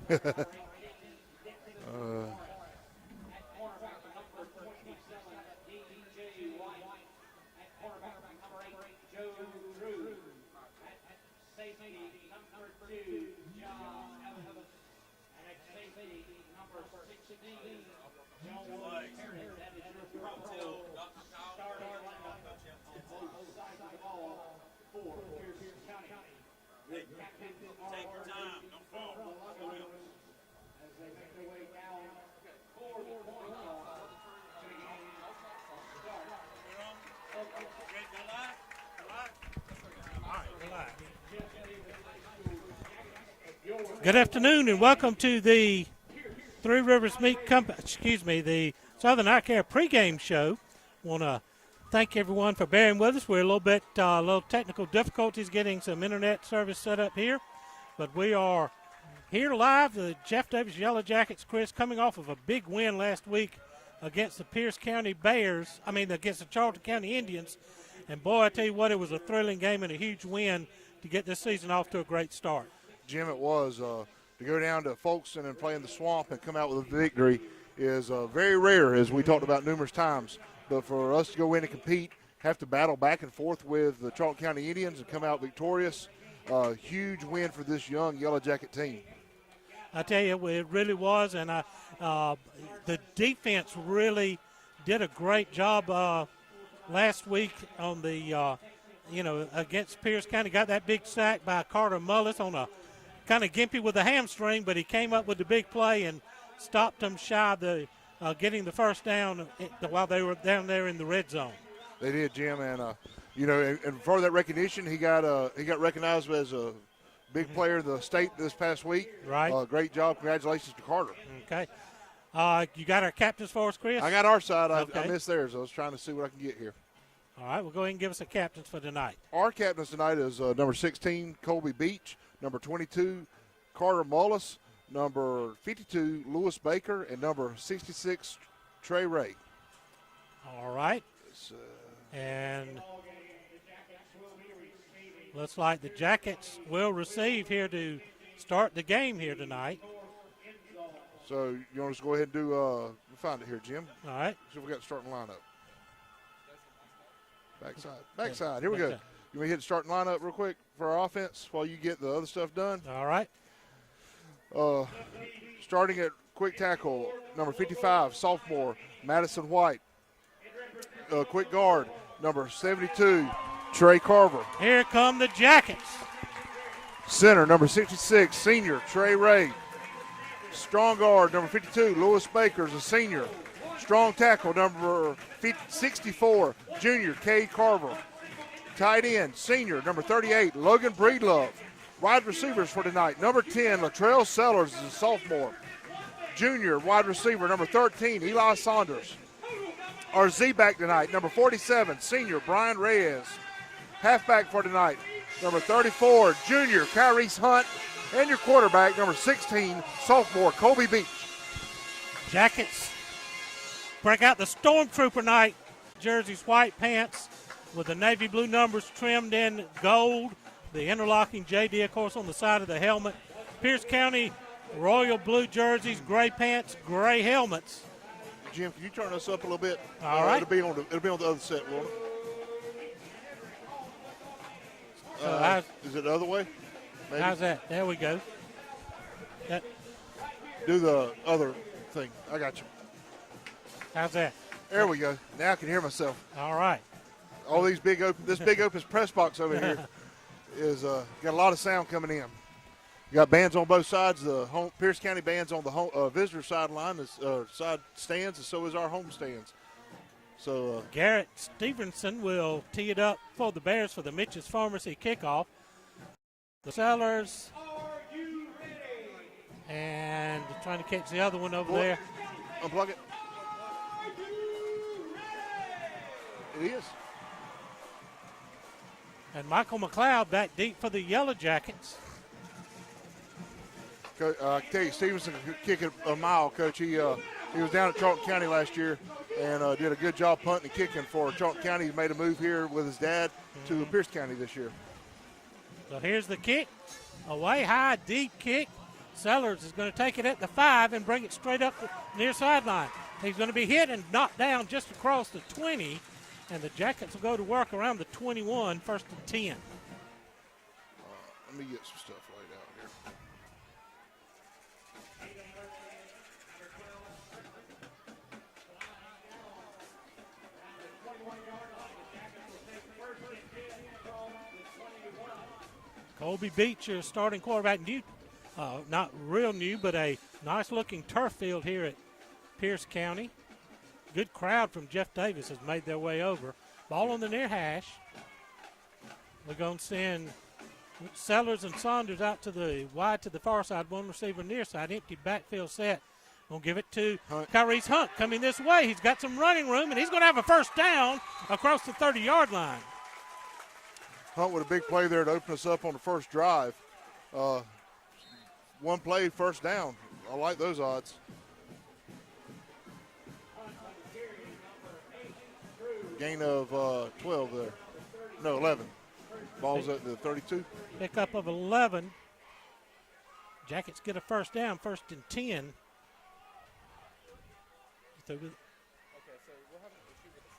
Take your time. Don't fall. As they make their way down for the point Good afternoon and welcome to the Three Rivers Meat Company, the Southern Eye Care pregame show. Want to thank everyone for bearing with us. We're a little technical difficulties getting some internet service set up here, but we are here live. The Jeff Davis Yellow Jackets, Chris, coming off of a big win last week against the Pierce County against the Charlton County Indians. And boy, I tell you what, it was a thrilling game and a huge win to get this season off to a great start. Jim, it was. To go down to Folkestone and play in the swamp and come out with a victory is very rare, as we talked about numerous times. But for us to go in and compete, have to battle back and forth with the Charlton County Indians and come out victorious, huge win for this young Yellow Jacket team. I tell you, it really was, and the defense really did a great job last week on the, against Pierce County. Got that big sack by Carter Mullis on a kind of gimpy with a hamstring, but he came up with the big play and stopped them shy of the getting the first down while they were down there in the red zone. They did, Jim, and and for that recognition, he got recognized as a big player of the state this past week. Right. Great job. Congratulations to Carter. Okay. You got our captains for us, Chris? I got our side. Okay. I missed theirs. I was trying to see what I can get here. All right, well, go ahead and give us the captains for tonight. Our captains tonight is number 16, Colby Beach, number 22, Carter Mullis, number 52, Lewis Baker, and number 66, Trey Ray. All right. And looks like the Jackets will receive here to start the game here tonight. So you want to just go ahead and do we'll find it here, Jim. All right. So we got the starting lineup. Backside. Here we go. You want to hit the starting lineup real quick for our offense while you get the other stuff done? All right. Starting at quick tackle, number 55, sophomore, Madison White. Quick guard, number 72, Trey Carver. Here come the Jackets. Center, number 66, senior, Trey Ray. Strong guard, number 52, Lewis Baker is a senior. Strong tackle, number 64, junior, Cade Carver. Tight end, senior, number 38, Logan Breedlove. Wide receivers for tonight, number 10, Latrell Sellers is a sophomore. Junior wide receiver, number 13, Eli Saunders. Our Z-back tonight, number 47, senior, Brian Reyes. Halfback for tonight, number 34, junior, Kyrese Hunt. And your quarterback, number 16, sophomore, Colby Beach. Jackets break out the Stormtrooper night jerseys, white pants with the navy blue numbers trimmed in gold. The interlocking JD, of course, on the side of the helmet. Pierce County royal blue jerseys, gray pants, gray helmets. Jim, can you turn us up a little bit? All right. It'll be on the other set, won't it? So is it the other way? Maybe? How's that? There we go. Do the other thing. I got you. How's that? There we go. Now I can hear myself. All right. All these this big open press box over here is got a lot of sound coming in. You got bands on both sides. The Pierce County band's on the visitor sideline, side stands, and so is our home stands. So Garrett Stevenson will tee it up for the Bears for the Mitch's Pharmacy kickoff. The Sellers and trying to catch the other one over there. Unplug it. It is. And Michael McLeod back deep for the Yellow Jackets. I can tell you, Stevenson can kick it a mile, Coach. He was down at Charlton County last year and did a good job punting and kicking for Charlton County. He's made a move here with his dad to Pierce County this year. So here's the kick. A way high, deep kick. Sellers is going to take it at the 5 and bring it straight up the near sideline. He's going to be hit and knocked down just across the 20, and the Jackets will go to work around the 21, 1st and 10. Let me get some stuff laid out here. Colby Beach, your starting quarterback, new, not real new, but a nice-looking turf field here at Pierce County. Good crowd from Jeff Davis has made their way over. Ball on the near hash. We're going to send Sellers and Saunders out to the wide to the far side, one receiver near side, empty backfield set. Going to give it to Kyrese Hunt coming this way. He's got some running room, and he's going to have a first down across the 30-yard line. Hunt with a big play there to open us up on the first drive. One play, first down. I like those odds. Gain of 12 there. No, 11. Ball's at the 32. Pickup of 11. Jackets get a first down, 1st and 10. Okay, so we're having an issue with the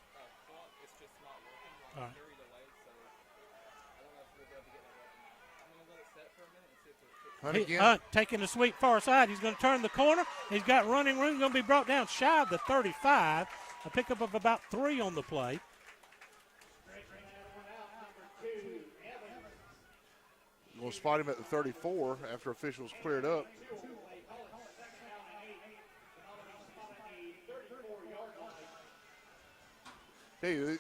clock. It's just not working. All right. Very delayed, so I don't know if we'll be able to get that right. I'm going to let it set for a minute and see if there's Hunt again. Hunt taking the sweep far side. He's going to turn the corner. He's got running room. Going to be brought down shy of the 35. A pickup of about 3 on the play. We'll spot him at the 34 after officials cleared up. Hey,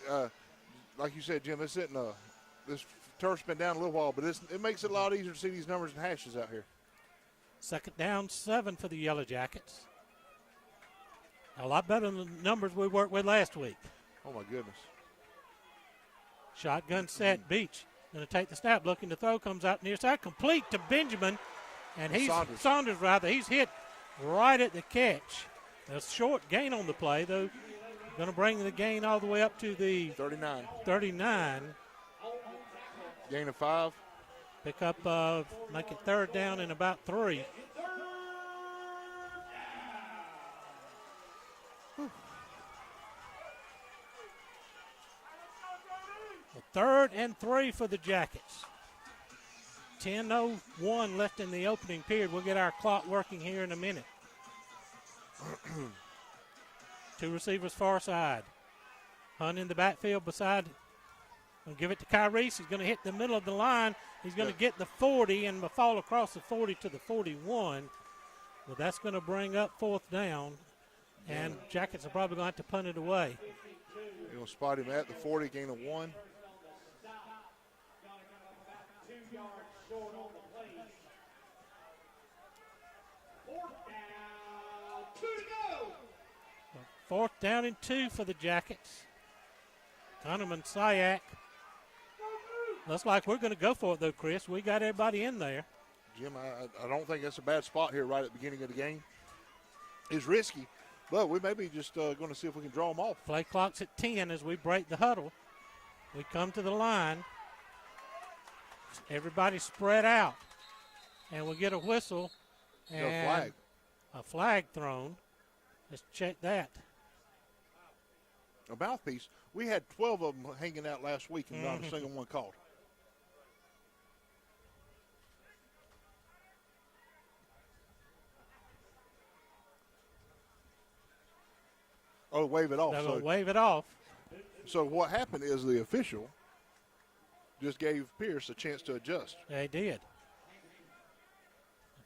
like you said, Jim, this turf's been down a little while, but it makes it a lot easier to see these numbers and hashes out here. 2nd down, 7 for the Yellow Jackets. A lot better than the numbers we worked with last week. Oh, my goodness. Shotgun set, Beach. Going to take the snap, looking to throw, comes out near side, complete to Benjamin. And he's Saunders rather. He's hit right at the catch. A short gain on the play, though. Going to bring the gain all the way up to the 39. Gain of 5. Pick up of, make it 3rd down and about 3. A 3rd and 3 for the Jackets. 10:01 left in the opening period. We'll get our clock working here in a minute. 2 receivers far side. Hunt in the backfield beside. We'll give it to Kyrese. He's going to hit the middle of the line. He's going to get the 40 and fall across the 40 to the 41. But that's going to bring up 4th down. And Jackets are probably going to have to punt it away. You're going to spot him at the 40, gain of 1. Fourth down and 2 for the Jackets. Kahneman Sayak. Looks like we're going to go for it, though, Chris. We got everybody in there. Jim, I don't think that's a bad spot here right at the beginning of the game. It's risky, but we may be just going to see if we can draw them off. Play clock's at 10 as we break the huddle. We come to the line. Everybody spread out. And we get a whistle and a flag thrown. Let's check that. A mouthpiece. We had 12 of them hanging out last week and not a single one called. Oh, wave it off. They'll wave it off. So what happened is the official just gave Pierce a chance to adjust. They did.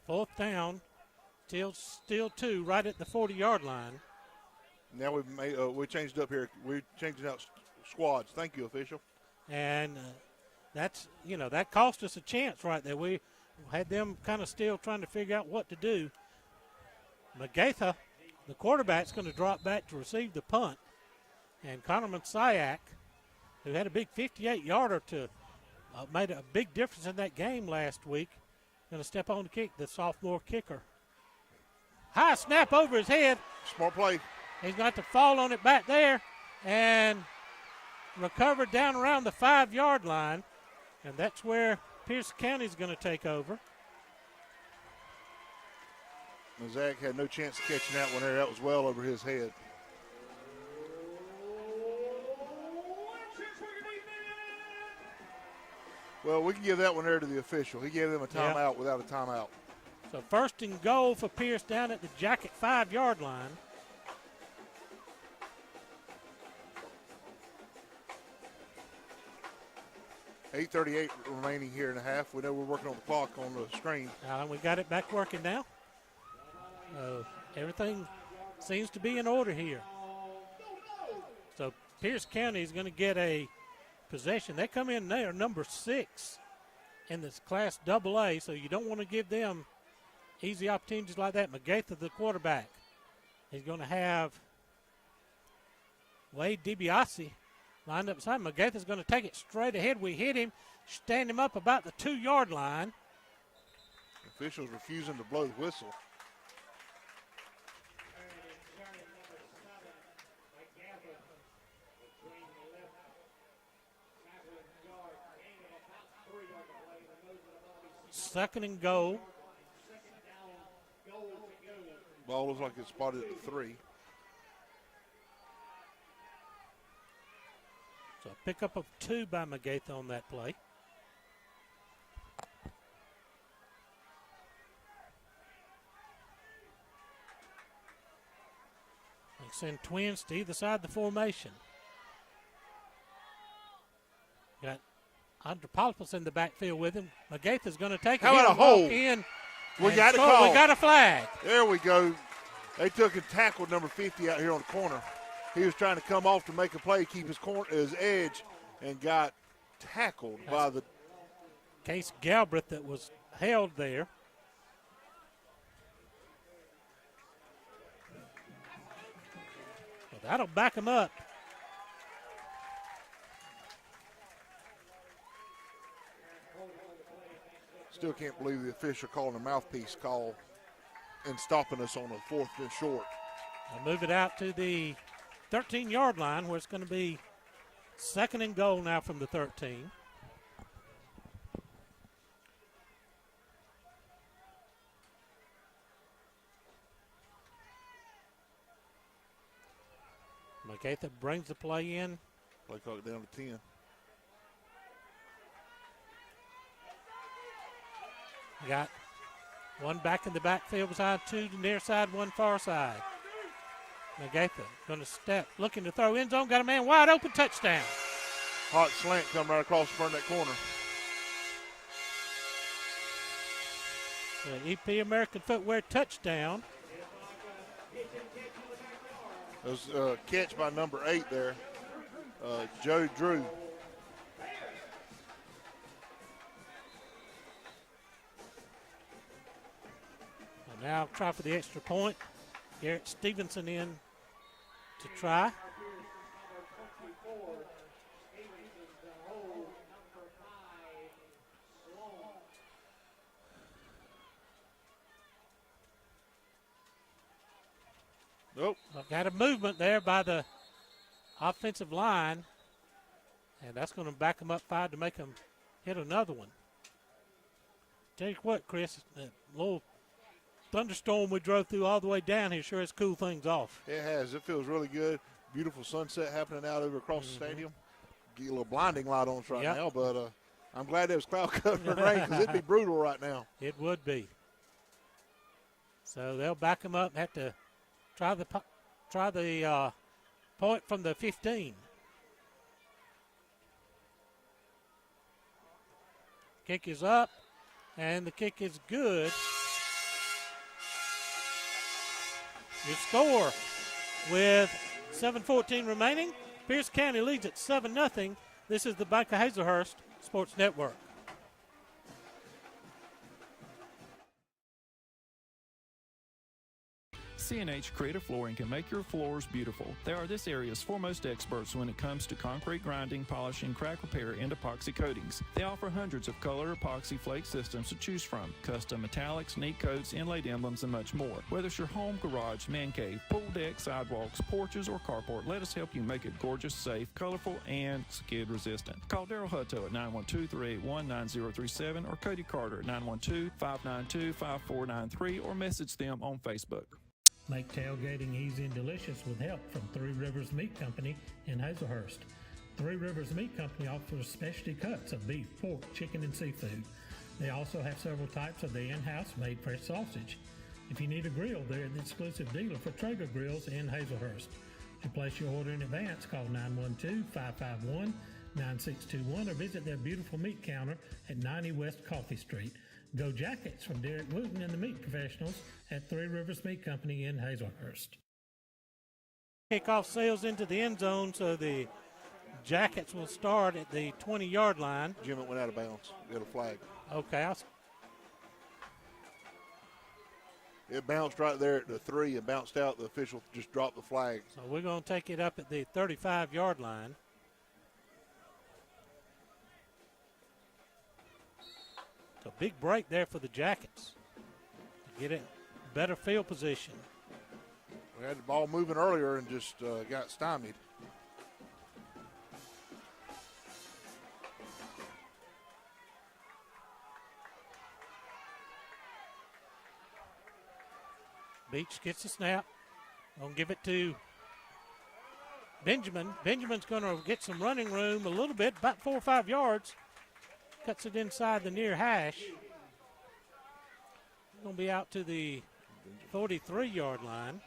4th down, still 2, right at the 40-yard line. Now we changed up here. We're changing out squads. Thank you, official. And that's, that cost us a chance right there. We had them kind of still trying to figure out what to do. Magatha, the quarterback's going to drop back to receive the punt. And Kahneman Sayak, who had a big 58-yarder to made a big difference in that game last week, going to step on the kick, the sophomore kicker. High snap over his head. Smart play. He's got to fall on it back there and recover down around the 5-yard line. And that's where Pierce County's going to take over. Zach had no chance of catching that one there. That was well over his head. Well, we can give that one there to the official. He gave them a timeout without a timeout. So first and goal for Pierce down at the Jacket 5-yard line. $8:38 remaining here in the half. We know we're working on the clock on the screen. We got it back working now. Everything seems to be in order here. So Pierce County is going to get a possession. They come in there number 6 in this Class AA, so you don't want to give them easy opportunities like that. Magatha, the quarterback. He's going to have Wade DiBiase lined up beside him. Magatha's going to take it straight ahead. We hit him, stand him up about the 2-yard line. Officials refusing to blow the whistle. Second and goal. Ball looks like it's spotted at the 3. So a pickup of 2 by Magatha on that play. They send twins to either side of the formation. Got Andropoulos in the backfield with him. Magatha's going to take it. How about a hold? In We got a call. We got a flag. There we go. They took and tackled number 50 out here on the corner. He was trying to come off to make a play, keep his edge, and got tackled by the Case Galbraith that was held there. Well, that'll back him up. Still can't believe the official calling a mouthpiece call and stopping us on a 4th and short. They'll move it out to the 13-yard line where it's going to be second and goal now from the 13. Magatha brings the play in. Play clock down to 10. Got one back in the backfield beside 2 to the near side, 1 far side. Magatha going to step, looking to throw end zone, got a man wide open, touchdown. Hot slant coming right across the front of that corner. The EP American Footwear touchdown. It was a catch by number 8 there, Joe Drew. And now try for the extra point. Garrett Stevenson in to try. Nope. Got a movement there by the offensive line, and that's going to back them up 5 to make them hit another one. Tell you what, Chris, that little thunderstorm we drove through all the way down here sure has cooled things off. It has. It feels really good. Beautiful sunset happening out over across the stadium. Get a little blinding light on us right now, but I'm glad it was cloud cover and rain because it'd be brutal right now. It would be. So they'll back them up and have to try the point from the 15. Kick is up, and the kick is good. Your score with 7:14 remaining. Pierce County leads at 7-0. This is the Bank of Hazelhurst Sports Network. C&H Creative Flooring can make your floors beautiful. They are this area's foremost experts when it comes to concrete grinding, polishing, crack repair, and epoxy coatings. They offer hundreds of color epoxy flake systems to choose from, custom metallics, neat coats, inlaid emblems, and much more. Whether it's your home, garage, man cave, pool deck, sidewalks, porches, or carport, let us help you make it gorgeous, safe, colorful, and skid resistant. Call Daryl Hutto at 912-381-9037 or Cody Carter at 912-592-5493 or message them on Facebook. Make tailgating easy and delicious with help from Three Rivers Meat Company in Hazelhurst. Three Rivers Meat Company offers specialty cuts of beef, pork, chicken, and seafood. They also have several types of the in-house made fresh sausage. If you need a grill, they're the exclusive dealer for Traeger grills in Hazelhurst. To place your order in advance, call 912-551-9621 or visit their beautiful meat counter at 90 West Coffee Street. Go Jackets from Derek Wooten and the meat professionals at Three Rivers Meat Company in Hazelhurst. Kickoff sails into the end zone, so the Jackets will start at the 20-yard line. Jim, it went out of bounds. Got a flag. Okay. It bounced right there at the 3 and bounced out. The official just dropped the flag. So we're going to take it up at the 35-yard line. So big break there for the Jackets to get it better field position. We had the ball moving earlier and just got stymied. Beach gets the snap. Gonna give it to Benjamin. Benjamin's gonna get some running room a little bit, about 4 or 5 yards. Cuts it inside the near hash. Gonna be out to the 43-yard line.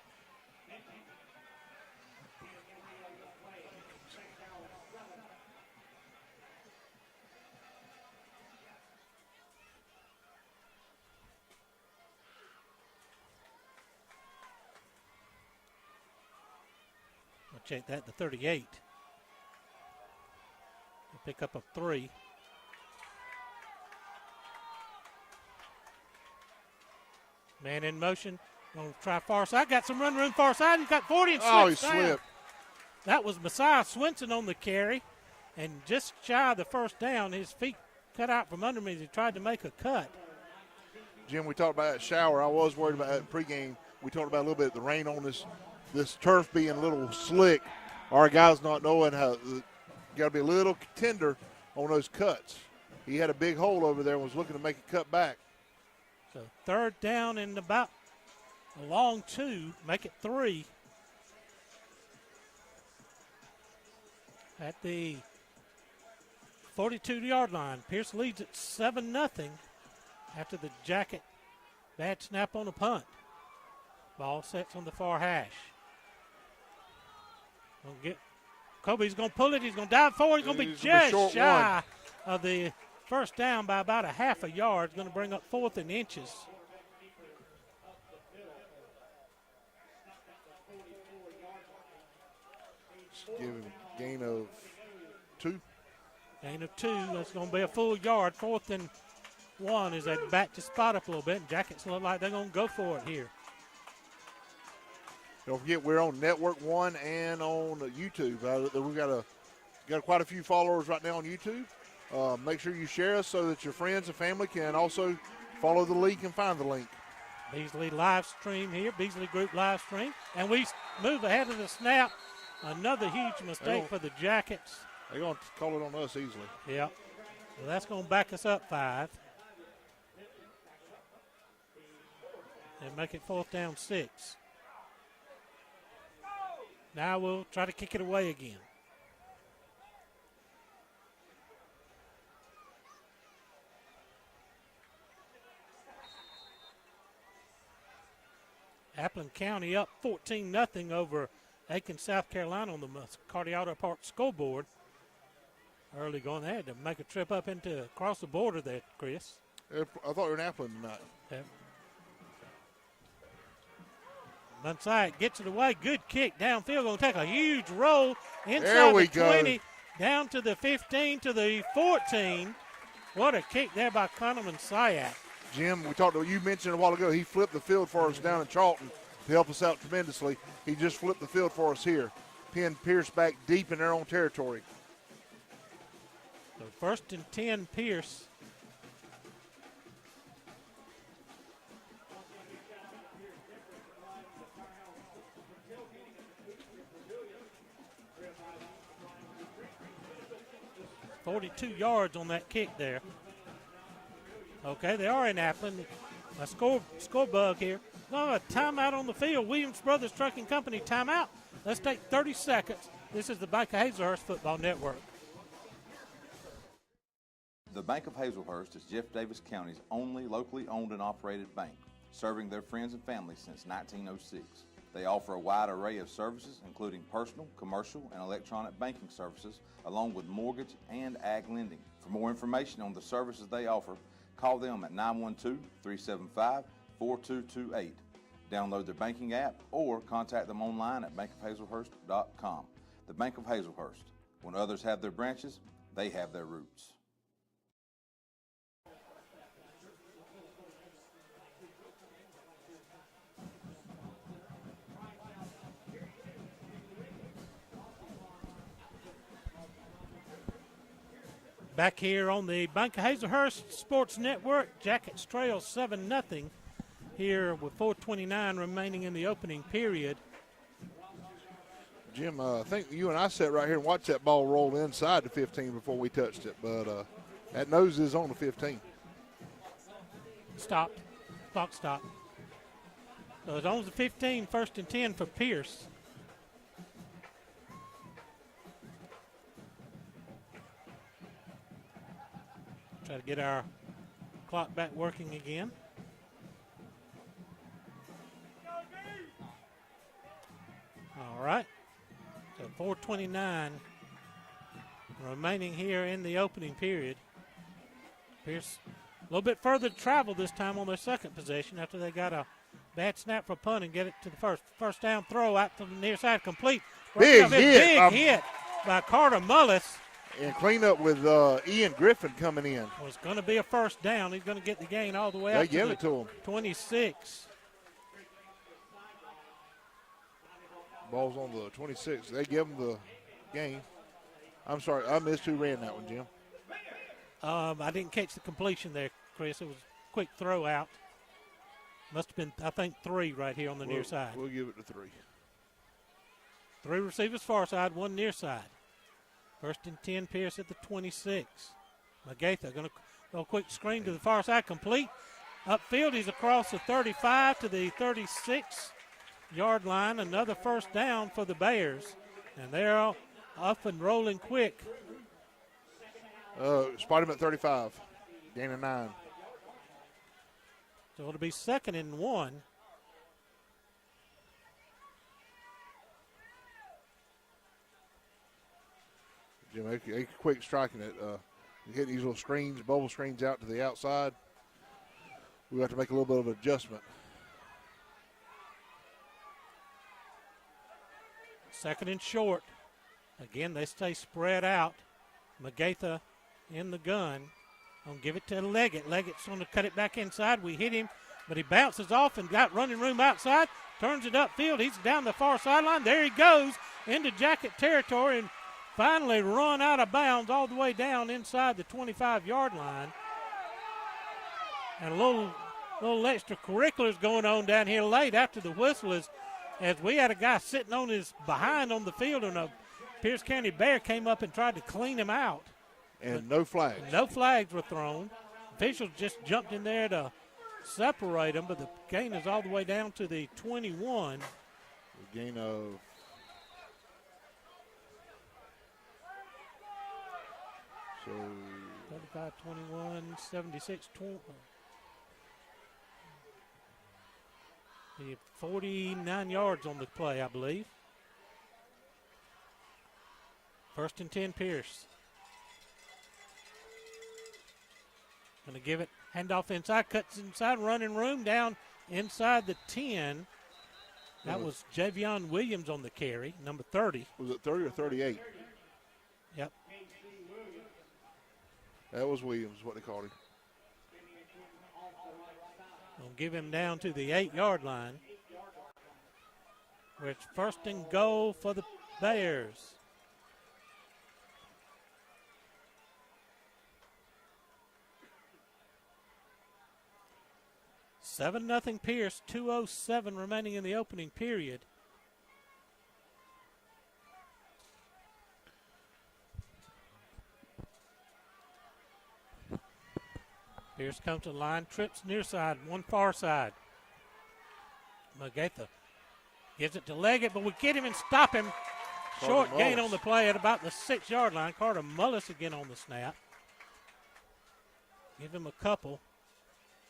I'll check that, the 38. They'll pick up a 3. Man in motion. Going to try far side. Got some run room far side. He's got 40 and slips Oh, he down. slipped. That was Messiah Swinson on the carry. And just shy of the first down, his feet cut out from under me as he tried to make a cut. Jim, we talked about that shower. I was worried about that in pregame. We talked about a little bit the rain on this turf being a little slick. Our guys not knowing how got to be a little tender on those cuts. He had a big hole over there and was looking to make a cut back. So third down and about a long 2, make it 3. At the 42-yard line. Pierce leads at 7-0 after the Jacket bad snap on the punt. Ball sets on the far hash. Kobe's going to pull it. He's going to dive forward. He's going to be just shy of the first down by about a half a yard. It's going to bring up 4th and inches. Give him a gain of 2. Gain of 2. That's going to be a full yard. 4th and 1 as they back the spot up a little bit. And Jackets look like they're going to go for it here. Don't forget we're on Network 1 and on YouTube. We've got quite a few followers right now on YouTube. Make sure you share us so that your friends and family can also follow the link and find the link. Beasley live stream here, Beasley Group live stream. And we move ahead of the snap. Another huge mistake for the Jackets. They're going to call it on us easily. Yep. Well, that's going to back us up 5. And make it 4th down 6. Now we'll try to kick it away again. Appleton County up 14-0 over Aiken, South Carolina on the Cardiata Park scoreboard. Early going, they had to make a trip up across the border there, Chris. I thought we were in Appleton tonight. Yep. Munside gets it away. Good kick downfield. Going to take a huge roll inside the 20, down to the 15, to the 14. What a kick there by Connor Munside. Jim, you mentioned a while ago, he flipped the field for us down in Charlton. help us out tremendously. He just flipped the field for us here. Pinned Pierce back deep in their own territory. So 1st and 10, Pierce. $42 yards on that kick there. Okay, they are in Appleton. A score bug here. No, a timeout on the field. Williams Brothers Trucking Company timeout. Let's take 30 seconds. This is the Bank of Hazelhurst Football Network. The Bank of Hazelhurst is Jeff Davis County's only locally owned and operated bank, serving their friends and family since 1906. They offer a wide array of services, including personal, commercial, and electronic banking services, along with mortgage and ag lending. For more information on the services they offer, call them at 912-375-4228. Download their banking app or contact them online at bankofhazelhurst.com. The Bank of Hazelhurst. When others have their branches, they have their roots. Back here on the Bank of Hazelhurst Sports Network, Jackets trail 7-0 here with 4:29 remaining in the opening period. Jim, I think you and I sat right here and watched that ball roll inside the 15 before we touched it, but that nose is on the 15. Stopped. Clock stopped. So it's on the 15, 1st and 10 for Pierce. Try to get our clock back working again. All right. So 4:29 remaining here in the opening period. Pierce a little bit further to travel this time on their second possession after they got a bad snap for a punt and get it to the first down throw out to the near side complete. Big hit. Big hit by Carter Mullis. And clean up with Ian Griffin coming in. Was going to be a first down. He's going to get the gain all the way They out give to it to him. 26. Ball's on the 26. They give him the gain. I'm sorry, I missed who ran that one, Jim. I didn't catch the completion there, Chris. It was a quick throw out. Must have been, I think, 3 right here on the near side. We'll give it to 3. 3 receivers far side, 1 near side. 1st and 10, Pierce at the 26. Magatha going to go a quick screen to the far side, complete. Upfield, he's across the 35 to the 36-yard line. Another first down for the Bears. And they're up and rolling quick. Spot him at 35. Gain of 9. So it'll be 2nd and 1. Jim, they quick striking it. Hit these little screens, bubble screens out to the outside. We have to make a little bit of adjustment. 2nd and short. Again, they stay spread out. Magatha in the gun. Gonna give it to Leggett. Leggett's going to cut it back inside. We hit him, but he bounces off and got running room outside. Turns it upfield. He's down the far sideline. There he goes into Jacket territory and finally run out of bounds all the way down inside the 25-yard line. And a little extracurriculars going on down here late after the whistle as we had a guy sitting on his behind on the field, and a Pierce County Bear came up and tried to clean him out. And no flags. No flags were thrown. Officials just jumped in there to separate them, but the gain is all the way down to the 21. The gain of So 35, 21, 76, 20. 49 yards on the play, I believe. 1st and 10, Pierce. Going to give it, handoff inside, cuts inside, running room down inside the 10. That was Javion Williams on the carry, number 30. Was it 30 or 38? Yep. That was Williams, what they called him. Gonna give him down to the 8-yard line. where it's first and goal for the Bears. Seven nothing Pierce, 2:07 remaining in the opening period. Pierce comes to the line, trips near side, one far side. Magatha gives it to Leggett, but we get him and stop him. Short gain on the play at about the 6-yard line. Carter Mullis again on the snap. Give him a couple.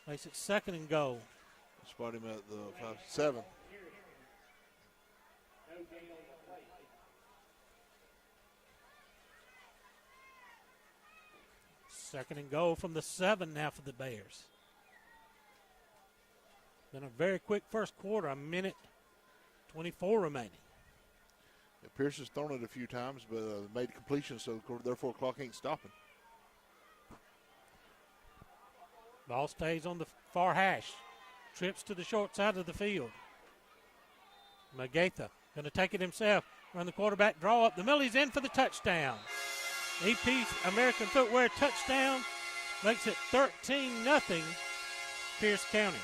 Makes it second and goal. Spot him at the 5-7. Second and goal from the 7 now for the Bears. Been a very quick first quarter, a minute 24 remaining. Yeah, Pierce has thrown it a few times, but made completion, so therefore clock ain't stopping. Ball stays on the far hash. Trips to the short side of the field. Magatha going to take it himself. Run the quarterback, draw up the middle. He's in for the touchdown. EP American Footwear touchdown makes it 13-0 Pierce County.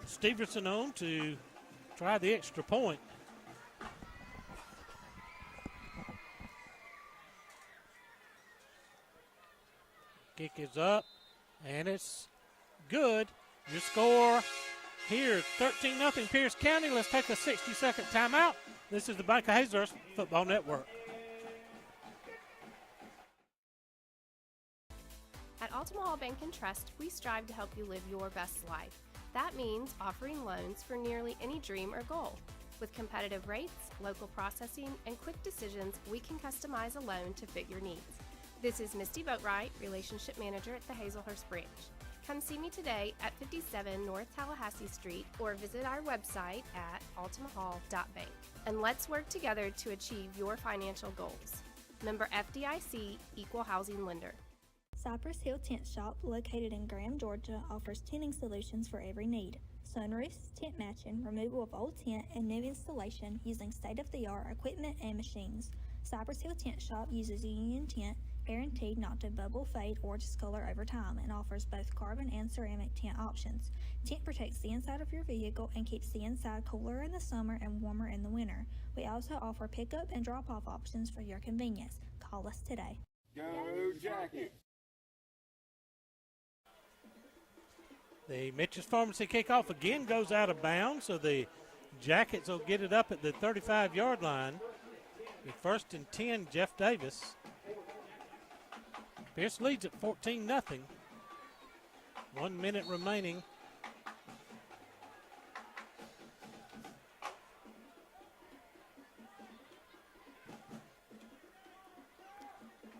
Stevenson on to try the extra point. Kick is up, and it's good. Your score here, 13-0 Pierce County. Let's take a 60-second timeout. This is the Bank of Hazlehurst Football Network. At Altamont Bank and Trust, we strive to help you live your best life. That means offering loans for nearly any dream or goal. With competitive rates, local processing, and quick decisions, we can customize a loan to fit your needs. This is Misty Boatwright, Relationship Manager at the Hazlehurst branch. Come see me today at 57 North Tallahassee Street or visit our website at altamahall.bank. And let's work together to achieve your financial goals. Member FDIC, Equal Housing Lender. Cypress Hill Tent Shop, located in Graham, Georgia, offers tenting solutions for every need. Sunroofs, tent matching, removal of old tent, and new installation using state-of-the-art equipment and machines. Cypress Hill Tent Shop uses union tent, guaranteed not to bubble, fade, or discolor over time, and offers both carbon and ceramic tent options. Tent protects the inside of your vehicle and keeps the inside cooler in the summer and warmer in the winter. We also offer pickup and drop-off options for your convenience. Call us today. Go Jackets! The Mitchell's Pharmacy kickoff again goes out of bounds, so the Jackets will get it up at the 35-yard line. The first and 10, Jeff Davis. Pierce leads at 14-0. 1 minute remaining.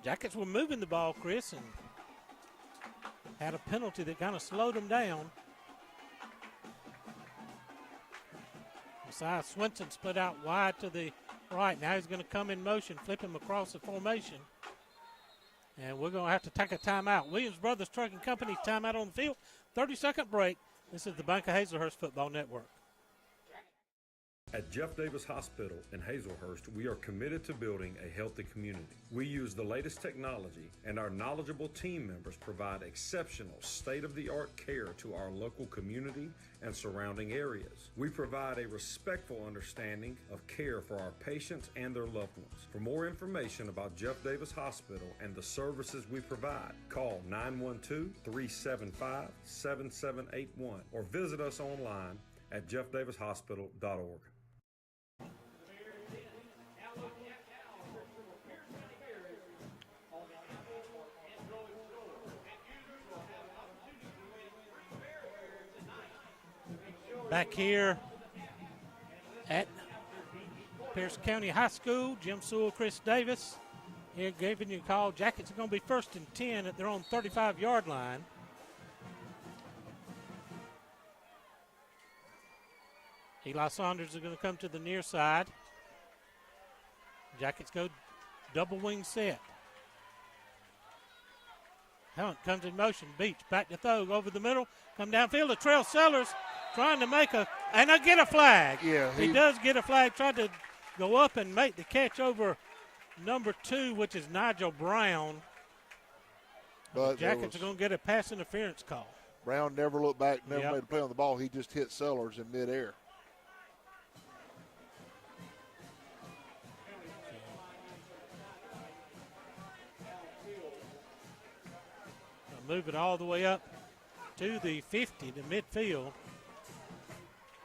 Jackets were moving the ball, Chris, and had a penalty that kind of slowed them down. Messiah Swinson split out wide to the right. Now he's going to come in motion, flip him across the formation. And we're going to have to take a timeout. Williams Brothers Trucking Company timeout on the field. 30-second break. This is the Bank of Hazlehurst Football Network. At Jeff Davis Hospital in Hazlehurst, we are committed to building a healthy community. We use the latest technology, and our knowledgeable team members provide exceptional state-of-the-art care to our local community and surrounding areas. We provide a respectful understanding of care for our patients and their loved ones. For more information about Jeff Davis Hospital and the services we provide, call 912-375-7781 or visit us online at jeffdavishospital.org. Back here at Pierce County High School, Jim Sewell, Chris Davis here giving you a call. Jackets are going to be first and 10 at their own 35-yard line. Eli Saunders is going to come to the near side. Jackets go double wing set. Hunt comes in motion. Beach back to throw over the middle. Come downfield to Trail Sellers trying to make and I get a flag. Yeah, he does get a flag. Tried to go up and make the catch over number 2, which is Nigel Brown. But Jackets are going to get a pass interference call. Brown never looked back, never made a play on the ball. He just hit Sellers in midair. Move it all the way up to the 50, to midfield.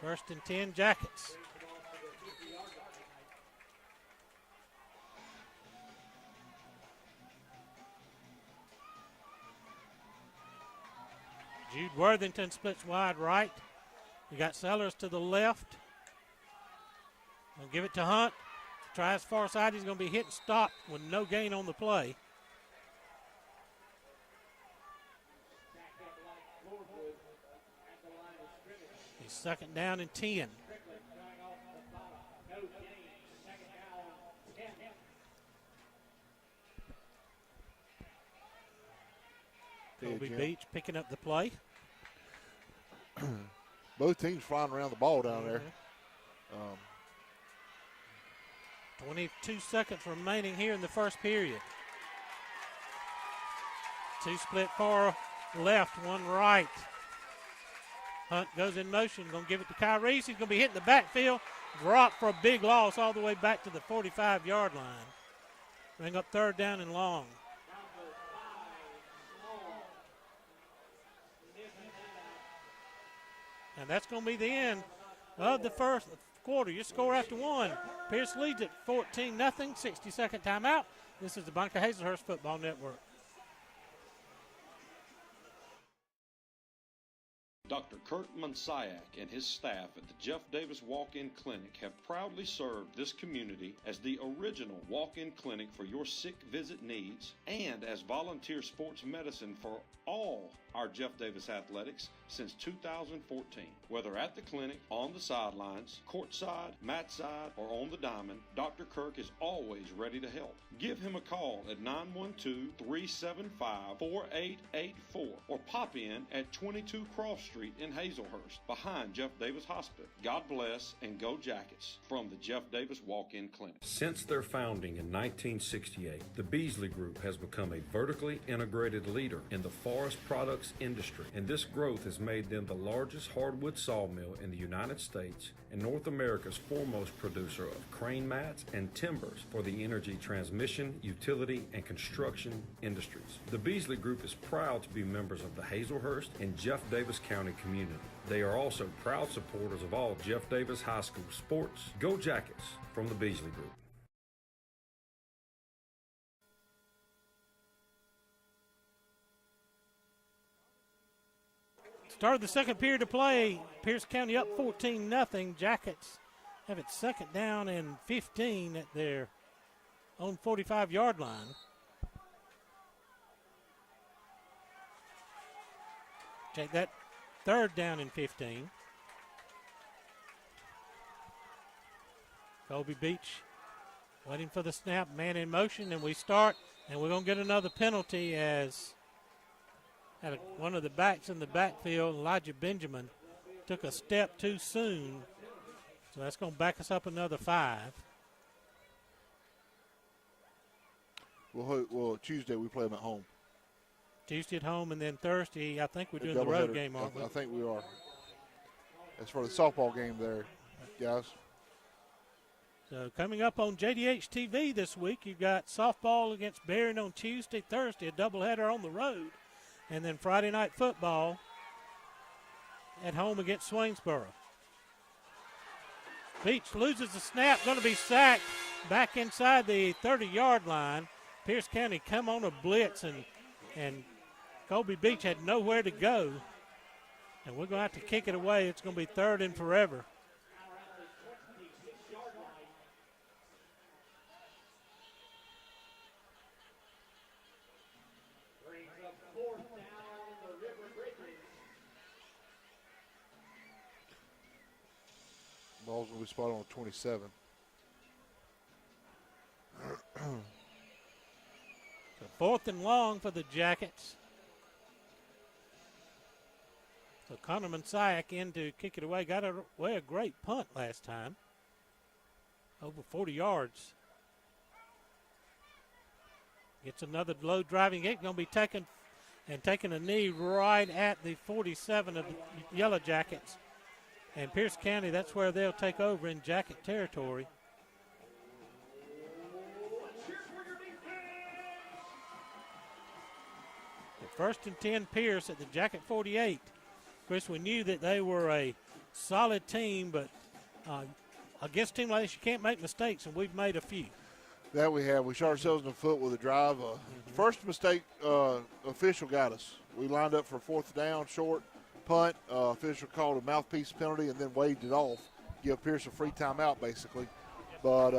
1st and 10, Jackets. Jude Worthington splits wide right. You got Sellers to the left. Gonna give it to Hunt. Tries far side. He's going to be hit and stopped with no gain on the play. He's 2nd down and 10. Kobe Beach picking up the play. Both teams flying around the ball down there. 22 seconds remaining here in the first period. 2 split far left, 1 right. Hunt goes in motion, going to give it to Kyrie. He's going to be hitting the backfield. Drop for a big loss all the way back to the 45-yard line. Bring up 3rd down and long. And that's going to be the end of the first quarter. Your score after 1. Pierce leads at 14-0, 60-second timeout. This is the Bunker-Hazelhurst Football Network. Dr. Kurt Monsiak and his staff at the Jeff Davis Walk-In Clinic have proudly served this community as the original walk-in clinic for your sick visit needs and as volunteer sports medicine for all our Jeff Davis athletics since 2014. Whether at the clinic, on the sidelines, courtside, mat side, or on the diamond, Dr. Kirk is always ready to help. Give him a call at 912-375-4884 or pop in at 22 Cross Street in Hazelhurst behind Jeff Davis Hospital. God bless and go Jackets from the Jeff Davis Walk-In Clinic. Since their founding in 1968, the Beasley Group has become a vertically integrated leader in the forest products industry, and this growth has made them the largest hardwood sawmill in the United States and North America's foremost producer of crane mats and timbers for the energy transmission, utility, and construction industries. The Beasley Group is proud to be members of the Hazelhurst and Jeff Davis County community. They are also proud supporters of all Jeff Davis High School sports. Go Jackets from the Beasley Group. Started the second period of play. Pierce County up 14-0. Jackets have it 2nd down and 15 at their own 45-yard line. Take that, 3rd down and 15. Kobe Beach waiting for the snap, man in motion, and we start, and we're going to get another penalty as one of the backs in the backfield, Elijah Benjamin, took a step too soon. So that's going to back us up another 5. Well, Tuesday we play them at home. Tuesday at home, and then Thursday, I think we're doing the road game, aren't we? I think we are. As for the softball game there, guys. So coming up on JDH TV this week, you've got softball against Berrien on Tuesday, Thursday, a doubleheader on the road. And then Friday night football at home against Swainsboro. Beach loses the snap, going to be sacked back inside the 30-yard line. Pierce County come on a blitz, and Kobe Beach had nowhere to go. And we're going to have to kick it away. It's going to be 3rd and forever. Ball's going to be spotted on 27. So 4th and long for the Jackets. So Connor Mansiak in to kick it away. Got away a great punt last time. Over 40 yards. Gets another low driving kick. Going to be taking a knee right at the 47 of the Yellow Jackets. And Pierce County, that's where they'll take over in Jacket territory. The 1st and 10 Pierce at the Jacket 48. Chris, we knew that they were a solid team, but against a team like this, you can't make mistakes, and we've made a few. That we have. We shot ourselves in the foot with a drive. First mistake, official got us. We lined up for 4th down, short punt. Official called a mouthpiece penalty and then waved it off. Give Pierce a free timeout, basically. But,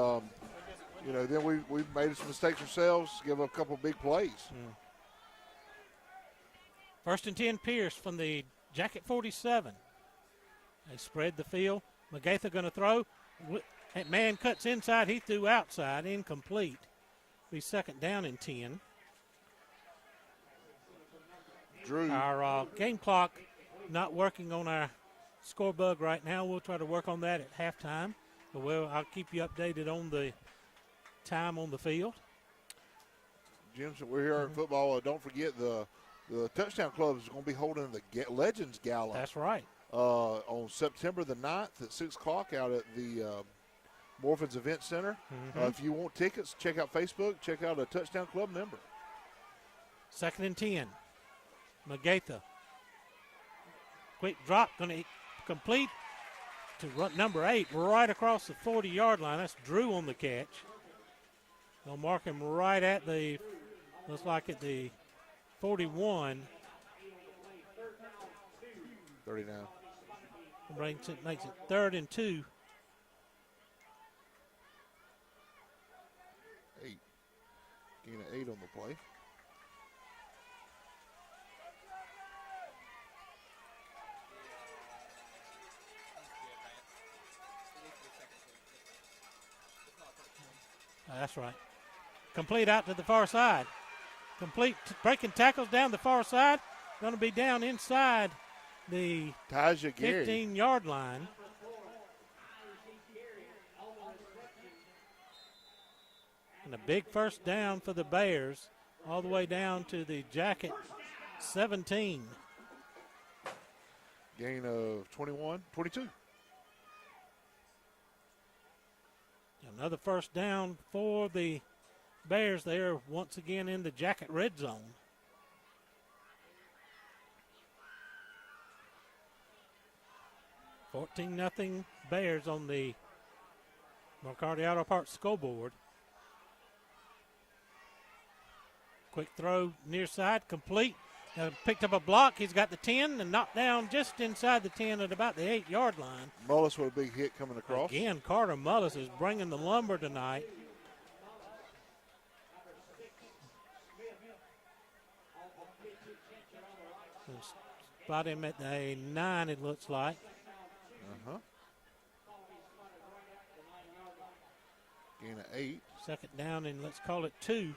then we made some mistakes ourselves, give up a couple big plays. 1st and 10 Pierce from the Jacket 47. They spread the field. Magatha going to throw. That man cuts inside. He threw outside. Incomplete. Be 2nd down and 10. Drew. Our game clock not working on our score bug right now. We'll try to work on that at halftime. But I'll keep you updated on the time on the field. Jim, so we're here in football. Don't forget the Touchdown Club is going to be holding the Legends Gala. That's right. On September the 9th at 6 o'clock out at the Morphins Event Center. If you want tickets, check out Facebook. Check out a Touchdown Club member. 2nd and 10. Magatha. Quick drop, going to complete to number 8, right across the 40-yard line. That's Drew on the catch. They'll mark him right at looks like at the 41. 39. Makes it 3rd and 2. 8. Gain of 8 on the play. That's right. Complete out to the far side. Complete breaking tackles down the far side. Going to be down inside the 15-yard line. And a big 1st down for the Bears, all the way down to the Jacket 17. Gain of 22. Another 1st down for the Bears. They are once again in the Jacket red zone. $14-0 Bears on the McCarty Auto Parts scoreboard. Quick throw near side, complete. Picked up a block. He's got the 10 and knocked down just inside the 10 at about the 8-yard line. Mullis with a big hit coming across. Again, Carter Mullis is bringing the lumber tonight. Spot him at the 9, it looks like. Gain of 8. 2nd down, and let's call it 2.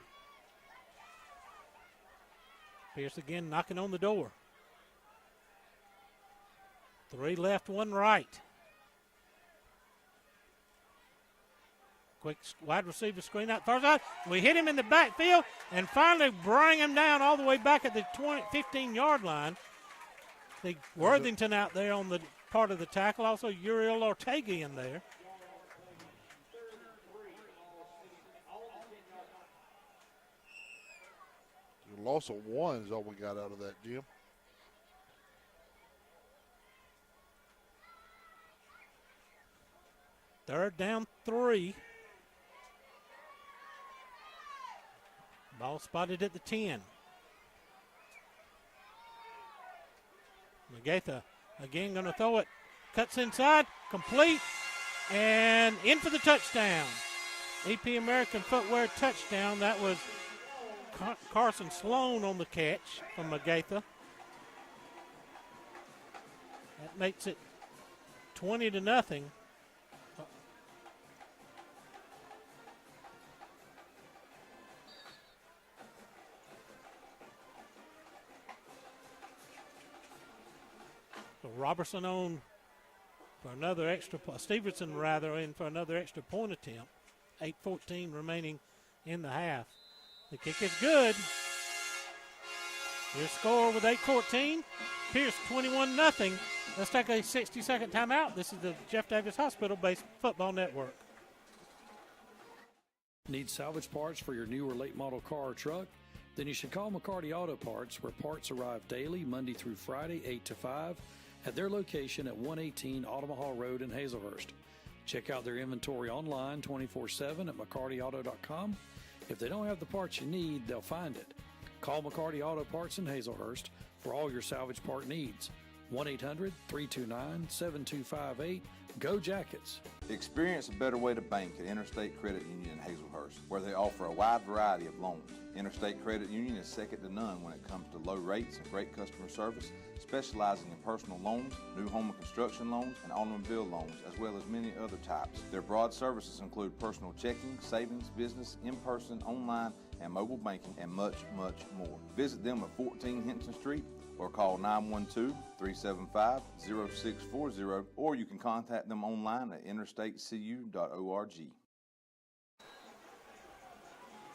Pierce again knocking on the door. 3 left, 1 right. Quick wide receiver screen out far side. We hit him in the backfield and finally bring him down all the way back at the 15-yard line. The Worthington out there on the part of the tackle. Also Uriel Ortega in there. Loss of 1 is all we got out of that, Jim. Third down 3. Ball spotted at the 10. Magatha again going to throw it. Cuts inside, complete, and in for the touchdown. AP American Footwear touchdown. That was Carson Sloan on the catch from Magatha. That makes it 20-0. So Robertson on for another extra, Stevenson rather, in for another extra point attempt. 8:14 remaining in the half. The kick is good. Your score with 8:14. Pierce 21-0. Let's take a 60-second timeout. This is the Jeff Davis Hospital-based football network. Need salvage parts for your new or late model car or truck? Then you should call McCarty Auto Parts, where parts arrive daily, Monday through Friday, 8 to 5, at their location at 118 Automahal Road in Hazelhurst. Check out their inventory online 24/7 at McCartyAuto.com. If they don't have the parts you need, they'll find it. Call McCarty Auto Parts in Hazelhurst for all your salvage part needs. 1-800-329-7258. Go Jackets! Experience a better way to bank at Interstate Credit Union in Hazelhurst, where they offer a wide variety of loans. Interstate Credit Union is second to none when it comes to low rates and great customer service, specializing in personal loans, new home and construction loans, and automobile loans, as well as many other types. Their broad services include personal checking, savings, business, in-person, online, and mobile banking, and much, much more. Visit them at 14 Henson Street or call 912-375-0640, or you can contact them online at interstatecu.org.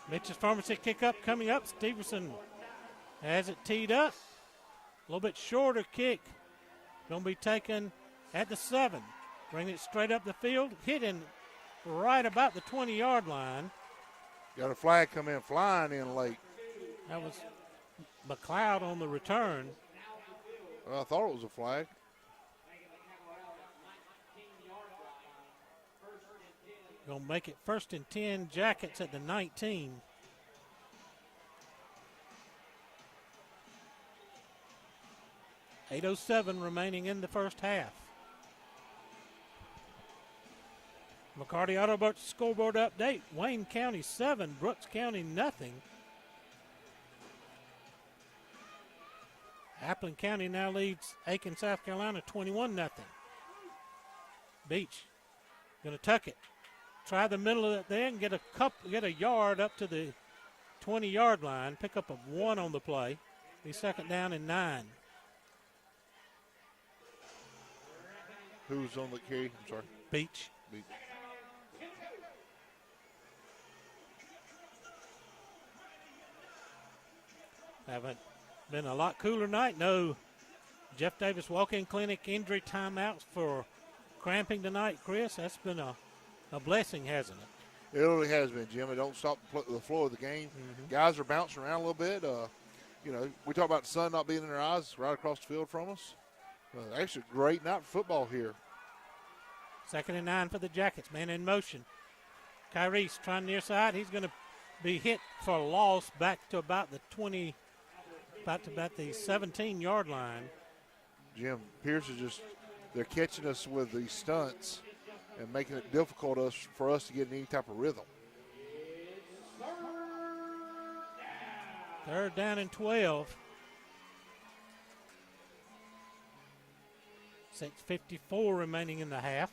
Mitch's Pharmacy kick up coming up. Stevenson has it teed up. A little bit shorter kick. Going to be taken at the 7. Bring it straight up the field. Hitting right about the 20-yard line. Got a flag come in, flying in late. That was McLeod on the return. Well, I thought it was a flag. Going to make it 1st and 10, Jackets at the 19. .807 remaining in the first half. McCarty Auto Parts scoreboard update. Wayne County 7, Brooks County nothing. Appleton County now leads Aiken, South Carolina 21-0. Beach going to tuck it. Try the middle of it there and get a yard up to the 20-yard line. Pick up a 1 on the play. Be second down and 9. Who's on the carry? I'm sorry. Beach. Haven't been a lot cooler night. No Jeff Davis walk-in clinic injury timeouts for cramping tonight, Chris. That's been a blessing, hasn't it? It really has been, Jim. It don't stop the flow of the game. Mm-hmm. Guys are bouncing around a little bit. We talk about the sun not being in their eyes right across the field from us. Actually, great night for football here. 2nd and 9 for the Jackets. Man in motion. Kyrie's trying near side. He's going to be hit for a loss back to about the 20, about the 17-yard line. Jim, Pierce is they're catching us with these stunts and making it difficult for us to get any type of rhythm. 3rd down and 12. 6:54 remaining in the half.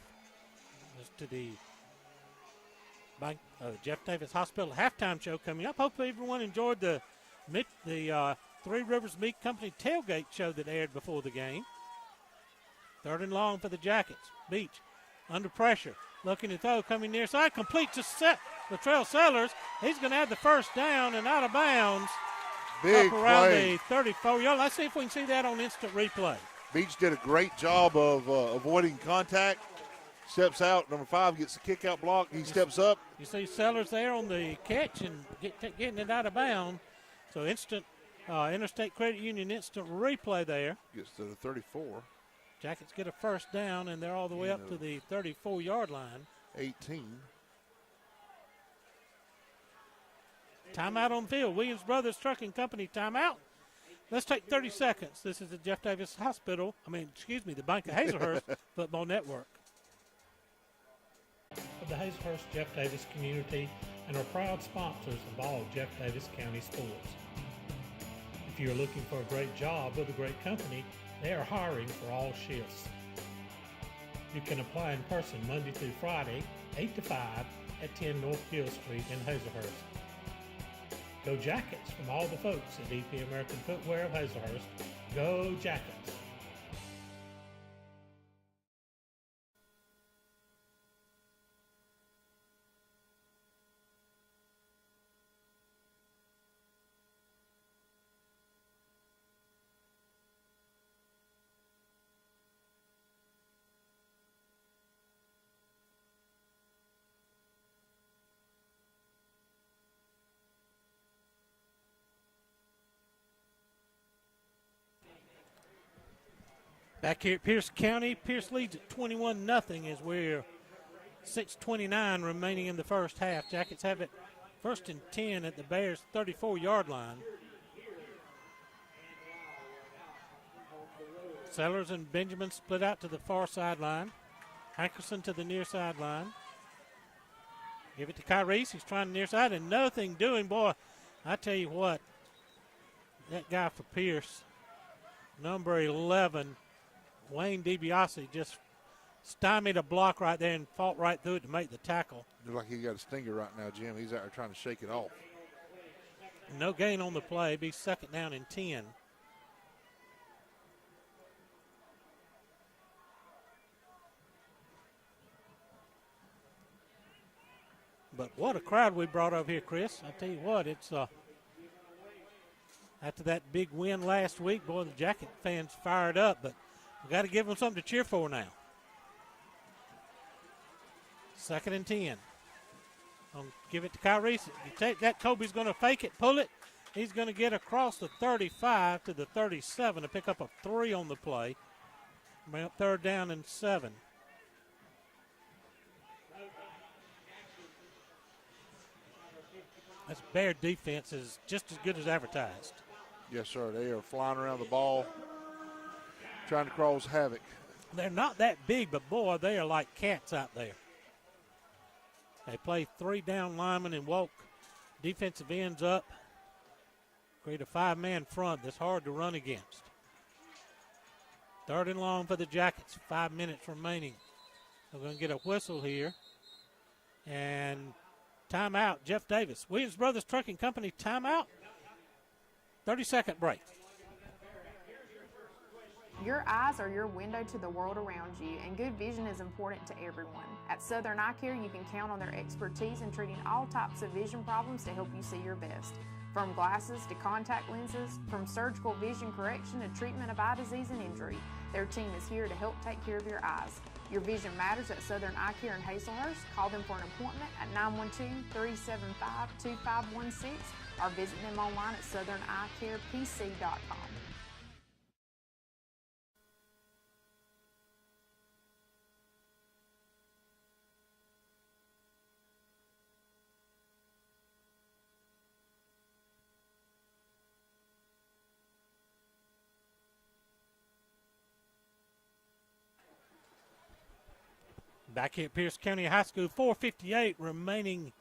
As to the Jeff Davis Hospital halftime show coming up. Hopefully everyone enjoyed the Three Rivers Meat Company tailgate show that aired before the game. 3rd and long for the Jackets. Beach under pressure. Looking to throw, coming near side. Complete to Latrell Sellers. He's going to have the first down and out of bounds. Big up around play. the 34-yard. Let's see if we can see that on instant replay. Beach did a great job of avoiding contact. Steps out. Number 5 gets the kick out block. He steps up. You see Sellers there on the catch and getting it out of bounds. So instant Interstate Credit Union instant replay there. Gets to the 34. Jackets get a first down, and they're all the way up to the 34-yard line. 18. Timeout on the field. Williams Brothers Trucking Company timeout. Let's take 30 seconds. This is the Jeff Davis Hospital. The Bank of Hazelhurst Football Network. Of the Hazelhurst Jeff Davis community and are proud sponsors of all Jeff Davis County sports. If you are looking for a great job with a great company, they are hiring for all shifts. You can apply in person Monday through Friday, 8 to 5 at 10 North Gill Street in Hazelhurst. Go Jackets from all the folks at DP American Footwear of Hazelhurst. Go Jackets! Back here at Pierce County, Pierce leads at 21-0 as we're 6:29 remaining in the first half. Jackets have it first and 10 at the Bears' 34-yard line. Sellers and Benjamin split out to the far sideline. Hankerson to the near sideline. Give it to Kyrie. He's trying the near side and nothing doing. Boy, I tell you what, that guy for Pierce, number 11, Wayne DiBiase, just stymied a block right there and fought right through it to make the tackle. Looks like he got a stinger right now, Jim. He's out there trying to shake it off. No gain on the play. Be second down and 10. But what a crowd we brought over here, Chris. I tell you what, it's after that big win last week, boy, the Jacket fans fired up, but we got to give them something to cheer for now. Second and 10. I'll give it to Kyrie. You take that, Kobe's going to fake it, pull it. He's going to get across the 35 to the 37 to pick up a 3 on the play. Bring up third down and 7. This Bear defense is just as good as advertised. Yes, sir. They are flying around the ball, trying to cause havoc. They're not that big, but boy, they are like cats out there. They play 3 down linemen and walk defensive ends up. Create a 5-man front that's hard to run against. Third and long for the Jackets. 5 minutes remaining. We're going to get a whistle here. And timeout, Jeff Davis. Williams Brothers Trucking Company timeout. 30-second break. Your eyes are your window to the world around you, and good vision is important to everyone. At Southern Eye Care, you can count on their expertise in treating all types of vision problems to help you see your best. From glasses to contact lenses, from surgical vision correction to treatment of eye disease and injury, their team is here to help take care of your eyes. Your vision matters at Southern Eye Care in Hazelhurst. Call them for an appointment at 912-375-2516 or visit them online at southern-eyecarepc.com. Back here at Pierce County High School, 4:58 remaining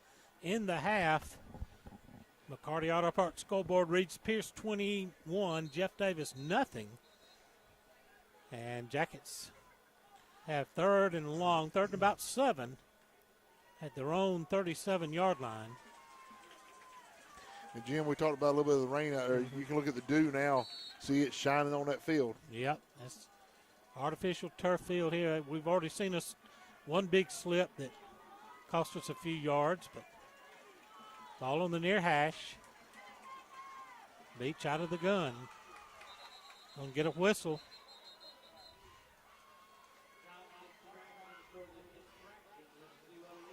in the half. McCarty Auto Parts scoreboard reads Pierce 21, Jeff Davis nothing. And Jackets have third and long, third and about 7 at their own 37-yard line. And Jim, we talked about a little bit of the rain out there. You can look at the dew now, see it shining on that field. Yep, that's artificial turf field here. We've already seen one big slip that cost us a few yards, but ball on the near hash. Beach out of the gun. Gonna get a whistle.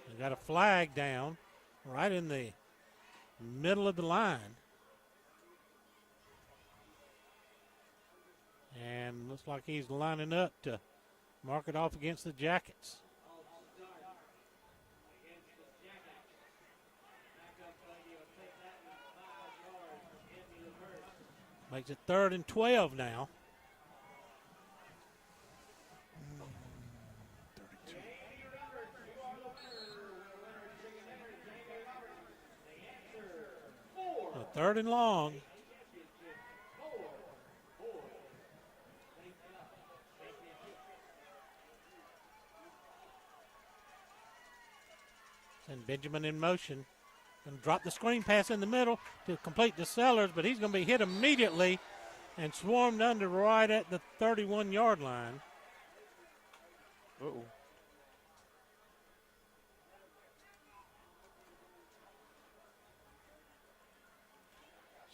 We got a flag down right in the middle of the line. And looks like he's lining up to mark it off against the Jackets. Makes it 3rd and 12 now. 3rd and long. And Benjamin in motion. Going to drop the screen pass in the middle to complete the Sellers, but he's going to be hit immediately and swarmed under right at the 31-yard line. Uh-oh.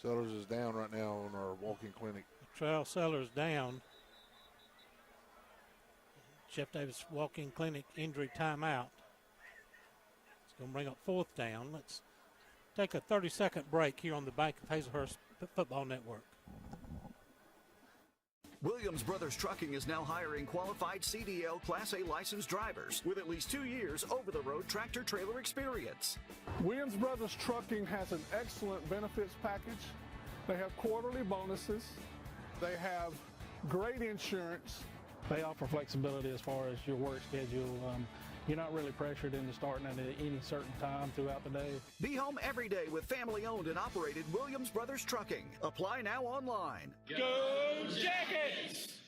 Sellers is down right now on our walk-in clinic. Trail Sellers down. Jeff Davis walk-in clinic injury timeout. It's going to bring up 4th down. Let's take a 30-second break here on the Bank of Hazelhurst Football Network. Williams Brothers Trucking is now hiring qualified CDL Class A licensed drivers with at least 2 years over-the-road tractor-trailer experience. Williams Brothers Trucking has an excellent benefits package. They have quarterly bonuses. They have great insurance. They offer flexibility as far as your work schedule. You're not really pressured into starting at any certain time throughout the day. Be home every day with family-owned and operated Williams Brothers Trucking. Apply now online. Go Jackets!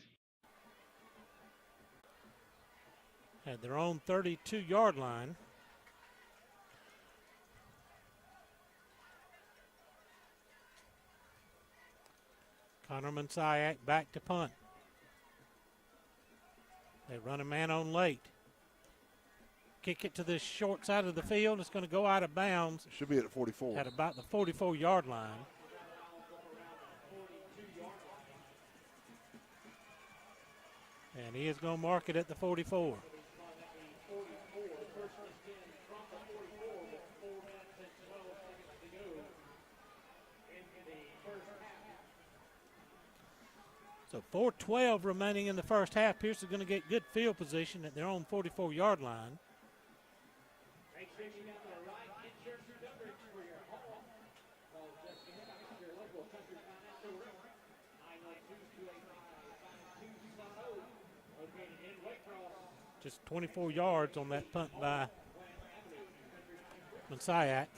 At their own 32-yard line. Connor Mansiak back to punt. They run a man on late. Kick it to the short side of the field. It's going to go out of bounds. Should be at 44. At about the 44-yard line. And he is going to mark it at the 44. So 4:12 remaining in the first half. Pierce is going to get good field position at their own 44-yard line. Make sure you got the right insurance coverage for your home. Call Justin Hicks, your local country financial rep. 912-285-5260. Located in Waycross. Just 24 yards on that punt by Mansiak.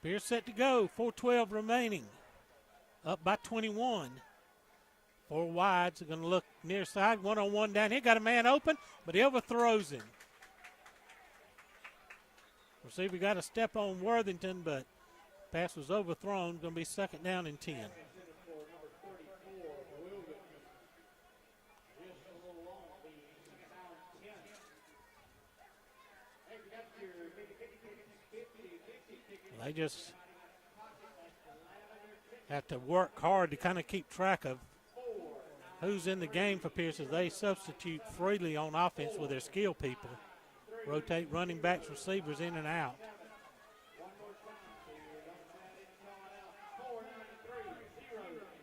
Pierce set to go. 4:12 remaining. Up by 21. 4 wides are going to look near side. One-on-one down here. Got a man open, but he overthrows him. Receiver got a step on Worthington, but pass was overthrown. Going to be second down and 10. They just have to work hard to kind of keep track of who's in the game for Pierce as they substitute freely on offense with their skill people. Rotate running backs, receivers in and out.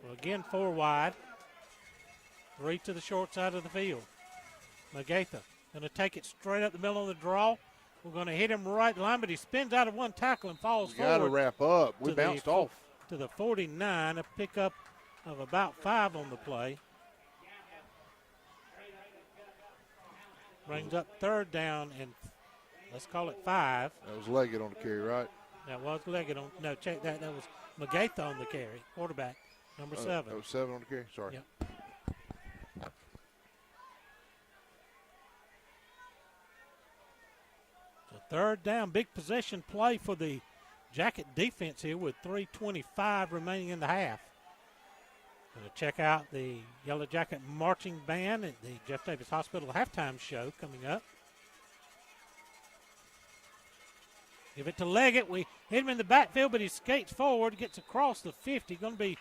Well, again, 4 wide. 3 to the short side of the field. Magatha going to take it straight up the middle of the draw. We're going to hit him right line, but he spins out of one tackle and falls forward. Got to wrap up. We bounced off. To the 49, a pickup of about 5 on the play. Brings up third down and let's call it 5. That was Leggett on the carry, right? That was Leggett on. No, check that. That was Magatha on the carry. Quarterback, number 7. That was 7 on the carry. Sorry. Yep. Third down, big possession play for the Jacket defense here with 3:25 remaining in the half. Going to check out the Yellow Jacket marching band at the Jeff Davis Hospital halftime show coming up. Give it to Leggett. We hit him in the backfield, but he skates forward, gets across the 50. Going to be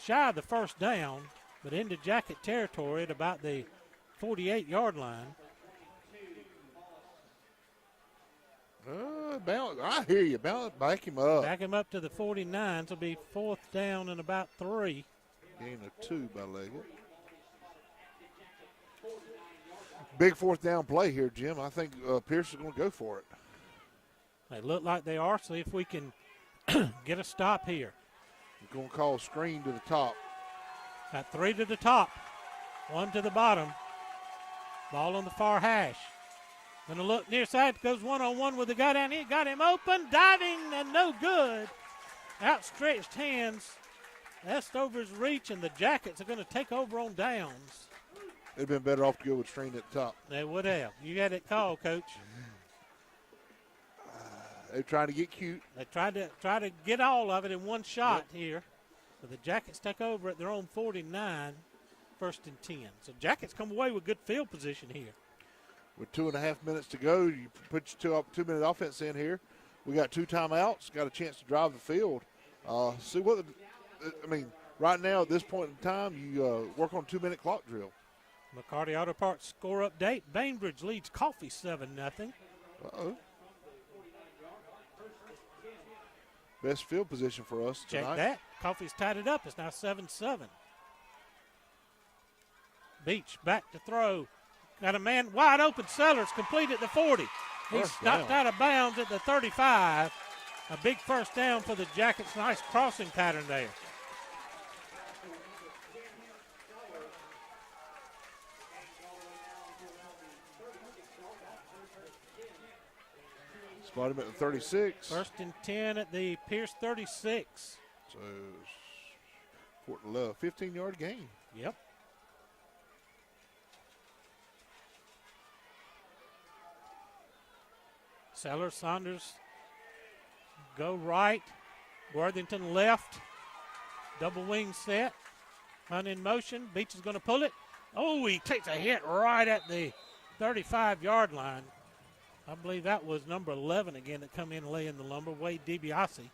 shy of the first down, but into Jacket territory at about the 48-yard line. I hear you. Back him up. Back him up to the 49. It'll be 4th down and about 3. Gain of 2 by Leggett. Big 4th down play here, Jim. I think Pierce is going to go for it. They look like they are. See if we can get a stop here. We're going to call screen to the top. Got 3 to the top, 1 to the bottom. Ball on the far hash. Going to look near side, goes one-on-one with the guy down here. Got him open, diving, and no good. Outstretched hands. That's over his reach, and the Jackets are going to take over on downs. They'd been better off to go with screen at the top. They would have. You had it called, Coach. They're trying to get cute. They tried to get all of it in one shot here. So the Jackets take over at their own 49, 1st and 10. So Jackets come away with good field position here. With 2.5 minutes to go, you put your 2-minute offense in here. We got 2 timeouts, got a chance to drive the field. See what, right now at this point in time, you work on 2-minute clock drill. McCarty Auto Parts score update. Bainbridge leads Coffee 7-0. Uh-oh. best field position for us tonight. Check that. Coffey's tied it up. It's now 7-7. Beach back to throw. Got a man wide open. Sellers complete at the 40. He's knocked out of bounds at the 35. A big first down for the Jackets. Nice crossing pattern there. Spot him at the 36. 1st and 10 at the Pierce 36. So, 15-yard gain. Yep. Sellers, Saunders go right. Worthington left. Double wing set. Hunt in motion. Beach is going to pull it. Oh, he takes a hit right at the 35-yard line. I believe that was number 11 again that come in and lay in the lumber, Wade DiBiase.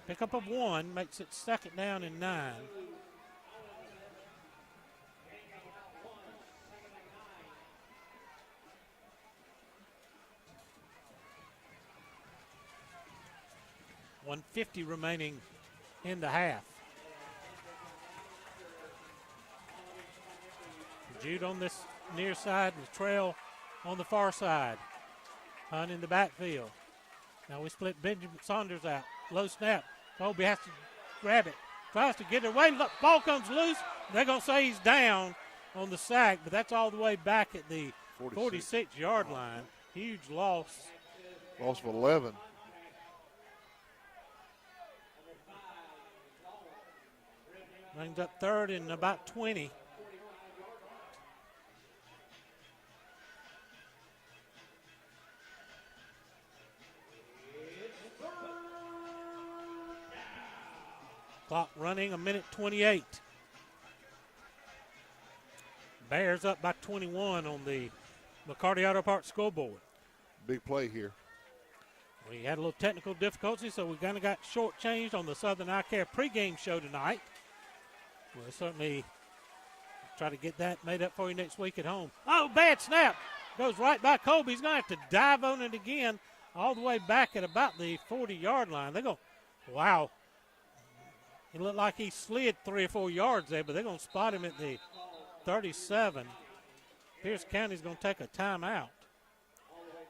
Pickup of 1 makes it 2nd down and 9. .150 remaining in the half. Jude on this near side and the trail on the far side. Hunt in the backfield. Now we split Benjamin Saunders out. Low snap. Colby has to grab it. Tries to get it away. Look, ball comes loose. They're going to say he's down on the sack, but that's all the way back at the 46-yard line. Huge loss. Loss of 11. Brings up 3rd and about 20. Clock running, 1:28. Bears up by 21 on the McCarty Auto Parts scoreboard. Big play here. We had a little technical difficulty, so we kind of got shortchanged on the Southern Eye Care pregame show tonight. We'll certainly try to get that made up for you next week at home. Oh, bad snap. Goes right by Colby. He's going to have to dive on it again all the way back at about the 40-yard line. They go, wow. He looked like he slid 3 or 4 yards there, but they're going to spot him at the 37. Pierce County's going to take a timeout.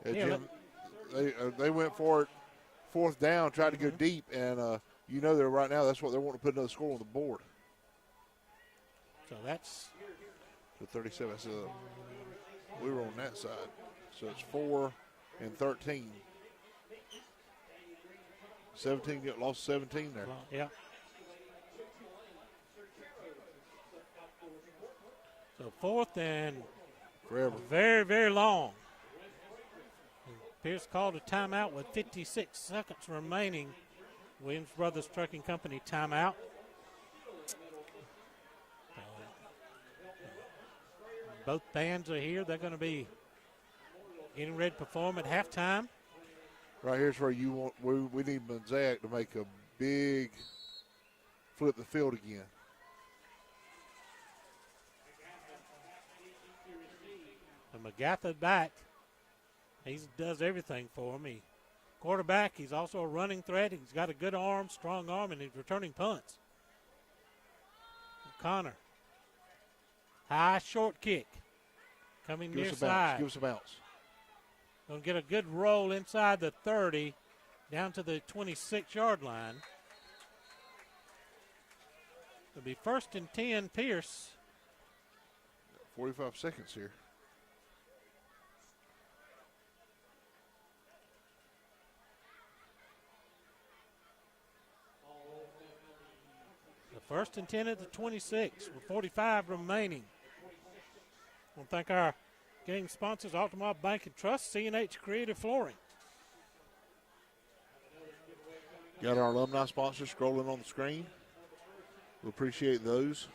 Yeah, Jim, they went for it 4th down, tried to go deep, and you know they're right now that's what they want to put another score on the board. So that's the 37. So we were on that side. So it's 4 and 13. 17, lost 17 there. Yeah. So 4th and forever. Very, very long. Pierce called a timeout with 56 seconds remaining. Williams Brothers Trucking Company timeout. Both bands are here. They're going to be getting ready to perform at halftime. Right here's where you want. We need Mosaic to make a big flip the field again. And McGaffey back. He does everything for him. He quarterback. He's also a running threat. He's got a good arm, strong arm, and he's returning punts. Connor. High short kick. Coming near side. Give us a bounce. Going to get a good roll inside the 30 down to the 26-yard line. It'll be 1st and 10, Pierce. 45 seconds here. The 1st and 10 at the 26 with 45 remaining. I want to thank our game sponsors, Altamont Bank and Trust, C&H Creative Flooring. Got our alumni sponsors scrolling on the screen. We appreciate those.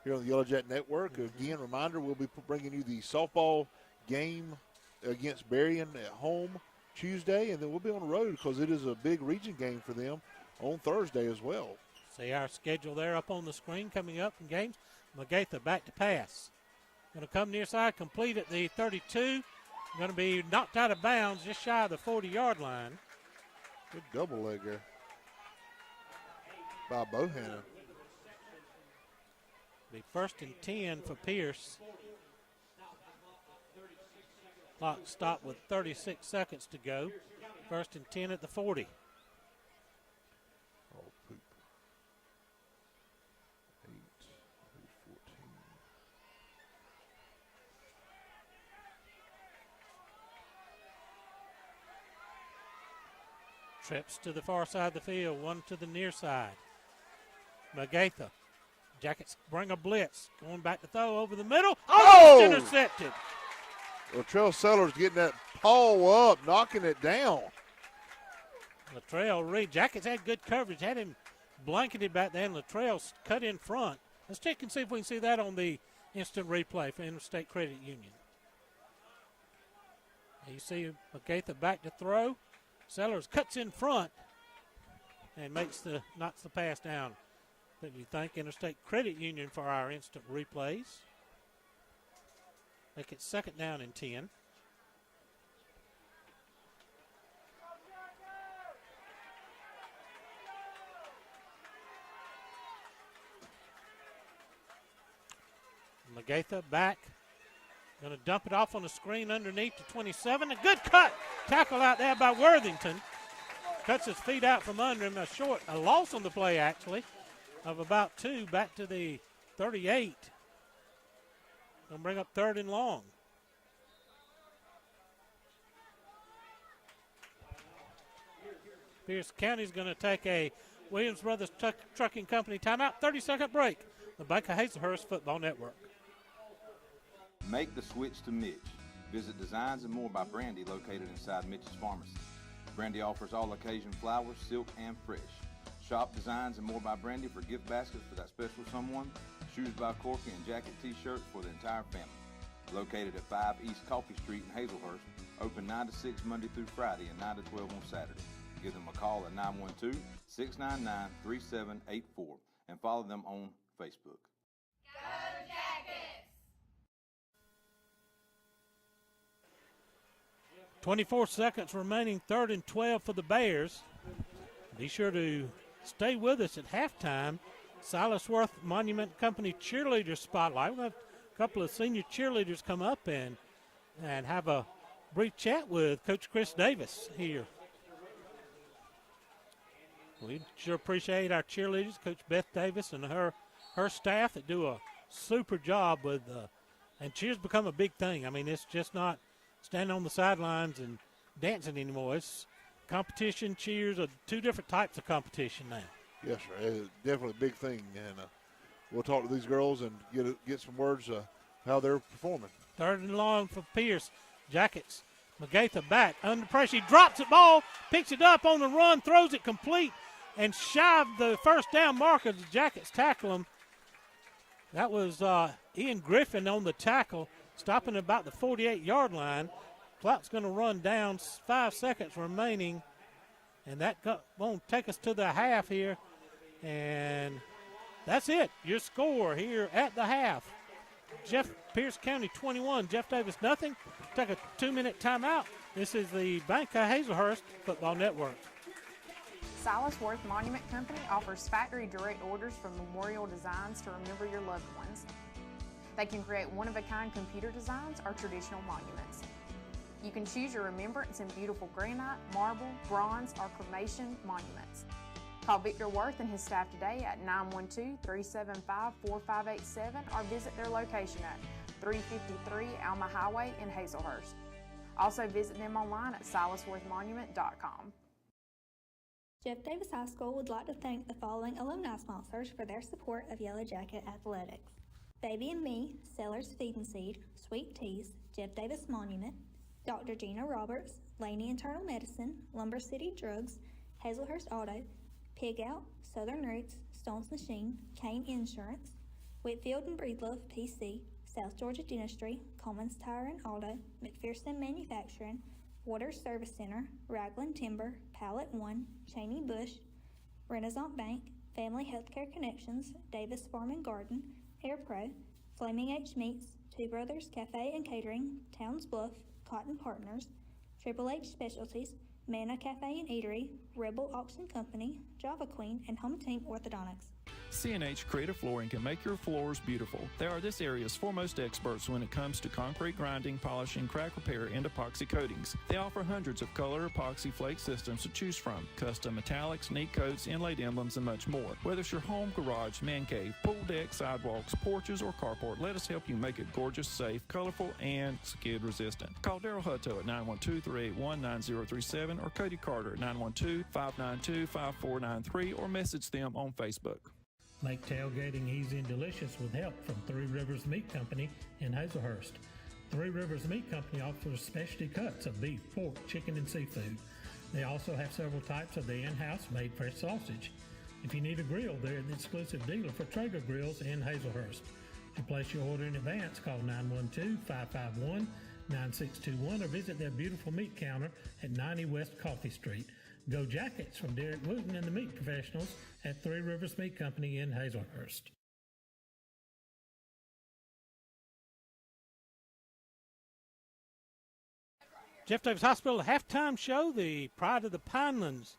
Here on the Yellow Jack Network, again, reminder, we'll be bringing you the softball game against Berrien at home Tuesday, and then we'll be on the road because it is a big region game for them on Thursday as well. See our schedule there up on the screen coming up in games. Magatha back to pass. Going to come near side, complete at the 32. going to be knocked out of bounds just shy of the 40-yard line. Good double leg there by Bohannon. Be 1st and 10 for Pierce. Clock stopped with 36 seconds to go. 1st and 10 at the 40. Oh, poop. 8, 14. Trips to the far side of the field, one to the near side. Magatha. Jackets bring a blitz. Going back to throw over the middle. Oh! It's intercepted. Latrell Sellers getting that paw up, knocking it down. Latrell Reed. Jackets had good coverage. Had him blanketed back there, and Latrell cut in front. Let's check and see if we can see that on the instant replay for Interstate Credit Union. You see Magatha back to throw. Sellers cuts in front and knocks the pass down. But we thank Interstate Credit Union for our instant replays. Make it 2nd down and 10. Magatha back. Going to dump it off on the screen underneath to 27. A good cut. Tackle out there by Worthington. Cuts his feet out from under him. A loss on the play, actually, of about 2 back to the 38. Going to bring up 3rd and long. Pierce County's going to take a Williams Brothers Trucking Company timeout. 30-second break. The Bank of Hazelhurst Football Network. Make the switch to Mitch. Visit Designs and More by Brandy, located inside Mitch's Pharmacy. Brandy offers all occasion flowers, silk, and fresh. Shop Designs and More by Brandy for gift baskets for that special someone, shoes by Corky, and jacket t-shirts for the entire family. Located at 5 East Coffee Street in Hazelhurst, open 9 to 6 Monday through Friday and 9 to 12 on Saturday. Give them a call at 912-699-3784 and follow them on Facebook. 24 seconds remaining, 3rd and 12 for the Bears. Be sure to stay with us at halftime. Silas Worth Monument Company Cheerleader Spotlight. We'll have a couple of senior cheerleaders come up and have a brief chat with Coach Chris Davis here. We sure appreciate our cheerleaders, Coach Beth Davis and her staff that do a super job with, and cheers become a big thing. I mean, it's just not standing on the sidelines and dancing anymore. It's competition, cheers, are 2 different types of competition now. Yes, sir. It's definitely a big thing, and we'll talk to these girls and get some words how they're performing. 3rd and long for Pierce. Jackets. Magatha back under pressure. He drops the ball, picks it up on the run, throws it complete, and shy of the 1st down marker. The Jackets tackle him. That was Ian Griffin on the tackle, stopping about the 48-yard line. Clock's going to run down, 5 seconds remaining, and that won't take us to the half here. And that's it, your score here at the half. Pierce County 21, Jeff Davis nothing. Take a 2-minute timeout. This is the Bank of Hazelhurst Football Network. Silas Worth Monument Company offers factory direct orders from Memorial Designs to remember your loved ones. They can create one-of-a-kind computer designs or traditional monuments. You can choose your remembrance in beautiful granite, marble, bronze, or cremation monuments. Call Victor Worth and his staff today at 912-375-4587 or visit their location at 353 Alma Highway in Hazelhurst. Also visit them online at silasworthmonument.com. Jeff Davis High School would like to thank the following alumni sponsors for their support of Yellow Jacket Athletics: Baby and Me, Sellers Feed and Seed, Sweet Teas, Jeff Davis Monument, Dr. Gina Roberts, Laney Internal Medicine, Lumber City Drugs, Hazelhurst Auto, Pig Out, Southern Roots, Stone's Machine, Kane Insurance, Whitfield and Breedlove PC, South Georgia Dentistry, Coleman's Tire and Auto, McPherson Manufacturing, Waters Service Center, Ragland Timber, Pallet One, Cheney Bush, Renaissance Bank, Family Healthcare Connections, Davis Farm and Garden, Air Pro, Flaming H Meats, Two Brothers Cafe and Catering, Towns Bluff, Cotton Partners, Triple H Specialties, Manna Cafe and Eatery, Rebel Auction Company, Java Queen, and Home Team Orthodontics. C&H Creative Flooring can make your floors beautiful. They are this area's foremost experts when it comes to concrete grinding, polishing, crack repair, and epoxy coatings. They offer hundreds of color epoxy flake systems to choose from, custom metallics, neat coats, inlaid emblems, and much more. Whether it's your home, garage, man cave, pool deck, sidewalks, porches, or carport, let us help you make it gorgeous, safe, colorful, and skid resistant. Call Daryl Hutto at 912-381-9037 or Cody Carter at 912-592-5493 or message them on Facebook. Make tailgating easy and delicious with help from Three Rivers Meat Company in Hazelhurst. Three Rivers Meat Company offers specialty cuts of beef, pork, chicken, and seafood. They also have several types of the in-house made fresh sausage. If you need a grill, they're the exclusive dealer for Traeger Grills in Hazelhurst. To place your order in advance, call 912-551-9621 or visit their beautiful meat counter at 90 West Coffee Street. Go Jackets from Derek Wooten and the Meat Professionals at Three Rivers Meat Company in Hazelhurst. Jeff Davis Hospital halftime show, the Pride of the Pinelands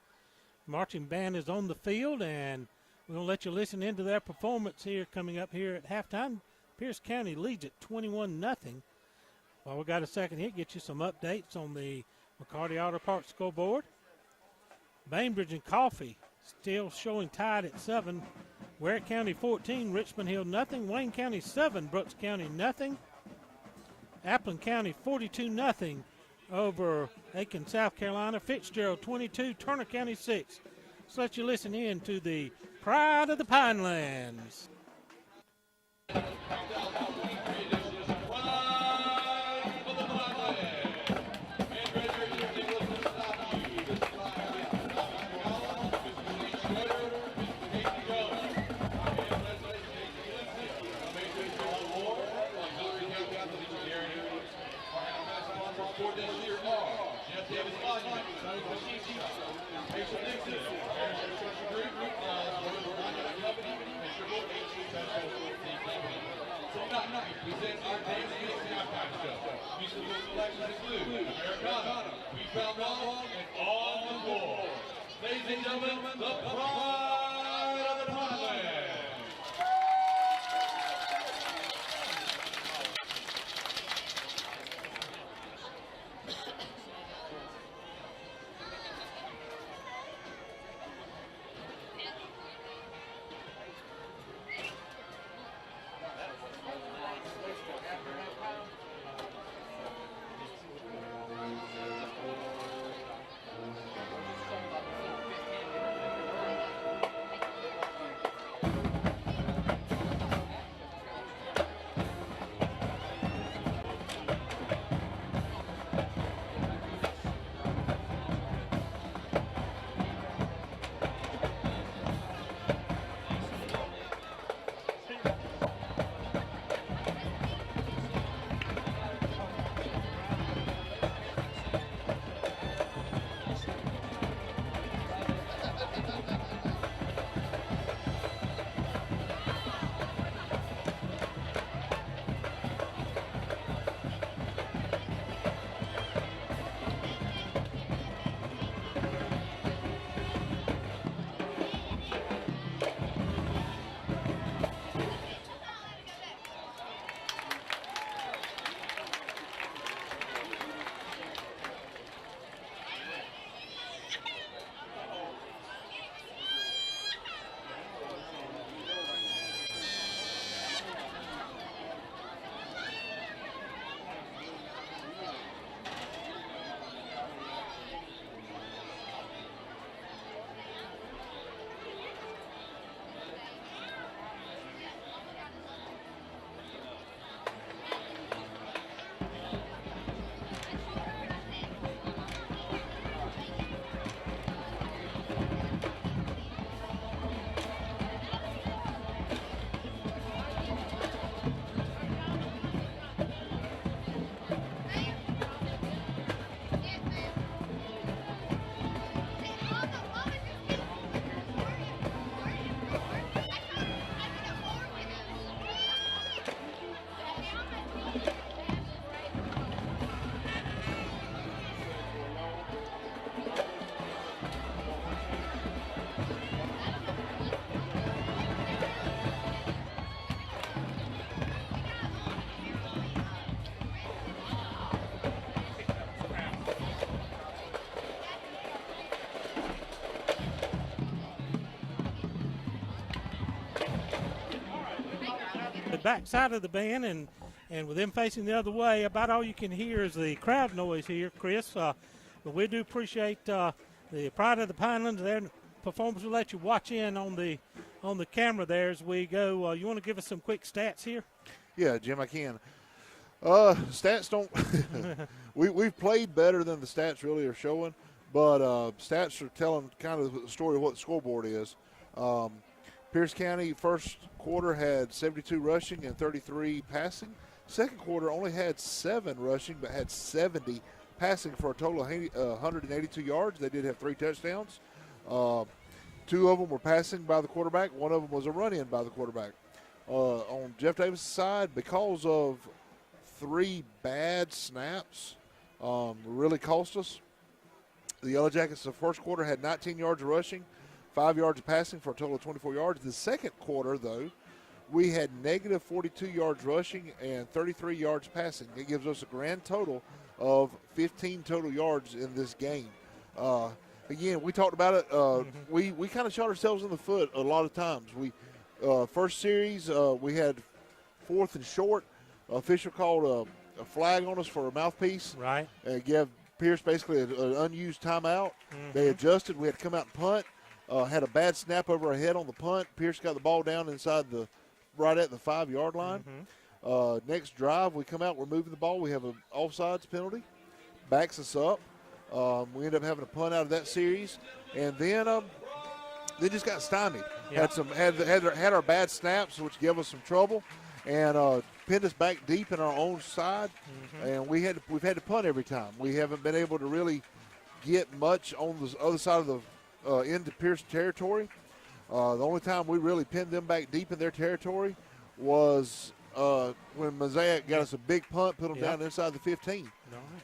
marching band is on the field, and we're going to let you listen into their performance here coming up here at halftime. Pierce County leads at 21-0. While we got a second here, get you some updates on the McCarty Auto Parts scoreboard. Bainbridge and Coffee still showing tied at 7. Ware County 14, Richmond Hill nothing. Wayne County 7, Brooks County nothing. Appleton County 42-0 over Aiken, South Carolina. Fitzgerald 22, Turner County 6. Let's let you listen in to the Pride of the Pinelands. Ladies and gentlemen, the Pride of the Pinelands. back side of the band, and with them facing the other way, about all you can hear is the crowd noise here, Chris. But we do appreciate the Pride of the Pinelands. Their performance will let you watch in on the camera there as we go. You want to give us some quick stats here? Yeah, Jim, I can. Stats don't – we've played better than the stats really are showing, but stats are telling kind of the story of what the scoreboard is. Pierce County first quarter had 72 rushing and 33 passing. Second quarter only had 7 rushing but had 70 passing for a total of 182 yards. They did have 3 touchdowns. 2 of them were passing by the quarterback. 1 of them was a run-in by the quarterback. On Jeff Davis' side, because of 3 bad snaps, really cost us. The Yellow Jackets, the first quarter, had 19 yards of rushing, 5 yards of passing for a total of 24 yards. The second quarter, though, we had negative 42 yards rushing and 33 yards passing. It gives us a grand total of 15 total yards in this game. Again, we talked about it. We kind of shot ourselves in the foot a lot of times. First series, we had 4th and short. Official called a flag on us for a mouthpiece. Right. And gave Pierce basically an unused timeout. They adjusted. We had to come out and punt. Had a bad snap over our head on the punt. Pierce got the ball down inside right at the 5-yard line. Next drive, we come out, we're moving the ball. We have an offsides penalty. Backs us up. We end up having a punt out of that series. And then they just got stymied. Yep. Had our bad snaps, which gave us some trouble. And pinned us back deep in our own side, and we've had to punt every time. We haven't been able to really get much on the other side of the into Pierce territory. The only time we really pinned them back deep in their territory was when Mosaic got us a big punt, put them down inside the 15.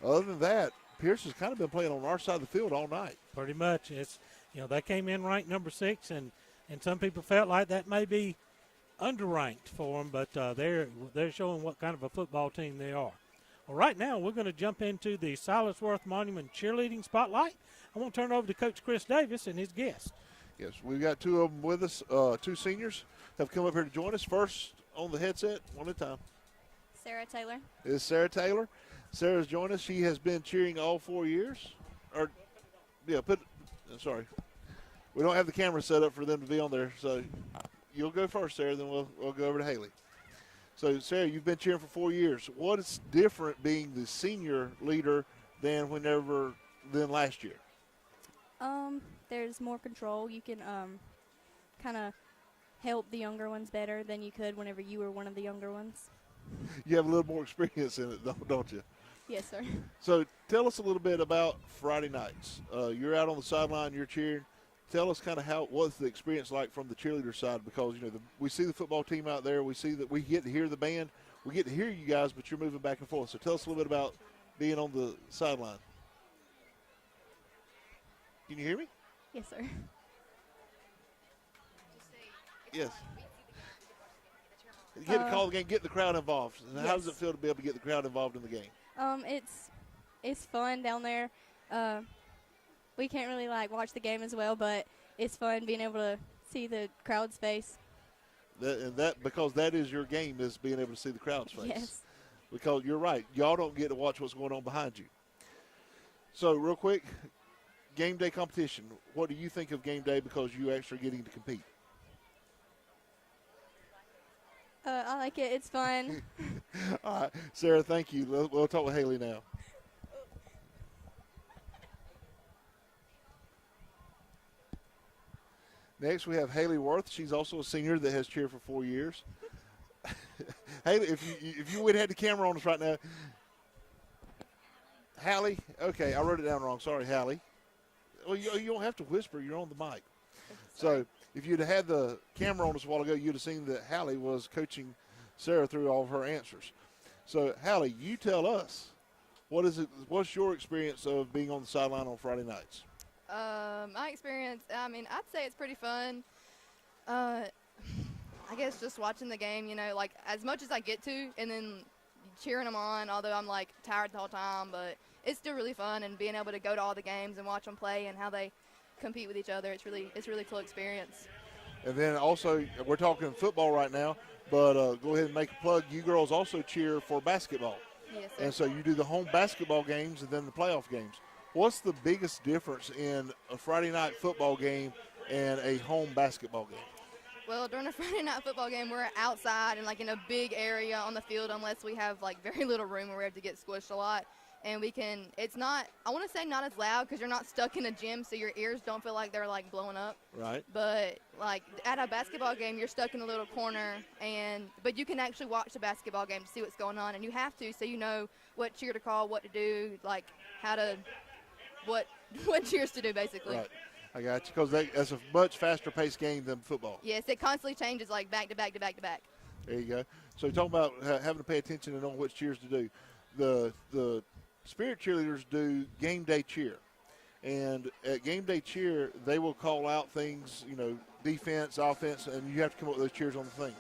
Other than that, Pierce has kind of been playing on our side of the field all night. Pretty much. It's they came in ranked number 6, and some people felt like that may be underranked for them, but they're showing what kind of a football team they are. Well, right now we're going to jump into the Silas Worth Monument cheerleading spotlight. I want to turn it over to Coach Chris Davis and his guest. Yes, we've got 2 of them with us. 2 seniors have come up here to join us. First on the headset, one at a time. Sarah Taylor. This is Sarah Taylor. Sarah's joined us. She has been cheering all 4 years. Sorry. We don't have the camera set up for them to be on there, so you'll go first, Sarah, then we'll go over to Haley. So, Sarah, you've been cheering for 4 years. What is different being the senior leader than last year? There's more control. You can kind of help the younger ones better than you could whenever you were one of the younger ones. You have a little more experience in it, don't you? Yes, sir. So, tell us a little bit about Friday nights. You're out on the sideline, you're cheering. Tell us kind of what's the experience like from the cheerleader side, because we see the football team out there, we see that we get to hear the band, we get to hear you guys, but you're moving back and forth. So tell us a little bit about being on the sideline. Can you hear me? Yes, sir. Yes. Get to call the game, get the crowd involved. And how does it feel to be able to get the crowd involved in the game? It's fun down there. We can't really watch the game as well, but it's fun being able to see the crowd's face. Because that is your game, is being able to see the crowd's face. Yes. Because you're right, y'all don't get to watch what's going on behind you. So real quick, game day competition. What do you think of game day because you actually getting to compete? I like it. It's fun. All right, Sarah, thank you. We'll talk with Haley now. Next, we have Haley Worth. She's also a senior that has cheered for 4 years. Haley, if you would have had the camera on us right now. Hallie? Okay, I wrote it down wrong. Sorry, Hallie. Well, you don't have to whisper. You're on the mic. So if you'd have had the camera on us a while ago, you'd have seen that Hallie was coaching Sarah through all of her answers. So, Hallie, you tell us, what's your experience of being on the sideline on Friday nights? My experience, I'd say it's pretty fun. I guess just watching the game, as much as I get to, and then cheering them on, although I'm, tired the whole time, but it's still really fun, and being able to go to all the games and watch them play and how they compete with each other, it's really cool experience. And then also, we're talking football right now. But go ahead and make a plug. You girls also cheer for basketball. Yes, sir. And so you do the home basketball games and then the playoff games. What's the biggest difference in a Friday night football game and a home basketball game? Well, during a Friday night football game, we're outside and like in a big area on the field, unless we have like very little room where we have to get squished a lot. And we can, it's not, I want to say not as loud because you're not stuck in a gym, so your ears don't feel like they're like blowing up. Right. But like at a basketball game, you're stuck in a little corner, but you can actually watch the basketball game to see what's going on, and you have to, so you know what cheer to call, what to do, like how to, what cheers to do basically. Right. I got you, because that's a much faster paced game than football. Yes, it constantly changes like back to back to back to back. There you go. So you're talking about having to pay attention and knowing which cheers to do. The Spirit cheerleaders do game day cheer. And at game day cheer, they will call out things, defense, offense, and you have to come up with those cheers on the thing.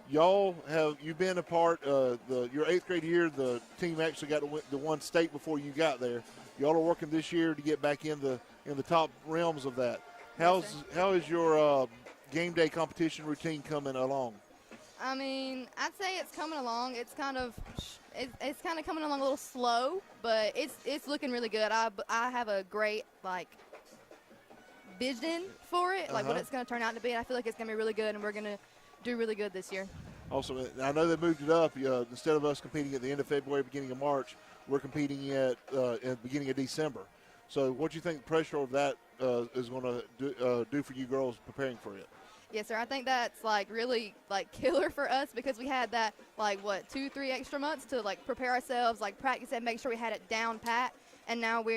You've been a part of your 8th grade year, the team actually got the one state before you got there. Y'all are working this year to get back in the top realms of that. How is your game day competition routine coming along? I mean, I'd say it's coming along. It's kind of coming along a little slow, but it's looking really good. I have a great vision for it, like what it's going to turn out to be. And I feel like it's going to be really good, and we're going to do really good this year. Awesome. I know they moved it up. Instead of us competing at the end of February, beginning of March, we're competing at the beginning of December. So what do you think the pressure of that is going to do for you girls preparing for it? Yes, sir. I think that's really killer for us because we had that 2-3 extra months to prepare ourselves, practice and make sure we had it down pat. And now we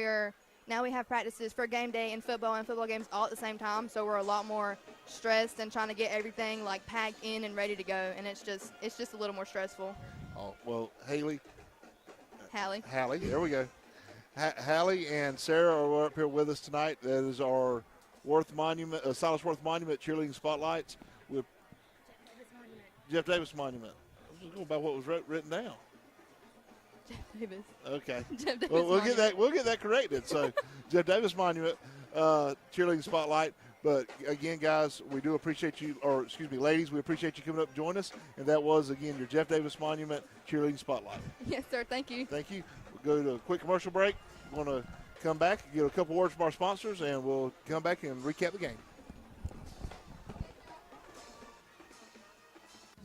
have practices for game day and football games all at the same time. So we're a lot more stressed and trying to get everything packed in and ready to go. And it's just a little more stressful. Oh, well, Hallie, there we go. Hallie and Sarah are up here with us tonight. That is our Silas Worth Monument cheerleading spotlights with Jeff Davis Monument. I was going by what was written down. Jeff Davis. Okay. Jeff Davis We'll get that corrected. So Jeff Davis Monument cheerleading spotlight. But again, guys, we do appreciate you, or excuse me, ladies, we appreciate you coming up and joining us. And that was again your Jeff Davis Monument cheerleading spotlight. Yes, sir. Thank you. Thank you. We'll go to a quick commercial break. We're going to come back and get a couple words from our sponsors, and we'll come back and recap the game.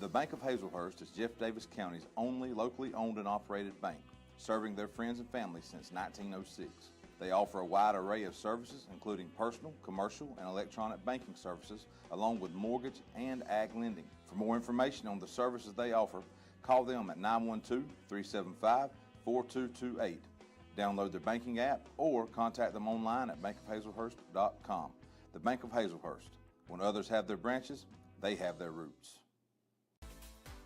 The Bank of Hazelhurst is Jeff Davis County's only locally owned and operated bank, serving their friends and family since 1906. They offer a wide array of services, including personal, commercial, and electronic banking services, along with mortgage and ag lending. For more information on the services they offer, call them at 912-375-4228. Download their banking app or contact them online at bankofhazelhurst.com. The Bank of Hazelhurst. When others have their branches, they have their roots.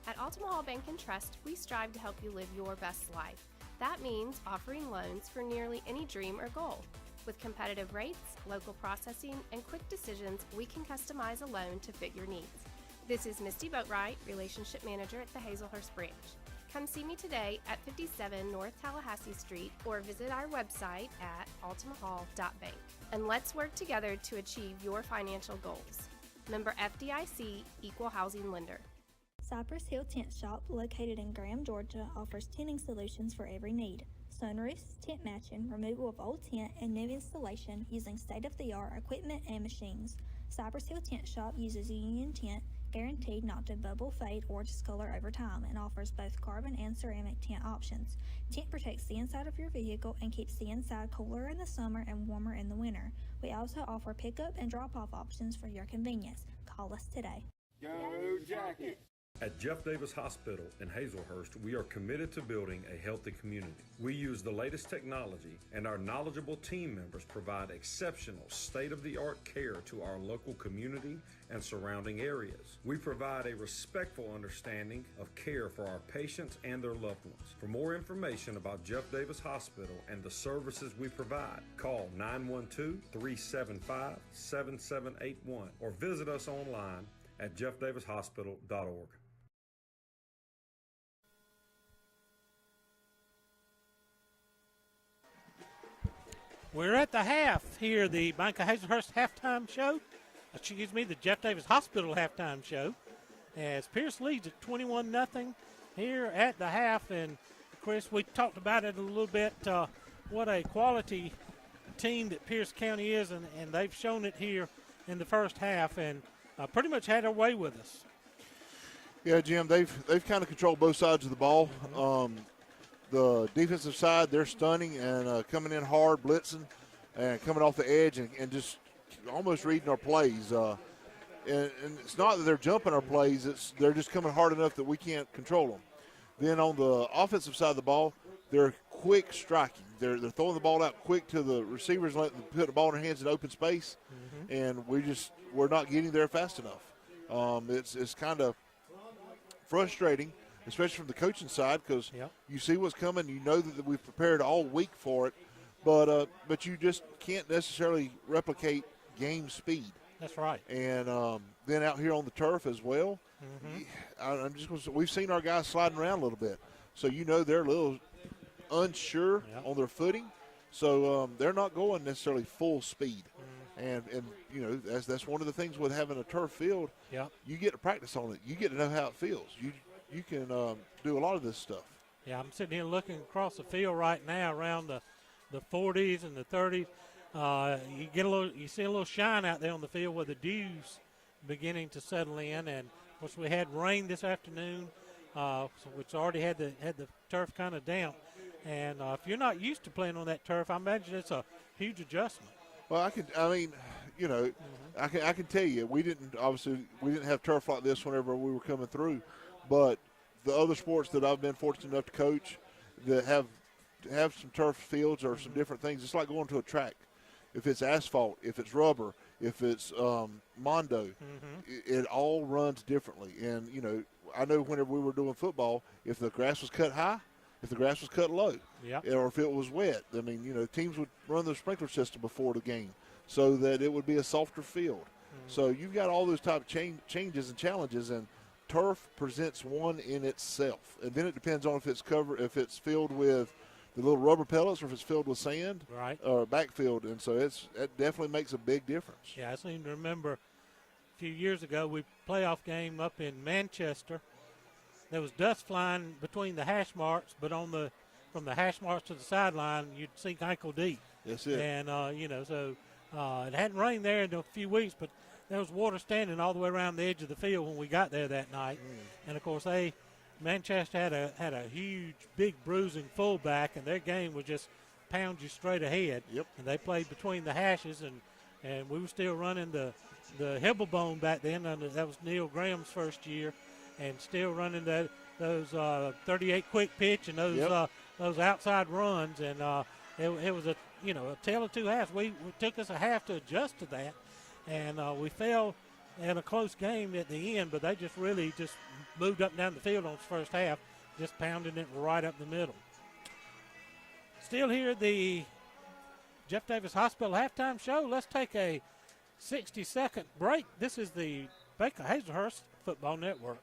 At Altamahal Bank and Trust, we strive to help you live your best life. That means offering loans for nearly any dream or goal. With competitive rates, local processing, and quick decisions, we can customize a loan to fit your needs. This is Misty Boatwright, Relationship Manager at the Hazelhurst branch. Come see me today at 57 North Tallahassee Street or visit our website at altamahal.bank. And let's work together to achieve your financial goals. Member FDIC, Equal Housing Lender. Cypress Hill Tent Shop, located in Graham, Georgia, offers tenting solutions for every need. Sunroofs, tent matching, removal of old tent, and new installation using state-of-the-art equipment and machines. Cypress Hill Tent Shop uses union tent, guaranteed not to bubble, fade, or discolor over time, and offers both carbon and ceramic tent options. Tent protects the inside of your vehicle and keeps the inside cooler in the summer and warmer in the winter. We also offer pickup and drop-off options for your convenience. Call us today. Go Jackets! At Jeff Davis Hospital in Hazelhurst, we are committed to building a healthy community. We use the latest technology, and our knowledgeable team members provide exceptional state-of-the-art care to our local community and surrounding areas. We provide a respectful understanding of care for our patients and their loved ones. For more information about Jeff Davis Hospital and the services we provide, call 912-375-7781 or visit us online at jeffdavishospital.org. We're at the half here, the Bank of Hazelhurst halftime show. The Jeff Davis Hospital halftime show. as Pierce leads at 21-0 here at the half. And, Chris, we talked about it a little bit, what a quality team that Pierce County is, and they've shown it here in the first half and pretty much had their way with us. Yeah, Jim, they've kind of controlled both sides of the ball. The defensive side, they're stunning and coming in hard, blitzing, and coming off the edge and just almost reading our plays. And it's not that they're jumping our plays, they're just coming hard enough that we can't control them. Then on the offensive side of the ball, they're quick striking. They're throwing the ball out quick to the receivers, letting them put the ball in their hands in open space, and we're not getting there fast enough. It's kind of frustrating, especially from the coaching side, because you see what's coming. You know that we've prepared all week for it, but you just can't necessarily replicate game speed. That's right. And then out here on the turf as well, we've seen our guys sliding around a little bit, so you know they're a little unsure on their footing, so they're not going necessarily full speed. And you know that's one of the things with having a turf field. You get to practice on it. You get to know how it feels. You can do a lot of this stuff. Yeah, I'm sitting here looking across the field right now around the 40s and the 30s. You see a little shine out there on the field where the dew's beginning to settle in, and of course we had rain this afternoon, which already had the turf kind of damp. And if you're not used to playing on that turf, I imagine it's a huge adjustment. Well, I can tell you, we didn't have turf like this whenever we were coming through, but the other sports that I've been fortunate enough to coach that have some turf fields or some different things, it's like going to a track. If it's asphalt, if it's rubber, if it's Mondo, it all runs differently. And, you know, I know whenever we were doing football, if the grass was cut high, if the grass was cut low, or if it was wet, I mean, you know, teams would run their sprinkler system before the game so that it would be a softer field. So you've got all those type of changes and challenges, and turf presents one in itself. And then it depends on if it's filled with the little rubber pellets or if it's filled with sand or backfilled. And so it definitely makes a big difference. Yeah, I seem to remember a few years ago we playoff game up in Manchester. There was dust flying between the hash marks, but from the hash marks to the sideline, you'd sink ankle deep. That's it. And, so it hadn't rained there in a few weeks, but there was water standing all the way around the edge of the field when we got there that night. And, of course, Manchester had a huge, big bruising fullback, and their game was just pound you straight ahead. And they played between the hashes, and we were still running the Hibblebone back then. That was Neil Graham's first year. And still running those 38 quick pitch and those outside runs, and it was a tale of two halves. It took us a half to adjust to that, and we fell in a close game at the end. But they just really just moved up and down the field on the first half, just pounding it right up the middle. Still here at the Jeff Davis Hospital halftime show. Let's take a 60-second break. This is the Baker Hazelhurst Football Network.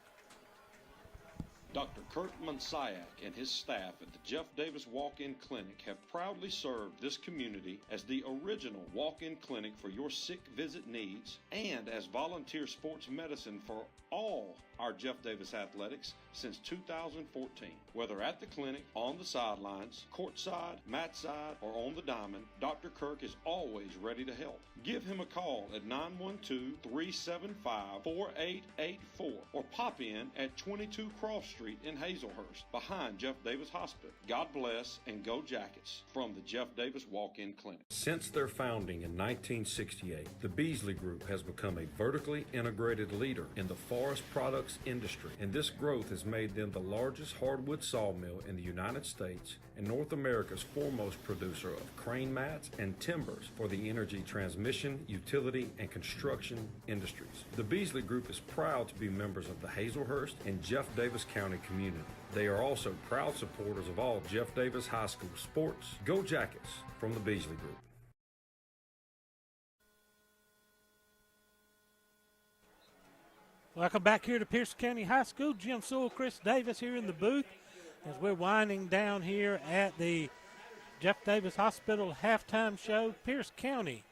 Dr. Kurt Monsiak and his staff at the Jeff Davis Walk-In Clinic have proudly served this community as the original walk-in clinic for your sick visit needs and as volunteer sports medicine for all our Jeff Davis athletics since 2014. Whether at the clinic, on the sidelines, courtside, mat side, or on the diamond, Dr. Kirk is always ready to help. Give him a call at 912-375-4884 or pop in at 22 Cross Street in Hazelhurst behind Jeff Davis Hospital. God bless and go Jackets from the Jeff Davis Walk-In Clinic. Since their founding in 1968, the Beasley Group has become a vertically integrated leader in the forest products industry, and this growth has made them the largest hardwood sawmill in the United States and North America's foremost producer of crane mats and timbers for the energy transmission, utility, and construction industries. The Beasley Group is proud to be members of the Hazelhurst and Jeff Davis County community. They are also proud supporters of all Jeff Davis High School sports. Go Jackets from the Beasley Group. Welcome back here to Pierce County High School. Jim Sewell, Chris Davis here in the booth as we're winding down here at the Jeff Davis Hospital halftime show. Pierce County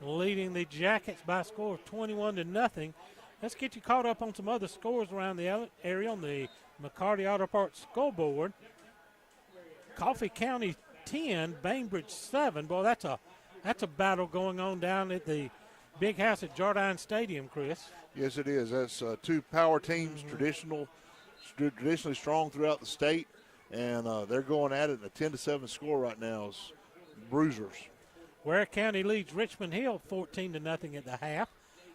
leading the Jackets by a score of 21-0. let's get you caught up on some other scores around the area on the McCarty Auto Parts scoreboard. Coffee County 10, Bainbridge 7. Boy, that's a battle going on down at the big house at Jardine Stadium, Chris. Yes, it is. That's two power teams, traditionally strong throughout the state, and they're going at it in a 10-7 score right now. As Bruisers. Ware County leads Richmond Hill 14-0 at the half.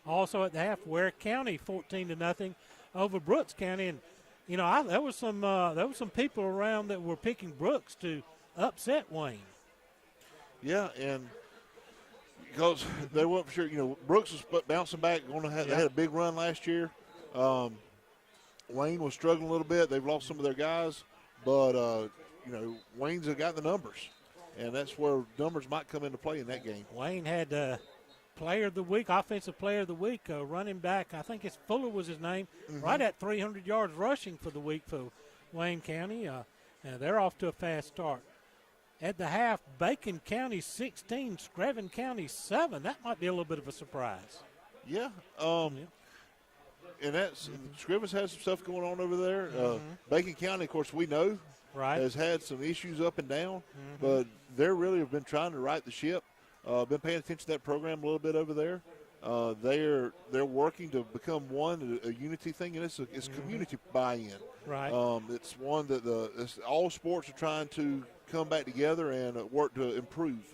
Also at the half, Ware County 14-0 over Brooks County, and you know there was some people around that were picking Brooks to upset Wayne. Yeah, and because they weren't for sure, you know, Brooks was bouncing back. They had a big run last year. Wayne was struggling a little bit. They've lost some of their guys, but you know, Wayne's have got the numbers, and that's where numbers might come into play in that game. Wayne had player of the week, offensive player of the week, running back. I think it's Fuller was his name, right at 300 yards rushing for the week for Wayne County. And they're off to a fast start. At the half, Bacon County 16, Screven County 7. That might be a little bit of a surprise. Yeah. And that's Scrivens has some stuff going on over there. Bacon County, of course, we know has had some issues up and down, but they really have been trying to right the ship. Been paying attention to that program a little bit over there. They're working to become one, a unity thing, and it's community buy-in. Right. It's one that all sports are trying to come back together and work to improve.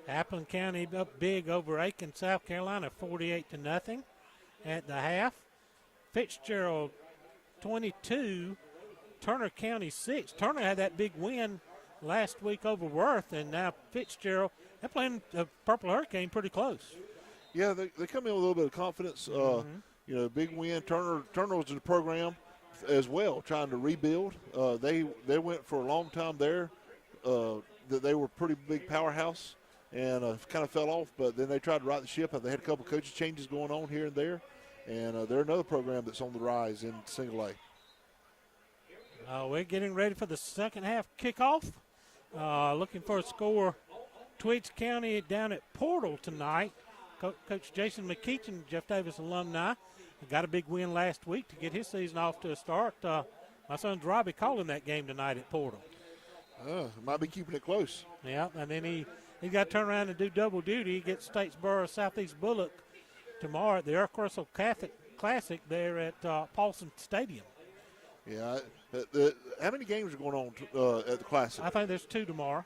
Appleton County up big over Aiken, South Carolina, 48-0 at the half. Fitzgerald 22, Turner County 6. Turner had that big win last week over Worth, and now Fitzgerald, they're playing the Purple Hurricane pretty close. Yeah, they come in with a little bit of confidence. You know, big win. Turner was in the program as well, trying to rebuild. They went for a long time there. That they were a pretty big powerhouse and kind of fell off, but then they tried to right the ship. They had a couple coaches changes going on here and there, and they're another program that's on the rise in single A. We're getting ready for the second half kickoff. Looking for a score. Tweeds County down at Portal tonight. Coach Jason McKeachin, Jeff Davis alumni, got a big win last week to get his season off to a start. My son's Robbie calling that game tonight at Portal. Might be keeping it close. Yeah, and then he got to turn around and do double duty. He gets Statesboro Southeast Bullock tomorrow at the Earth Russell Catholic Classic there at Paulson Stadium. Yeah. How many games are going on at the Classic? I think there's 2 tomorrow.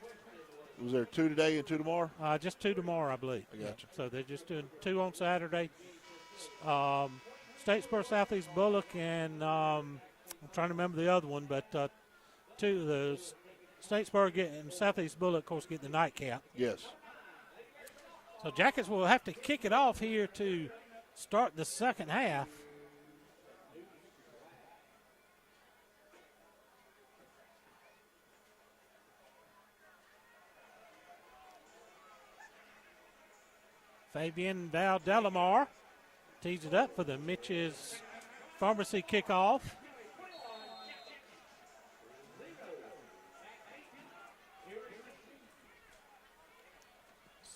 Was there 2 today and 2 tomorrow? Just 2 tomorrow, I believe. I got you. So they're just doing 2 on Saturday. Statesboro Southeast Bullock and I'm trying to remember the other one, but 2 the Statesboro and Southeast Bullock, of course, get the nightcap. Yes. So Jackets will have to kick it off here to start the second half. Fabian Val Delamar tees it up for the Mitch's Pharmacy kickoff.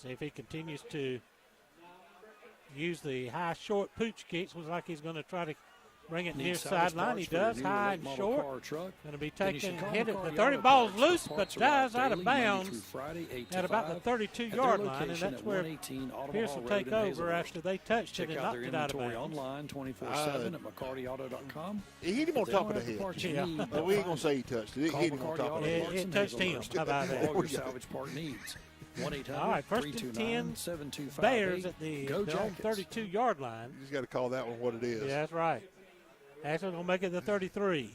See if he continues to use the high short pooch kicks. Looks like he's going to try to bring it near sideline. He does, high and short. Going to be taking hit at the 30. Ball's loose, but dives out of bounds at about the 32-yard line, and that's where Pierce will take over after they touched it and knocked it out of bounds. Online 24/7 at McCartyAuto.com. He hit him on top of the head. Yeah. But we ain't going to say he touched it. It hit him on top of the head. It touched him. How about that? All your salvage part needs. All right, first and 10, Bears at the 32-yard line. You just got to call that one what it is. Yeah, that's right. Actually going to make it the 33.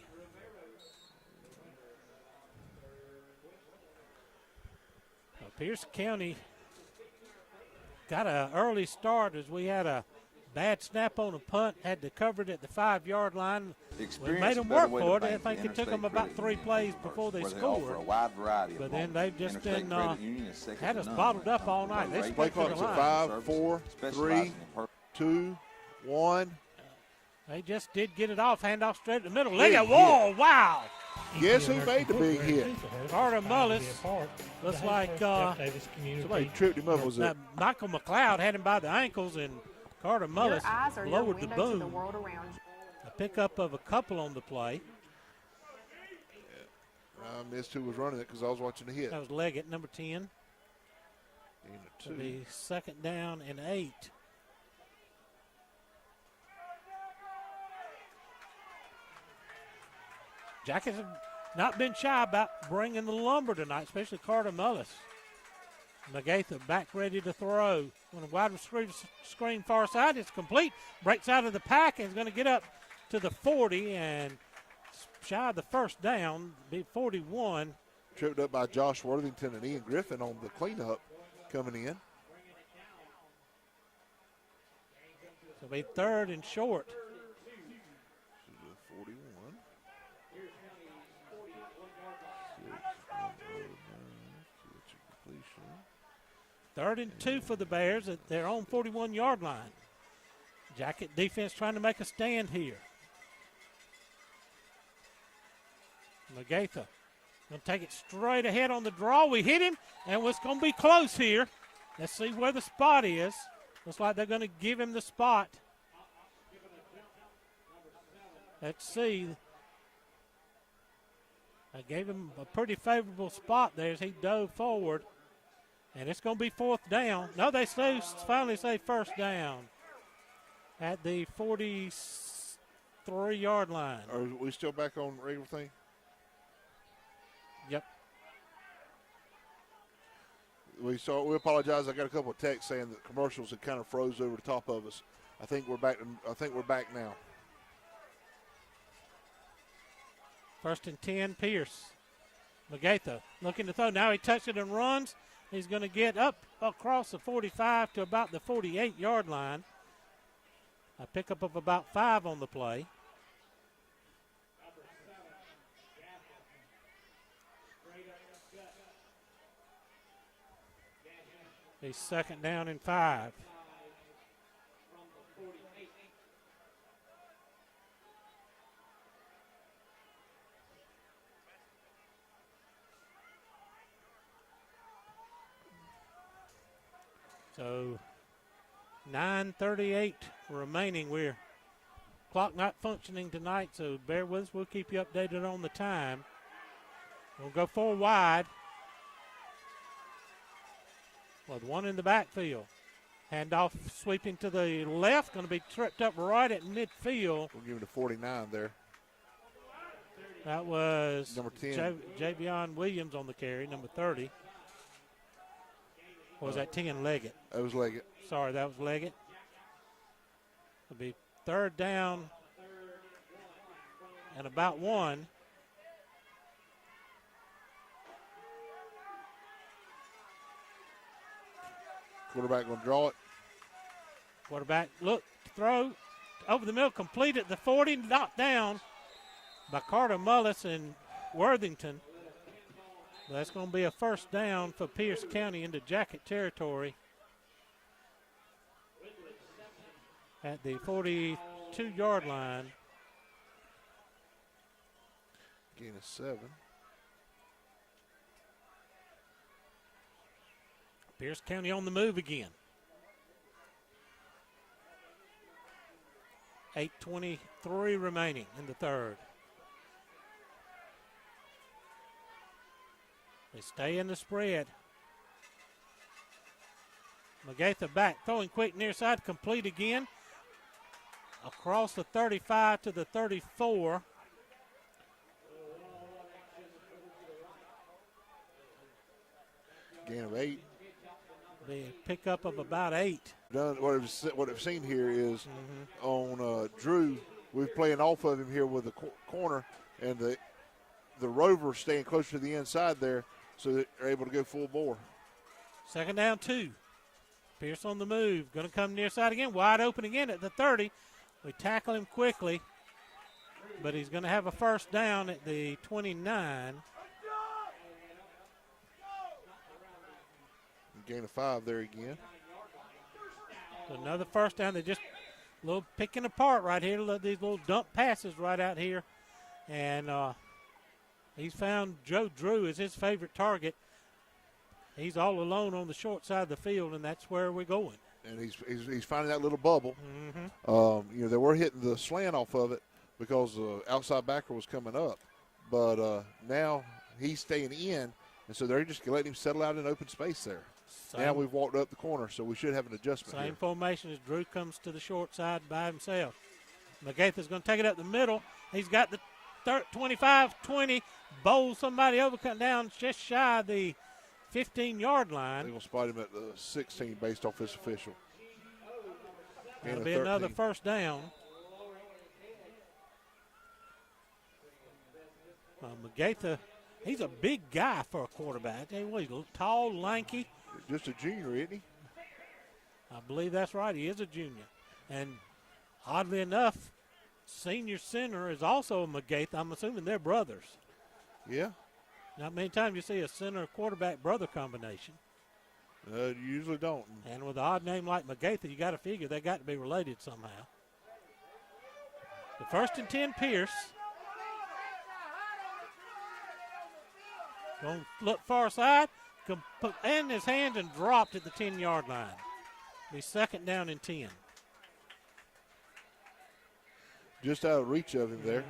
Pierce County got an early start as we had a bad snap on a punt, had to cover it at the 5-yard line. We made them work for it. I think it took them about 3 plays before they scored. But then they've just been had us bottled up all night. They Play stuck to the clock's at line. 5, 4, 3, 2, 1. They just did get it off. Handoff straight in the middle. Look at whoa! Wow! Guess who made the big hit? Carter Mullis. Looks like somebody tripped him up. Was it? Michael McLeod had him by the ankles, and Carter Your Mullis eyes are your lowered the window to the boom. world around you. A pickup of a couple on the play. I missed who was running it because I was watching the hit. That was Leggett, number 10. And a 2. It'll be 2nd down and 8. Jackets have not been shy about bringing the lumber tonight, especially Carter Mullis. Magatha back ready to throw. On a wide screen far side, it's complete. Breaks out of the pack and is going to get up to the 40 and shy of the first down, be 41. Tripped up by Josh Worthington and Ian Griffin on the cleanup coming in. So it'll be 3rd and short. 41. 3rd and 2 for the Bears at their own 41-yard line. Jacket defense trying to make a stand here. Magatha going to take it straight ahead on the draw. We hit him, and it's going to be close here. Let's see where the spot is. Looks like they're going to give him the spot. Let's see. I gave him a pretty favorable spot there as he dove forward. And it's going to be 4th down. No, they finally say 1st down at the 43-yard line. Are we still back on regular thing? Yep. We apologize. I got a couple of texts saying that commercials had kind of froze over the top of us. I think we're back now. 1st and 10, Pierce. Magatha looking to throw. Now he touches it and runs. He's going to get up across the 45 to about the 48-yard line. A pickup of about 5 on the play. He's 2nd down and 5. So 9:38 remaining. We're clock not functioning tonight, so bear with us. We'll keep you updated on the time. We'll go 4 wide with 1 in the backfield. Handoff sweeping to the left, going to be tripped up right at midfield. We'll give him the 49 there. That was number 10. Javion Williams on the carry, number 30. Or was that 10 Leggett? That was Leggett. Sorry, that was Leggett. It'll be 3rd down and about 1. Quarterback going to draw it. Quarterback, look, throw over the middle, complete at the 40, knocked down by Carter Mullis and Worthington. That's going to be a 1st down for Pierce County into Jacket territory at the 42-yard line. Gain of 7. Pierce County on the move again. 8:23 remaining in the 3rd. They stay in the spread. Magatha back, throwing quick near side, complete again. Across the 35 to the 34. Gain of 8. The pickup of about 8. What I've seen here is on Drew, we're playing off of him here with the corner, and the Rovers staying closer to the inside there, so that they're able to go full bore. 2nd down 2. Pierce on the move, going to come near side again, wide open again at the 30. We tackle him quickly, but he's going to have a 1st down at the 29. Gain of 5 there again. So another 1st down. They're just a little picking apart right here. These little dump passes right out here. And he's found Joe Drew as his favorite target. He's all alone on the short side of the field, and that's where we're going. and he's finding that little bubble. Mm-hmm. They were hitting the slant off of it because the outside backer was coming up. But now he's staying in, and so they're just letting him settle out in open space there. Now we've walked up the corner, so we should have an adjustment Same here. formation as Drew comes to the short side by himself. Magaitha's going to take it up the middle. He's got the 25-20, bowls somebody over, cut down just shy of the 15-yard line. They're going to spot him at the 16 based off this official. It'll be another first down. Magaitha, he's a big guy for a quarterback. He's tall, lanky. Just a junior, isn't he? I believe that's right. He is a junior. And oddly enough, senior center is also a Magaitha. I'm assuming they're brothers. Yeah. Not many times you see a center quarterback brother combination. You usually don't. And with an odd name like Magaitha, you got to figure they got to be related somehow. The 1st and 10, Pierce. Going to look far side, and his hands and dropped at the 10-yard line. Be 2nd down and 10. Just out of reach of him there.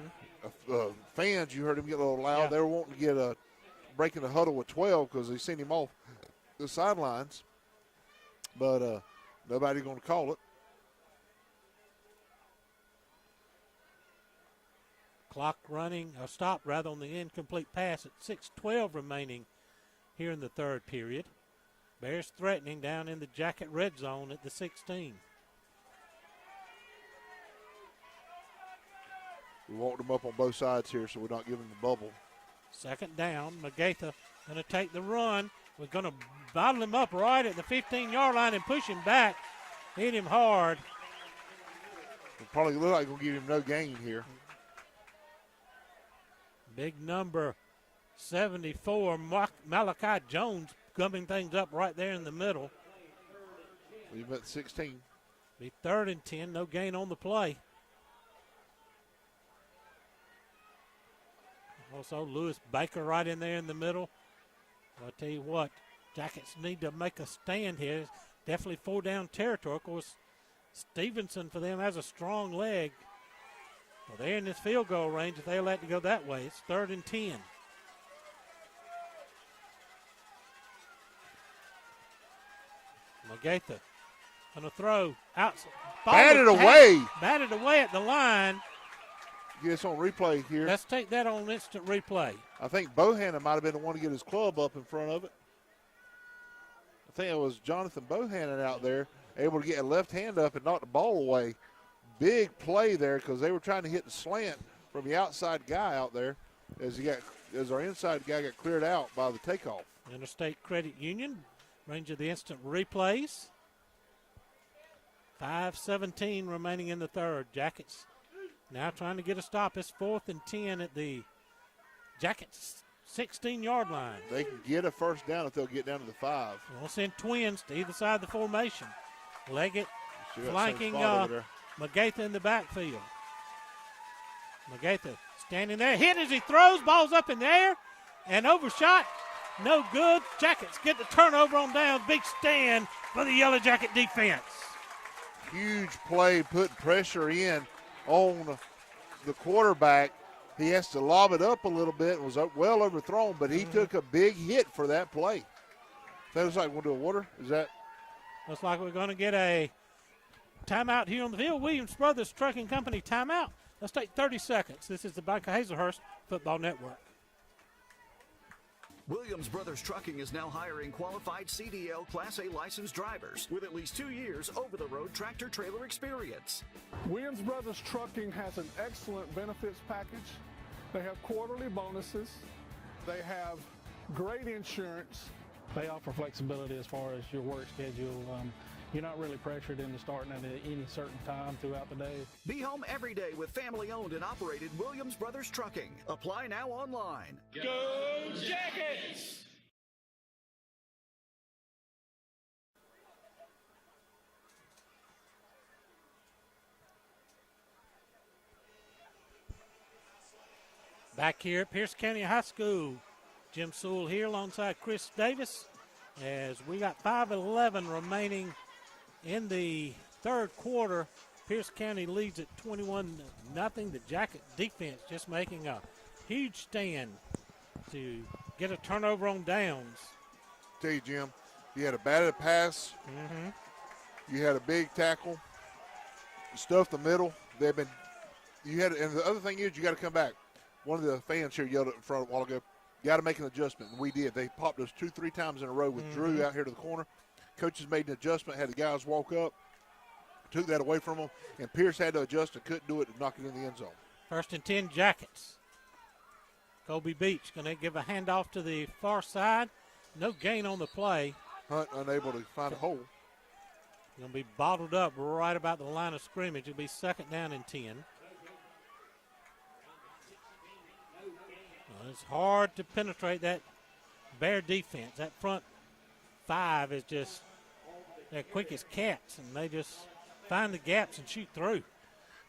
Fans, you heard him get a little loud. Yeah. They were wanting to get breaking the huddle with 12 because they seen him off the sidelines. But nobody going to call it. Clock running, or stopped rather, on the incomplete pass at 6:12 remaining here in the 3rd period. Bears threatening down in the Jacket red zone at the 16. We walked them up on both sides here, so we're not giving them the bubble. 2nd down. Magaitha going to take the run. We're going to bottle him up right at the 15-yard line and push him back. Hit him hard. It probably look like we'll give him no gain here. Big number 74, Malachi Jones, gumming things up right there in the middle. We've at 16. Be 3rd and 10, no gain on the play. Also, Lewis Baker right in there in the middle. I'll tell you what, Jackets need to make a stand here. Definitely 4-down territory. Of course, Stevenson for them has a strong leg. Well, they're in this field goal range if they elect to go that way. It's 3rd and 10. Magaitha going to throw out. Batted away. Batted away at the line. Get us on replay here. Let's take that on instant replay. I think Bohannon might have been the one to get his club up in front of it. I think it was Jonathan Bohannon out there, able to get a left hand up and knock the ball away. Big play there because they were trying to hit the slant from the outside guy out there as our inside guy got cleared out by the takeoff. Interstate Credit Union brings you the instant replays. 5:17 remaining in the 3rd. Jackets now trying to get a stop. It's 4th and 10 at the Jackets 16-yard line. They can get a first down if they'll get down to the 5. We'll send twins to either side of the formation. Leggett flanking Magaitha in the backfield. Magaitha standing there, hit as he throws, ball's up in the air, and overshot, no good. Jackets get the turnover on down. Big stand for the Yellow Jacket defense. Huge play, putting pressure in on the quarterback. He has to lob it up a little bit. It was well overthrown, but he took a big hit for that play. That looks like we'll do a water. Is that? Looks like we're going to get a timeout here on the field. Williams Brothers Trucking Company timeout. Let's take 30 seconds. This is the Bank of Hazelhurst Football Network. Williams Brothers Trucking is now hiring qualified CDL Class A licensed drivers with at least 2 years over-the-road tractor-trailer experience. Williams Brothers Trucking has an excellent benefits package. They have quarterly bonuses. They have great insurance. They offer flexibility as far as your work schedule. You're not really pressured into starting at any certain time throughout the day. Be home every day with family-owned and operated Williams Brothers Trucking. Apply now online. Go Jackets! Back here at Pierce County High School, Jim Sewell here alongside Chris Davis as we got 5:11 remaining in the third quarter, Pierce County leads at 21-0. The Jacket defense just making a huge stand to get a turnover on downs. Tell you, Jim, you had a batted pass. You had a big tackle. Stuff the middle. And the other thing is, you got to come back. One of the fans here yelled at in front a while ago, you got to make an adjustment, and we did. They popped us 2-3 times in a row with Drew out here to the corner. Coaches made an adjustment, had the guys walk up, took that away from them, and Pierce had to adjust and couldn't do it to knock it in the end zone. 1st and 10, Jackets. Colby Beach going to give a handoff to the far side. No gain on the play. Hunt unable to find a hole. Going to be bottled up right about the line of scrimmage. It'll be 2nd down and 10. Well, it's hard to penetrate that Bear defense. That front 5 is just, they're quick as cats, and they just find the gaps and shoot through.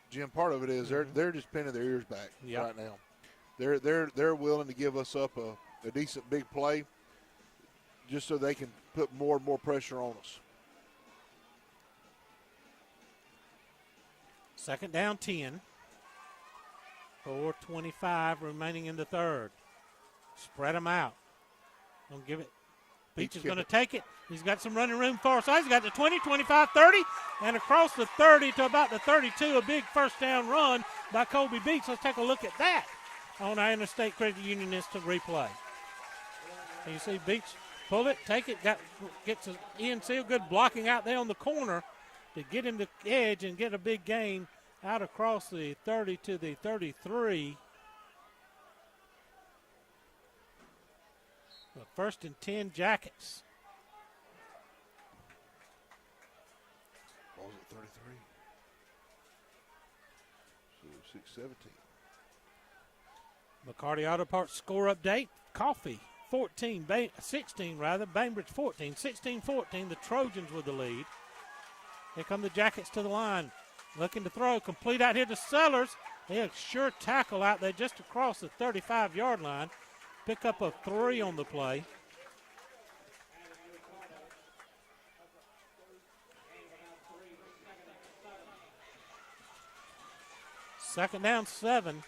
Jim, part of it is they're just pinning their ears back right now. They're willing to give us up a decent big play just so they can put more and more pressure on us. 2nd down 10. 4:25 remaining in the third. Spread them out. Don't give it. Beach is going to take it. He's got some running room far side. He's got the 20, 25, 30, and across the 30 to about the 32, a big first down run by Colby Beach. Let's take a look at that on our Interstate Credit Union Instant Replay. And you see Beach pull it, take it, gets Ian Seal good blocking out there on the corner to get him the edge and get a big gain out across the 30 to the 33. 1st and 10, Jackets. Ball's at 33. So 6-17. McCarty Auto Parts score update. Coffee 16 rather. Bainbridge 14. 16-14. The Trojans with the lead. Here come the Jackets to the line. Looking to throw. Complete out here to Sellers. They have sure tackle out there just across the 35-yard line. Pick up a 3 on the play. Second down 7.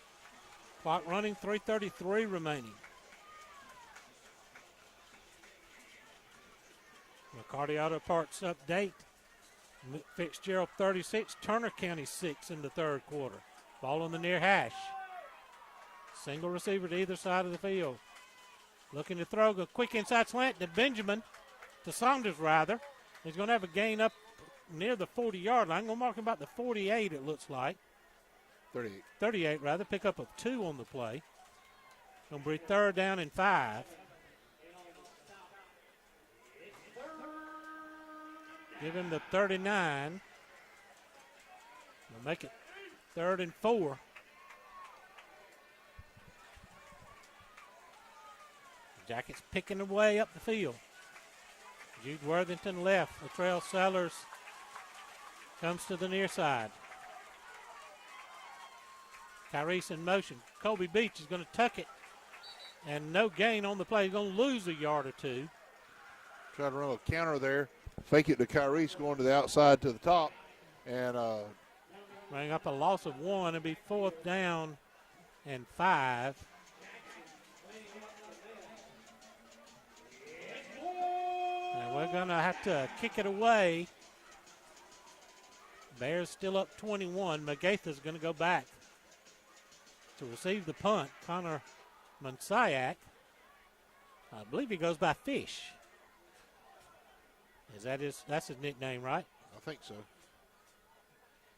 Clock running, 3:33 remaining. McCarty Auto Parts update. Fitzgerald 36, Turner County 6 in the third quarter. Ball on the near hash. Single receiver to either side of the field. Looking to throw a quick inside slant to Benjamin, to Saunders rather. He's going to have a gain up near the 40-yard line. I'm going to mark him about the 48, it looks like. 38 rather. Pick up a 2 on the play. Going to be 3rd down and 5. Give him the 39. We'll make it 3rd and 4. Jackets picking away up the field. Jude Worthington left. Latrell Sellers comes to the near side. Tyrese in motion. Colby Beach is going to tuck it. And no gain on the play. He's going to lose a yard or 2. Try to run a counter there. Fake it to Kyrese going to the outside to the top. And bring up a loss of 1. It'll be 4th down and 5. And we're going to have to kick it away. Bears still up 21. Magaitha's going to go back to receive the punt. Connor Monsiak. I believe he goes by Fish. That's his nickname, right? I think so.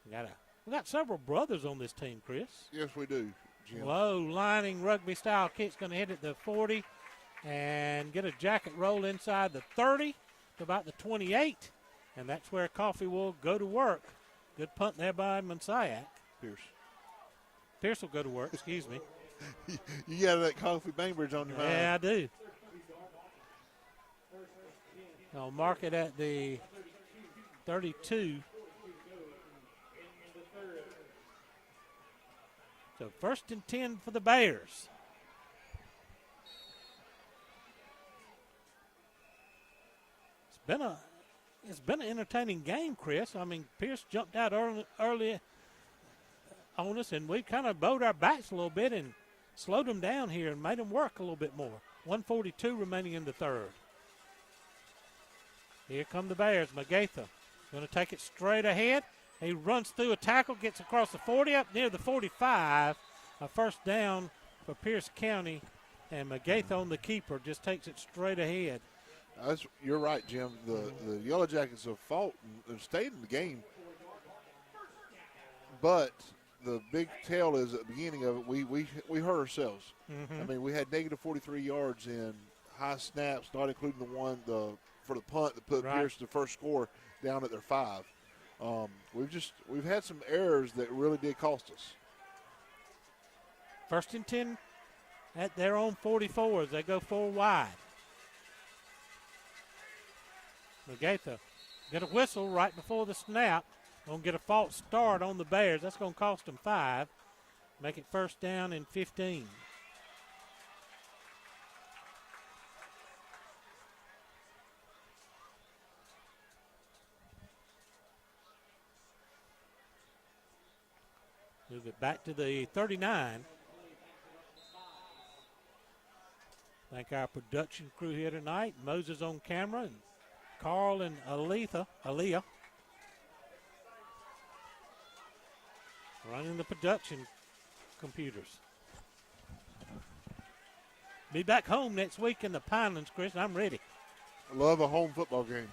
We got several brothers on this team, Chris. Yes, we do, Jim. Low lining rugby style kick's going to hit at the 40 and get a jacket roll inside the 30 to about the 28. And that's where Coffee will go to work. Good punt there by Monsiak. Pierce will go to work, excuse me. You got that Coffee Bainbridge on your mind. Yeah, I do. I'll mark it at the 32. So 1st and 10 for the Bears. It's been a it's been an entertaining game, Chris. I mean, Pierce jumped out early on us, and we kind of bowed our backs a little bit and slowed them down here and made them work a little bit more. 1:42 remaining in the third. Here come the Bears. Magatha going to take it straight ahead. He runs through a tackle, gets across the 40, up near the 45. A first down for Pierce County, and Magatha on the keeper just takes it straight ahead. You're right, Jim. The Yellow Jackets have fought and stayed in the game, but the big tell is at the beginning of it, we hurt ourselves. Mm-hmm. I mean, we had negative 43 yards in high snaps, not including the one for the punt that put Pierce the first score down at their 5. We've had some errors that really did cost us. 1st and 10 at their own 44 as they go 4 wide. Magatha get a whistle right before the snap. Going to get a false start on the Bears. That's going to cost them 5. Make it 1st down and 15. Move it back to the 39. Thank our production crew here tonight. Moses on camera, and Carl and Aaliyah running the production computers. Be back home next week in the Pinelands, Chris. I'm ready. I love a home football game.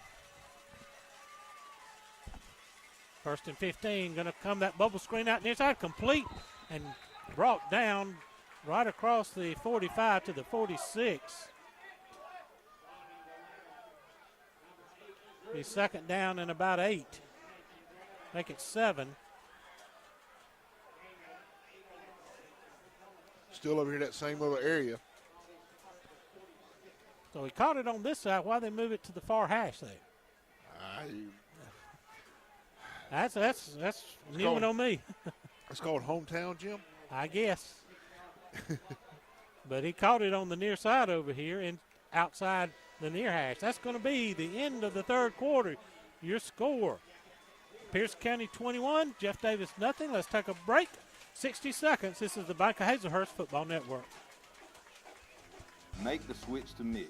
1st and 15, going to come that bubble screen out near side, complete and brought down right across the 45 to the 46. Be 2nd down and about 8. Make it 7. Still over here that same little area. So he caught it on this side. Why they move it to the far hash there? That's new one on me. It's called hometown, Jim? I guess. But he caught it on the near side over here and outside the near hash. That's going to be the end of the third quarter. Your score, Pierce County 21, Jeff Davis nothing. Let's take a break. 60 seconds. This is the Bank of Hazelhurst Football Network. Make the switch to Mitch.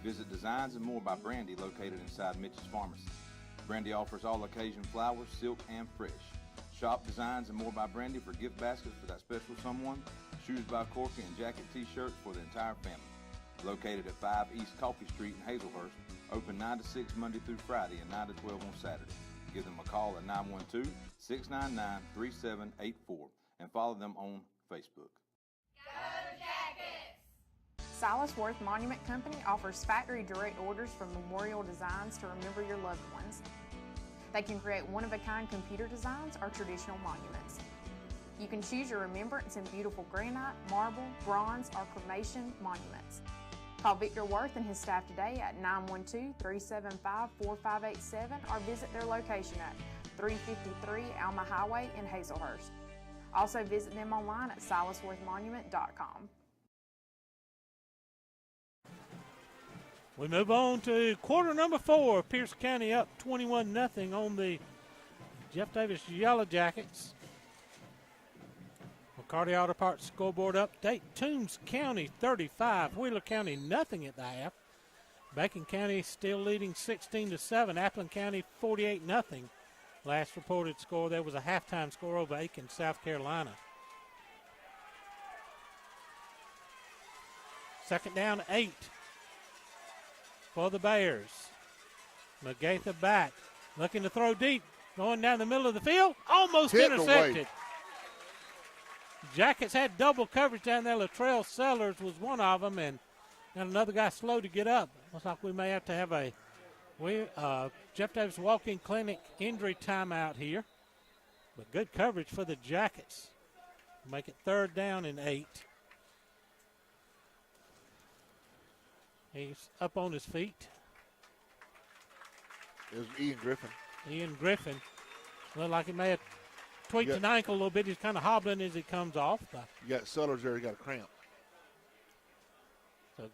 Visit Designs and More by Brandy, located inside Mitch's Pharmacy. Brandy offers all occasion flowers, silk, and fresh. Shop Designs and More by Brandy for gift baskets for that special someone, shoes by Corky, and jacket t-shirts for the entire family. Located at 5 East Coffee Street in Hazelhurst. Open 9 to 6 Monday through Friday and 9 to 12 on Saturday. Give them a call at 912-699-3784 and follow them on Facebook. Silas Worth Monument Company offers factory direct orders for memorial designs to remember your loved ones. They can create one-of-a-kind computer designs or traditional monuments. You can choose your remembrance in beautiful granite, marble, bronze, or cremation monuments. Call Victor Worth and his staff today at 912-375-4587 or visit their location at 353 Alma Highway in Hazelhurst. Also visit them online at silasworthmonument.com. We move on to quarter number 4. Pierce County up 21-0 on the Jeff Davis Yellow Jackets. McCarty Auto Parts scoreboard update. Toombs County 35, Wheeler County nothing at the half. Bacon County still leading 16-7. Appleton County 48-0. Last reported score, there was a halftime score over Aiken, South Carolina. 2nd down, 8 for the Bears. Magatha back, looking to throw deep, going down the middle of the field, almost intercepted. Jackets had double coverage down there. Latrell Sellers was one of them, and another guy slow to get up. Looks like we may have to have a Jeff Davis walk-in clinic injury timeout here. But good coverage for the Jackets. Make it 3rd down and 8. He's up on his feet. It was Ian Griffin. Ian Griffin. Looked like he may have tweaked an ankle a little bit. He's kind of hobbling as he comes off. You got Sellers there. He got a cramp. So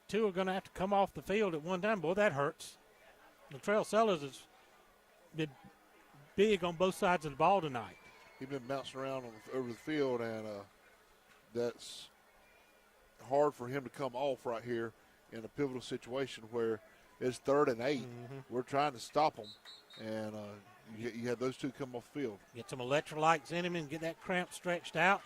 2 are going to have to come off the field at one time. Boy, that hurts. Latrell Sellers has been big on both sides of the ball tonight. He's been bouncing around over the field, and that's hard for him to come off right here in a pivotal situation where it's 3rd and 8. We're trying to stop them, and you had those two come off the field. Get some electrolytes in him and get that cramp stretched out.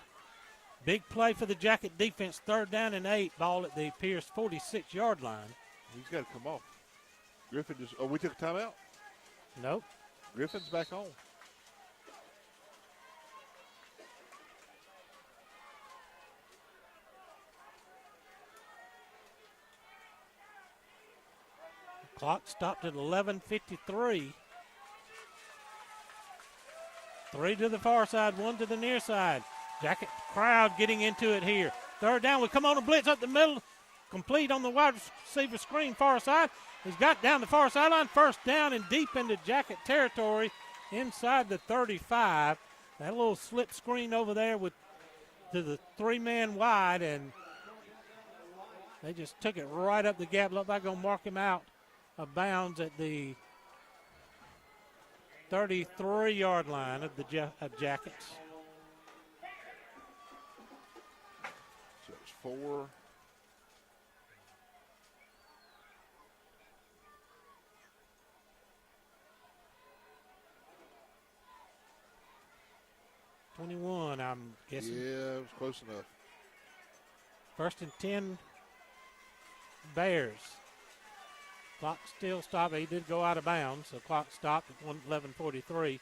Big play for the Jacket defense, 3rd down and 8, ball at the Pierce 46-yard line. He's got to come off. Griffin just, we took a timeout? Nope. Griffin's back on. Clock stopped at 11:53. 3 to the far side, 1 to the near side. Jacket crowd getting into it here. 3rd down, we come on a blitz up the middle. Complete on the wide receiver screen, far side. He's got down the far sideline. 1st down and deep into Jacket territory inside the 35. That little slip screen over there to the 3-man wide, and they just took it right up the gap. Looked like they're going to mark him out of bounds at the 33-yard line of the Jackets. So it's 4. $21, I'm guessing. Yeah, it was close enough. 1st and 10, Bears. Clock still stopped. He did go out of bounds, so clock stopped at 11:43. Going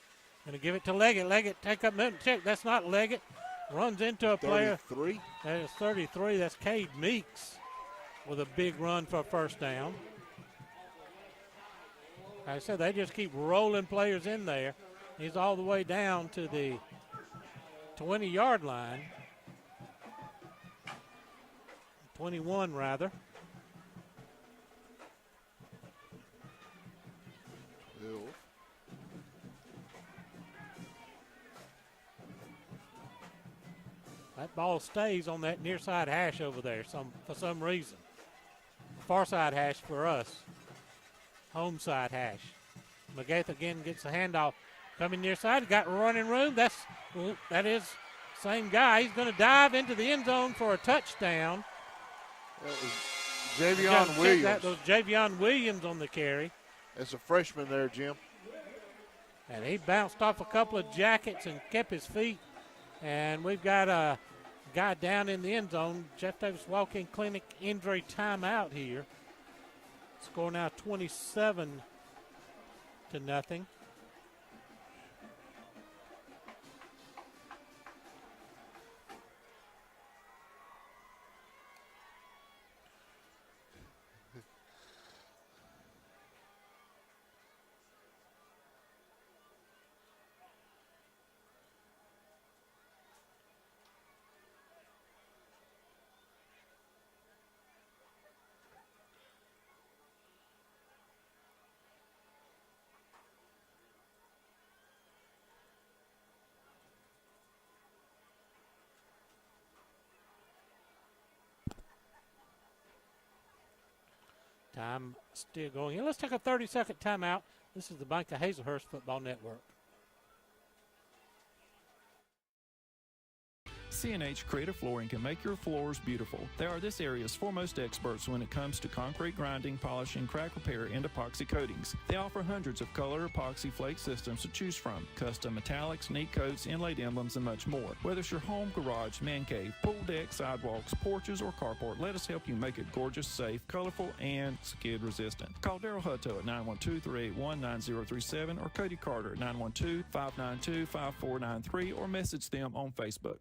to give it to Leggett. Leggett take up movement check. That's not Leggett. Runs into a player. 33. That is 33. That's Cade Meeks with a big run for a 1st down. Like I said, they just keep rolling players in there. He's all the way down to the 20-yard line. 21, rather. That ball stays on that near side hash over there for some reason. Far side hash for us. Home side hash. McGaith again gets the handoff. Coming near side, got running room. That is same guy. He's going to dive into the end zone for a touchdown. That was Javion Williams. That was Javion Williams on the carry. That's a freshman there, Jim. And he bounced off a couple of Jackets and kept his feet. And we've got a guy down in the end zone. Jeff Davis Walk-In Clinic injury timeout here. Score now 27-0. Time still going here. Let's take a 30-second timeout. This is the Bank of Hazelhurst Football Network. C&H Creative Flooring can make your floors beautiful. They are this area's foremost experts when it comes to concrete grinding, polishing, crack repair, and epoxy coatings. They offer hundreds of color epoxy flake systems to choose from, custom metallics, neat coats, inlaid emblems, and much more. Whether it's your home, garage, man cave, pool deck, sidewalks, porches, or carport, let us help you make it gorgeous, safe, colorful, and skid resistant. Call Daryl Hutto at 912-381-9037 or Cody Carter at 912-592-5493 or message them on Facebook.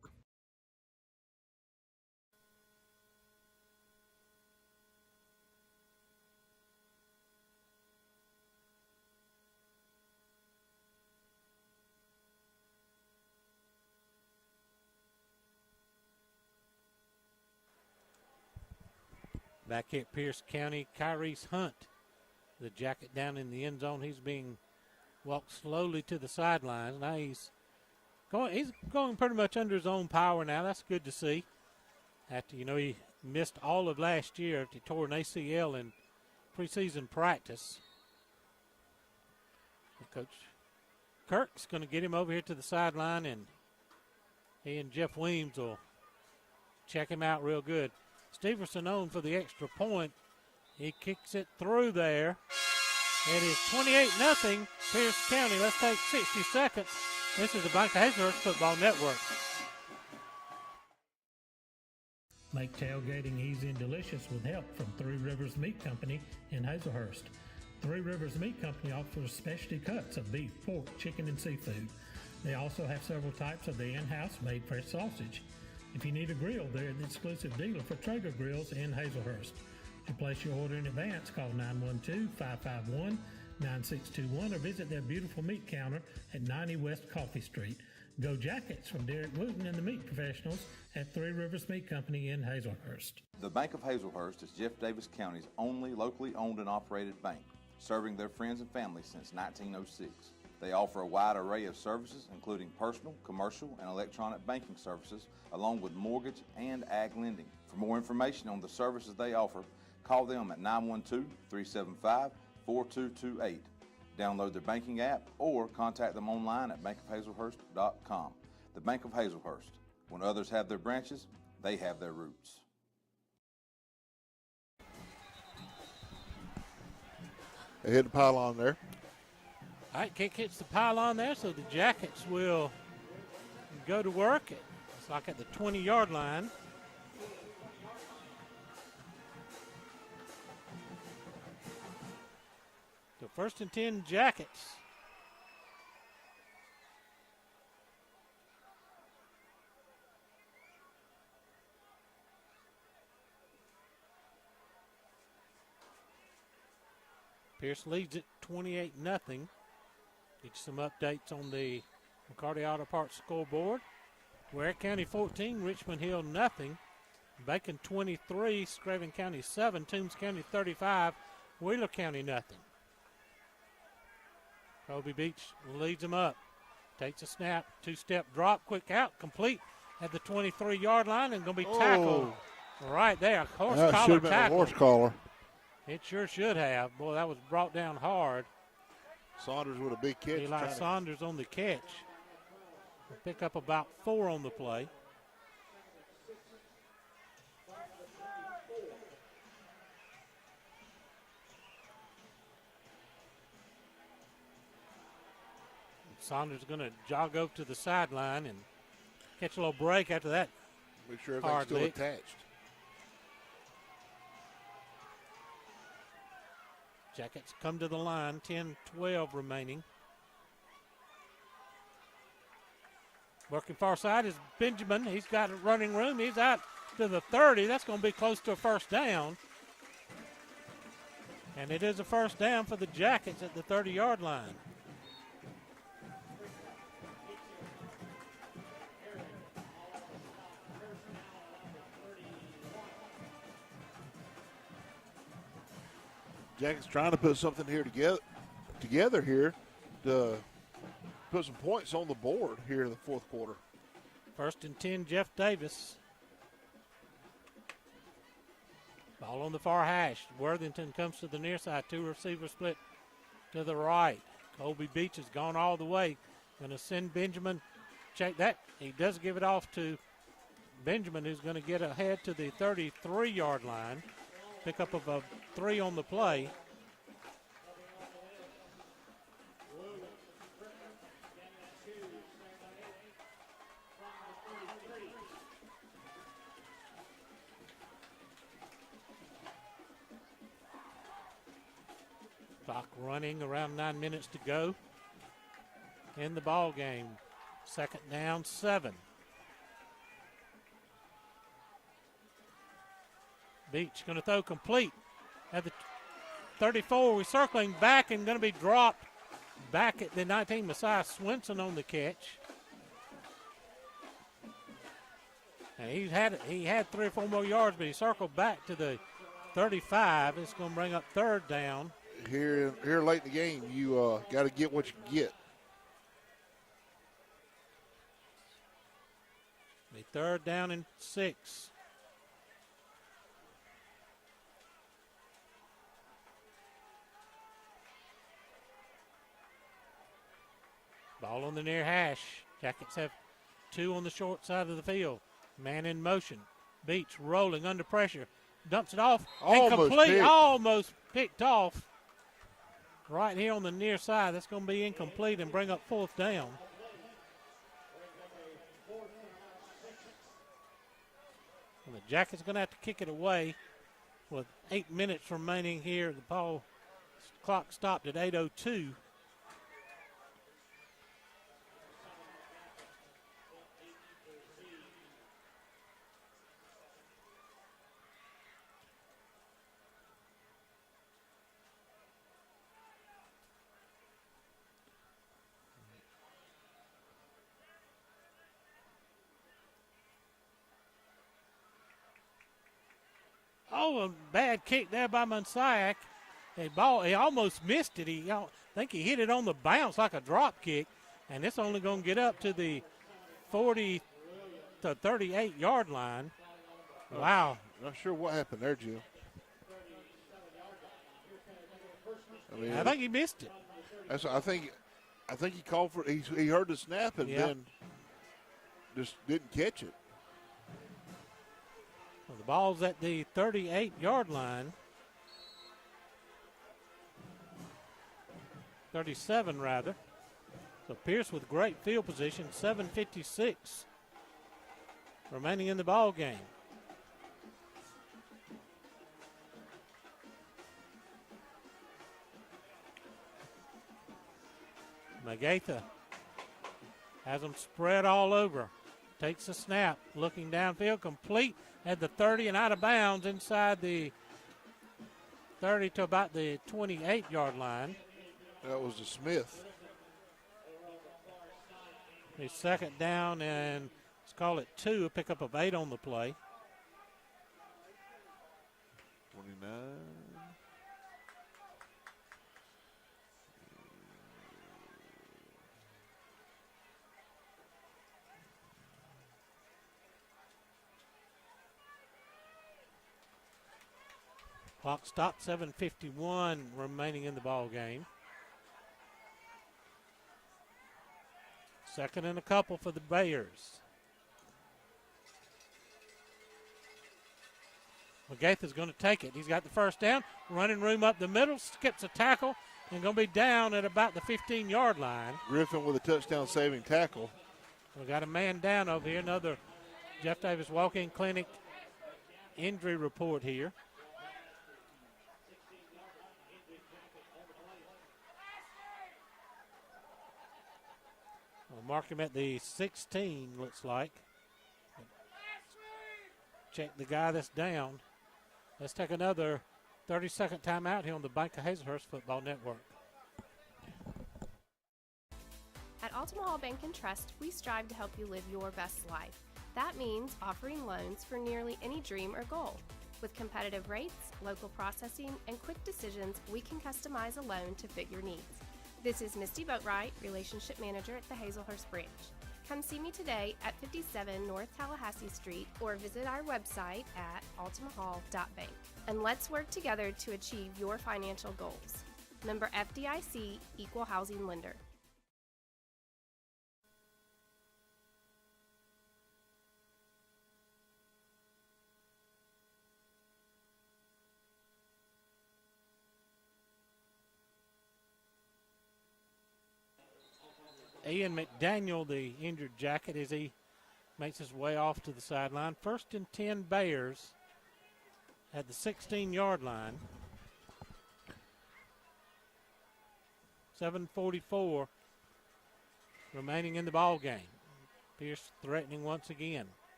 Back here at Pierce County, Kyrese Hunt, the Jacket down in the end zone. He's being walked slowly to the sidelines. Now he's going pretty much under his own power now. That's good to see. After, he missed all of last year after he tore an ACL in preseason practice. Coach Kirk's going to get him over here to the sideline, and he and Jeff Weems will check him out real good. Stevenson on for the extra point. He kicks it through there. It is 28-0 Pierce County. Let's take 60 seconds. This is the Bank of Hazelhurst Football Network. Make tailgating easy and delicious with help from Three Rivers Meat Company in Hazelhurst. Three Rivers Meat Company offers specialty cuts of beef, pork, chicken, and seafood. They also have several types of the in-house made fresh sausage. If you need a grill, they're the exclusive dealer for Traeger Grills in Hazelhurst. To place your order in advance, call 912-551-9621 or visit their beautiful meat counter at 90 West Coffee Street. Go Jackets from Derek Wooten and the meat professionals at Three Rivers Meat Company in Hazelhurst. The Bank of Hazelhurst is Jeff Davis County's only locally owned and operated bank, serving their friends and family since 1906. They offer a wide array of services, including personal, commercial, and electronic banking services, along with mortgage and ag lending. For more information on the services they offer, call them at 912-375-4228. Download their banking app or contact them online at bankofhazelhurst.com. The Bank of Hazelhurst. When others have their branches, they have their roots. They hit the pylon there. All right, kick hits the pylon there, so the Jackets will go to work. It's like at the 20-yard line. So 1st and 10 Jackets. Pierce leads it 28-0. Get you some updates on the McCarty Auto Parts scoreboard. Ware County 14, Richmond Hill nothing. Bacon 23, Scraven County 7, Toombs County 35, Wheeler County nothing. Colby Beach leads them up. Takes a snap, two-step drop, quick out, complete at the 23-yard line, and going to be tackled right there. Horse that collar should have been tackle. a horse collar. It sure should have. Boy, that was brought down hard. Saunders with a big catch. Eli Saunders on the catch. We'll pick up about 4 on the play. Saunders is going to jog over to the sideline and catch a little break after that. Make sure everything's still attached. Jackets come to the line, 10-12 remaining. Working far side is Benjamin. He's got running room. He's out to the 30. That's going to be close to a first down. And it is a first down for the Jackets at the 30-yard line. Jackets trying to put something here together here to put some points on the board here in the fourth quarter. 1st and 10, Jeff Davis. Ball on the far hash. Worthington comes to the near side. 2 receiver split to the right. Colby Beach has gone all the way. Going to send Benjamin. Check that. He does give it off to Benjamin, who's going to get ahead to the 33-yard line. Pickup of a 3 on the play. Clock running, around 9 minutes to go in the ball game. 2nd down, 7. Beach going to throw complete at the 34. We're circling back and going to be dropped back at the 19. Messiah Swinson on the catch. And he had 3 or 4 more yards, but he circled back to the 35. It's going to bring up 3rd down. Here late in the game, you got to get what you can get. The 3rd down and 6. Ball on the near hash. Jackets have 2 on the short side of the field. Man in motion. Beach rolling under pressure. Dumps it off. Almost picked off. Right here on the near side. That's going to be incomplete and bring up 4th down. And the Jackets going to have to kick it away with 8 minutes remaining here. The ball clock stopped at 8:02. Oh, a bad kick there by Monsiak. He almost missed it. I think he hit it on the bounce like a drop kick, and it's only going to get up to the 40 to 38-yard line. Wow. Not sure what happened there, Jim. I think he missed it. I think he called for it. He heard the snap and then just didn't catch it. Well, the ball's at the 38-yard line. 37, rather. So Pierce with great field position, 7:56 remaining in the ball game. Magatha has them spread all over. Takes a snap, looking downfield, complete at the 30 and out of bounds inside the 30 to about the 28-yard line. That was to Smith. He's 2nd down, and let's call it 2, a pickup of 8 on the play. 29. Clock stopped, 7:51 remaining in the ball game. 2nd and a couple for the Bears. Magatha's going to take it. He's got the 1st down, running room up the middle, skips a tackle, and going to be down at about the 15-yard line. Griffin with a touchdown-saving tackle. We got a man down over here. Another Jeff Davis Walk-In Clinic injury report here. We'll mark him at the 16, looks like. Check the guy that's down. Let's take another 30-second timeout here on the Bank of Hazelhurst Football Network. At Altamont Bank and Trust, we strive to help you live your best life. That means offering loans for nearly any dream or goal. With competitive rates, local processing, and quick decisions, we can customize a loan to fit your needs. This is Misty Boatwright, Relationship Manager at the Hazelhurst branch. Come see me today at 57 North Tallahassee Street or visit our website at altamahall.bank. And let's work together to achieve your financial goals. Member FDIC, Equal Housing Lender. Ian McDaniel, the injured Jacket, as he makes his way off to the sideline. 1st and 10 Bears at the 16-yard line. 7:44 remaining in the ball game. Pierce threatening once again.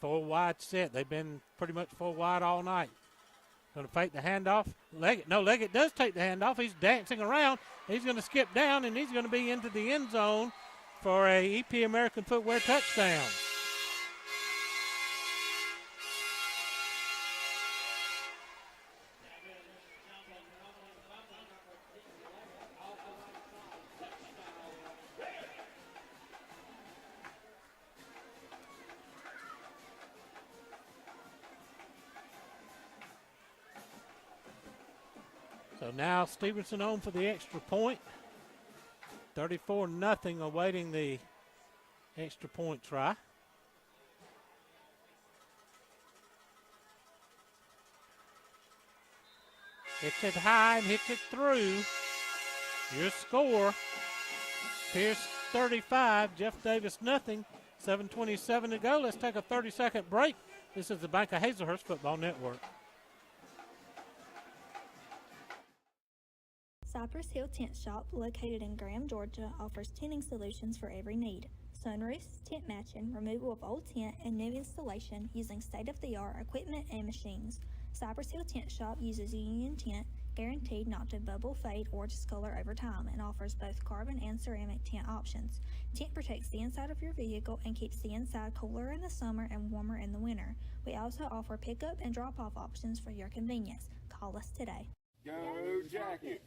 4 wide set. They've been pretty much 4 wide all night. Going to fake the handoff. Leggett does take the handoff. He's dancing around. He's going to skip down, and he's going to be into the end zone for a EP American Footwear touchdown. So now Stevenson on for the extra point. 34-0 awaiting the extra point try. Hits it high and hits it through. Your score, Pierce 35, Jeff Davis nothing. 7:27 to go. Let's take a 30-second break. This is the Bank of Hazelhurst Football Network. Cypress Hill Tent Shop, located in Graham, Georgia, offers tenting solutions for every need. Sunroofs, tent matching, removal of old tent, and new installation using state-of-the-art equipment and machines. Cypress Hill Tent Shop uses a union tent, guaranteed not to bubble, fade, or discolor over time, and offers both carbon and ceramic tent options. Tent protects the inside of your vehicle and keeps the inside cooler in the summer and warmer in the winter. We also offer pickup and drop-off options for your convenience. Call us today. Go Jackets!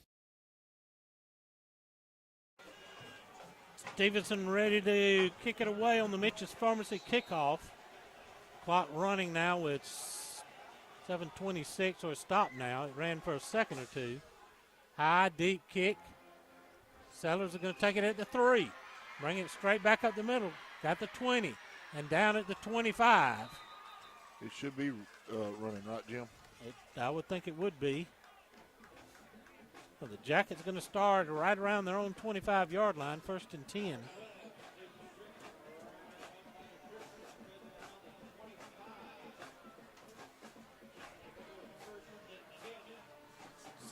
Stevenson ready to kick it away on the Mitch's Pharmacy kickoff. Clock running now with 7:26, or stop now. It ran for a second or two. High, deep kick. Sellers are going to take it at the 3. Bring it straight back up the middle. Got the 20 and down at the 25. It should be running, right, Jim? I would think it would be. So the Jackets going to start right around their own 25-yard line, 1st and 10.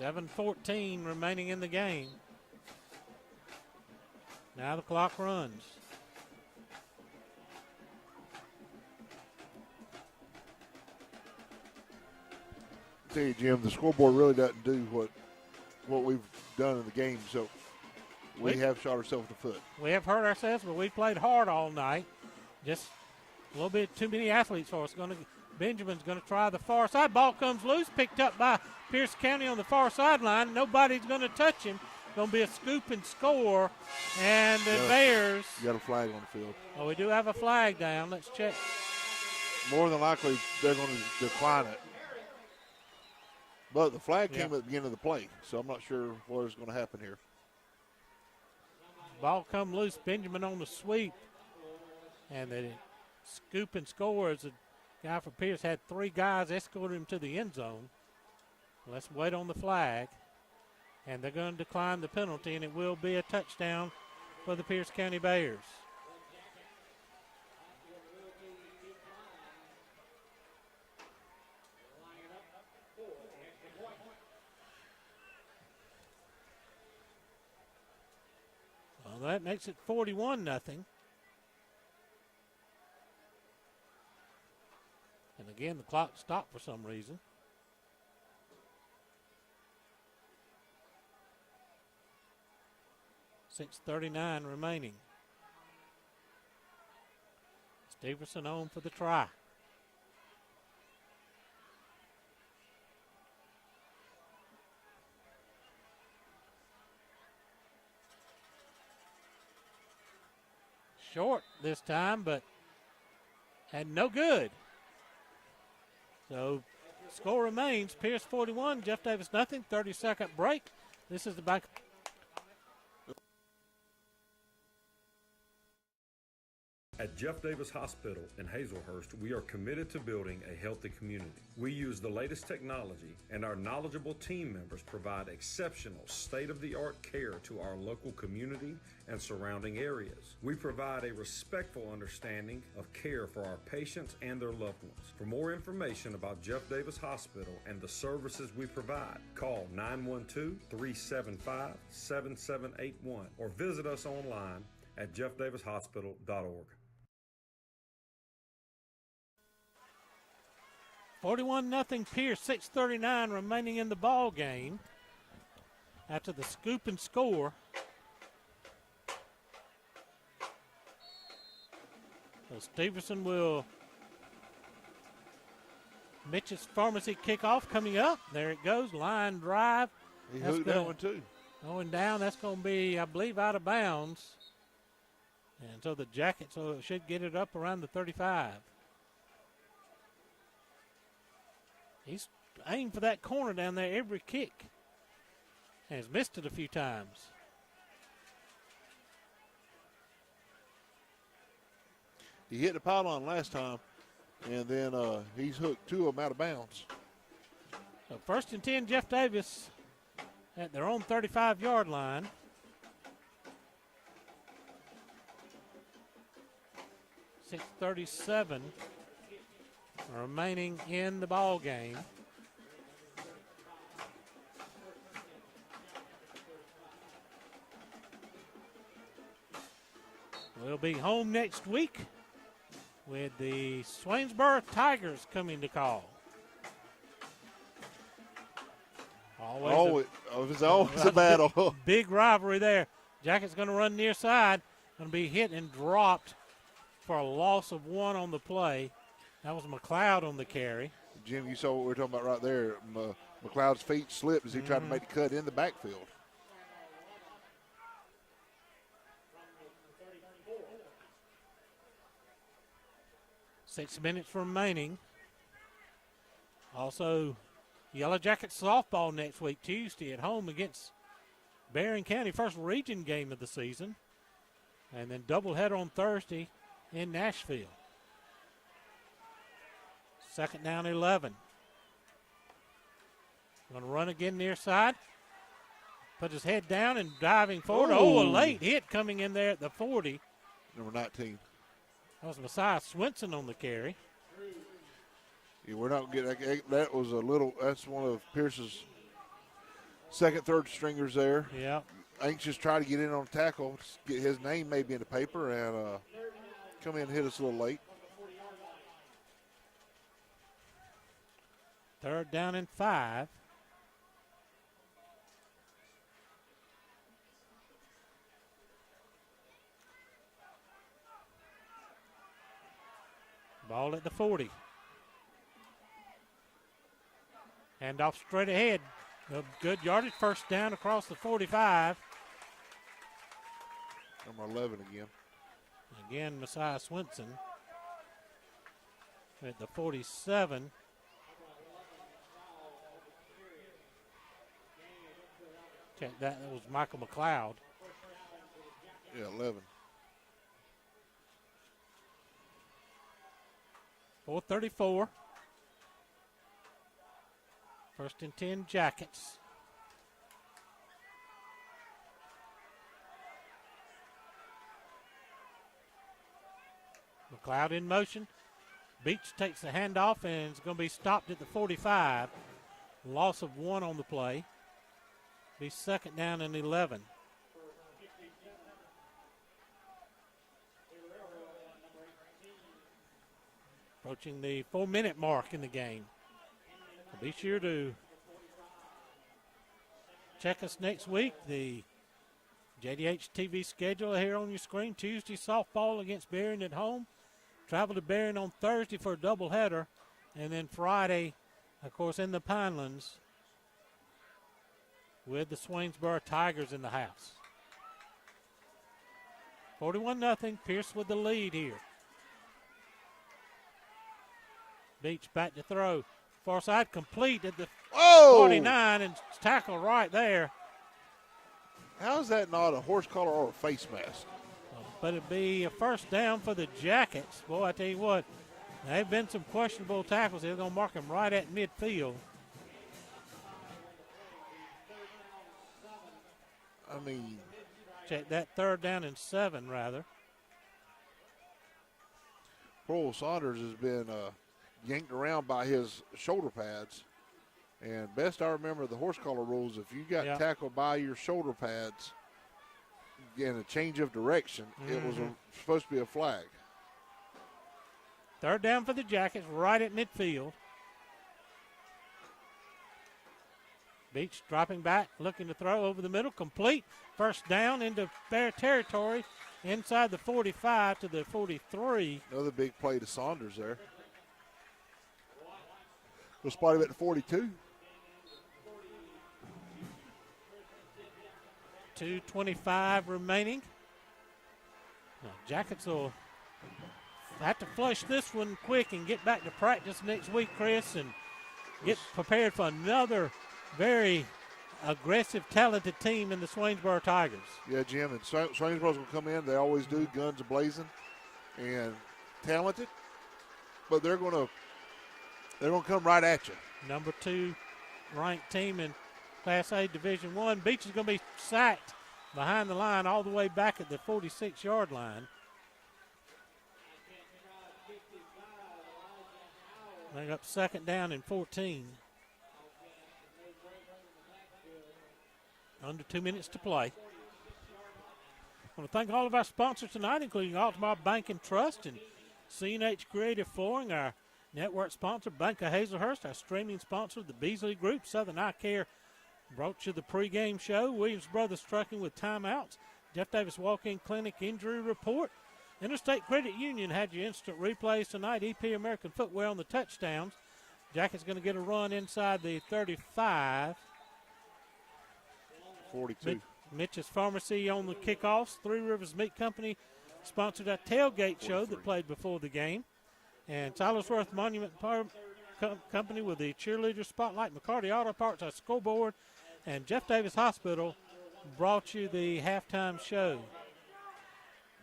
$7:14 remaining in the game. Now the clock runs. I tell you, Jim, the scoreboard really doesn't do what we've done in the game, so we have shot ourselves in the foot. We have hurt ourselves, but we played hard all night. Just a little bit too many athletes for us. Benjamin's going to try the far side. Ball comes loose, picked up by Pierce County on the far sideline. Nobody's going to touch him. Going to be a scoop and score, and the Bears. You got a flag on the field. Oh, we do have a flag down. Let's check. More than likely, they're going to decline it. But the flag came at the beginning of the play, so I'm not sure what is going to happen here. Ball come loose. Benjamin on the sweep, and the scoop and score as the guy for Pierce had 3 guys escort him to the end zone. Let's wait on the flag. And they're going to decline the penalty, and it will be a touchdown for the Pierce County Bears. Well, that makes it 41-0. And again, the clock stopped for some reason. 6:39 remaining. Stevenson on for the try. Short this time, but and no good. So score remains Pierce 41, Jeff Davis nothing. 30-second break. This is the back. At Jeff Davis Hospital in Hazelhurst, we are committed to building a healthy community. We use the latest technology, and our knowledgeable team members provide exceptional state-of-the-art care to our local community and surrounding areas. We provide a respectful understanding of care for our patients and their loved ones. For more information about Jeff Davis Hospital and the services we provide, call 912-375-7781 or visit us online at jeffdavishospital.org. 41-0 Pierce, 6:39 remaining in the ball game after the scoop and score. So Stevenson will Mitch's Pharmacy kickoff coming up. There it goes, line drive. He hooked that one too. Going down, that's going to be, I believe, out of bounds. And so the Jackets should get it up around the 35. He's aimed for that corner down there every kick. And has missed it a few times. He hit the pylon last time, and then he's hooked 2 of them out of bounds. So 1st and 10, Jeff Davis at their own 35-yard line. .637 remaining in the ball game. We'll be home next week with the Swainsboro Tigers coming to call. It's always a battle. Big rivalry there. Jacket's going to run near side, going to be hit and dropped for a loss of 1 on the play. That was McLeod on the carry. Jim, you saw what we were talking about right there. McLeod's feet slipped as he tried to make the cut in the backfield. Six minutes remaining. Also, Yellow Jackets softball next week, Tuesday, at home against Barron County, first region game of the season. And then doubleheader on Thursday in Nashville. 2nd down, 11. Going to run again near side. Put his head down and diving forward. Oh, a late hit coming in there at the 40. Number 19. That was Messiah Swinson on the carry. Yeah, we're not getting that. Was a little. That's one of Pierce's second, third stringers there. Yeah. Anxious try to get in on tackle, get his name maybe in the paper, and come in and hit us a little late. 3rd down and 5. Ball at the 40. Hand off straight ahead. A good yardage, 1st down across the 45. Number 11 again. Again, Messiah Swinson at the 47. Check that. That was Michael McLeod. Yeah, 11. 4:34. 1st and 10 Jackets. McLeod in motion. Beach takes the handoff and it's going to be stopped at the 45. Loss of 1 on the play. Be 2nd down and 11. Approaching the 4-minute mark in the game. So be sure to check us next week. The JDH TV schedule here on your screen. Tuesday, softball against Barron at home. Travel to Barron on Thursday for a doubleheader. And then Friday, of course, in the Pinelands with the Swainsboro Tigers in the house. 41-0. Pierce with the lead here. Beach back to throw. Far side complete at the 49 and tackle right there. How is that not a horse collar or a face mask? But it'd be a 1st down for the Jackets. Boy, I tell you what, there have been some questionable tackles. They're going to mark him right at midfield. I mean, check that, 3rd down and 7, rather. Pearl Saunders has been yanked around by his shoulder pads. And best I remember the horse collar rules, if you got tackled by your shoulder pads in a change of direction, it was supposed to be a flag. 3rd down for the Jackets, right at midfield. Beach dropping back, looking to throw over the middle, complete. 1st down into Bear territory, inside the 45 to the 43. Another big play to Saunders there. We'll spot him at the 42. 2:25 remaining. Now, Jackets will have to flush this one quick and get back to practice next week, Chris, and get prepared for another very aggressive, talented team in the Swainsboro Tigers. Yeah, Jim, and Swainsboro's going to come in. They always do, guns blazing. And talented, but they're going to come right at you. Number 2 ranked team in Class A Division I. Beach is going to be sacked behind the line all the way back at the 46-yard line. Bring up 2nd down and 14. Under 2 minutes to play. I want to thank all of our sponsors tonight, including Altamar Bank and Trust and C&H Creative Flooring, our network sponsor, Bank of Hazelhurst, our streaming sponsor, the Beasley Group, Southern Eye Care brought you the pregame show, Williams Brothers Trucking with timeouts, Jeff Davis Walk-In Clinic injury report. Interstate Credit Union had your instant replays tonight. EP American Footwear on the touchdowns. Jacket's going to get a run inside the 35. 42. Mitch's Pharmacy on the kickoffs. Three Rivers Meat Company sponsored that tailgate show that played before the game. And Tylersworth Monument Company with the cheerleader spotlight. McCarty Auto Parts, our scoreboard. And Jeff Davis Hospital brought you the halftime show.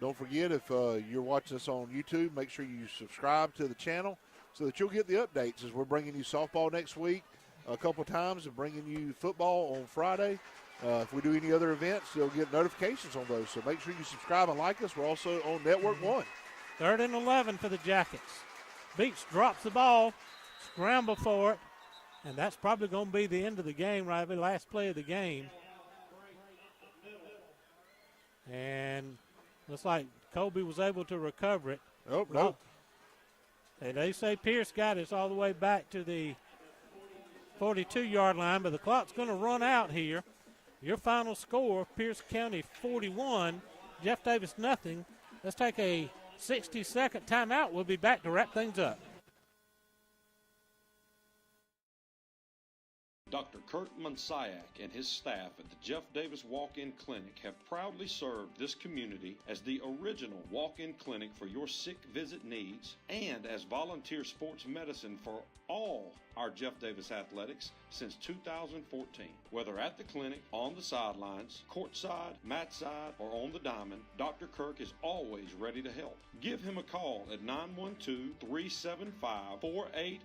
Don't forget, if you're watching us on YouTube, make sure you subscribe to the channel so that you'll get the updates as we're bringing you softball next week a couple times and bringing you football on Friday. If we do any other events, you'll get notifications on those. So make sure you subscribe and like us. We're also on Network 1. 3rd and 11 for the Jackets. Beach drops the ball, scramble for it, and that's probably going to be the end of the game, right? The last play of the game. And looks like Colby was able to recover it. Oh, no. And they say Pierce got us all the way back to the 42-yard line, but the clock's going to run out here. Your final score, Pierce County 41, Jeff Davis nothing. Let's take a 60-second timeout. We'll be back to wrap things up. Dr. Kurt Monsiak and his staff at the Jeff Davis Walk-In Clinic have proudly served this community as the original walk-in clinic for your sick visit needs and as volunteer sports medicine for all our Jeff Davis athletics since 2014. Whether at the clinic, on the sidelines, courtside, mat side, or on the diamond, Dr. Kirk is always ready to help. Give him a call at 912-375-4884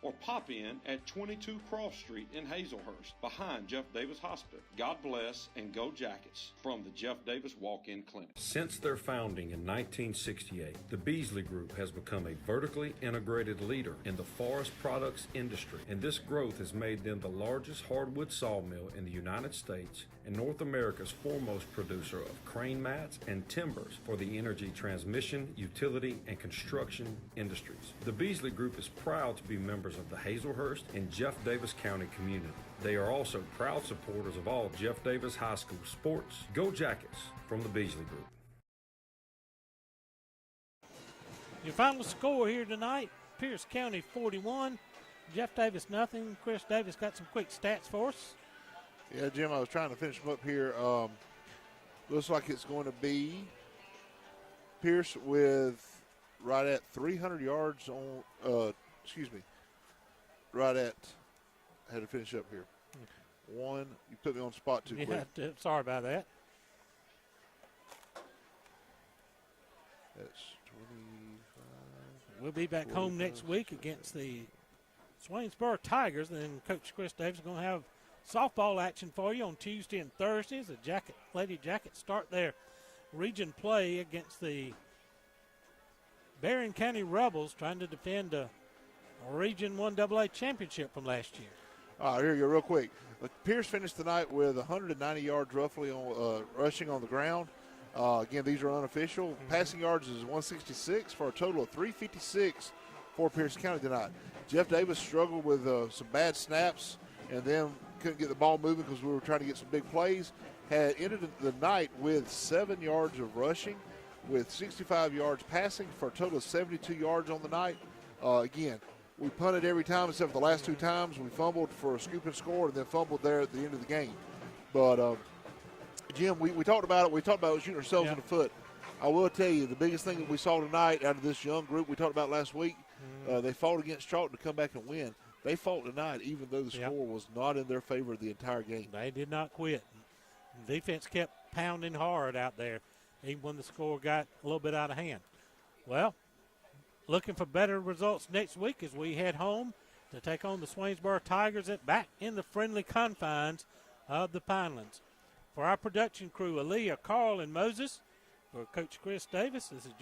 or pop in at 22 Cross Street in Hazelhurst behind Jeff Davis Hospital. God bless and go Jackets from the Jeff Davis Walk-In Clinic. Since their founding in 1968, the Beasley Group has become a vertically integrated leader in the forest products industry, and this growth has made them the largest hardwood sawmill in the United States and North America's foremost producer of crane mats and timbers for the energy transmission, utility, and construction industries. The Beasley Group is proud to be members of the Hazelhurst and Jeff Davis County community. They are also proud supporters of all Jeff Davis High School sports. Go Jackets from the Beasley Group. Your final score here tonight, Pierce County 41, Jeff Davis nothing. Chris Davis got some quick stats for us. Yeah, Jim, I was trying to finish them up here. Looks like it's going to be Pierce with right at 300 yards on, right at, I had to finish up here. One, you put me on the spot too quick. Yeah, sorry about that. That's 25. We'll be back home next week against the Swainsboro Tigers. And then Coach Chris Davis is going to have softball action for you on Tuesday and Thursdays. The Lady Jackets start their region play against the Berrien County Rebels, trying to defend a Region 1AA championship from last year. All right, here you go real quick. Pierce finished tonight with 190 yards roughly on rushing on the ground. Again, these are unofficial. Passing yards is 166 for a total of 356 for Pierce County tonight. Jeff Davis struggled with some bad snaps and then couldn't get the ball moving because we were trying to get some big plays. Had ended the night with 7 yards of rushing with 65 yards passing for a total of 72 yards on the night. Again, we punted every time except for the last 2 times. We fumbled for a scoop and score and then fumbled there at the end of the game. But, Jim, we talked about it. We talked about shooting ourselves in the foot. I will tell you, the biggest thing that we saw tonight out of this young group we talked about last week, they fought against Charlton to come back and win. They fought tonight even though the score was not in their favor the entire game. They did not quit. Defense kept pounding hard out there, even when the score got a little bit out of hand. Well, looking for better results next week as we head home to take on the Swainsboro Tigers back in the friendly confines of the Pinelands. For our production crew, Aaliyah, Carl, and Moses, for Coach Chris Davis, this is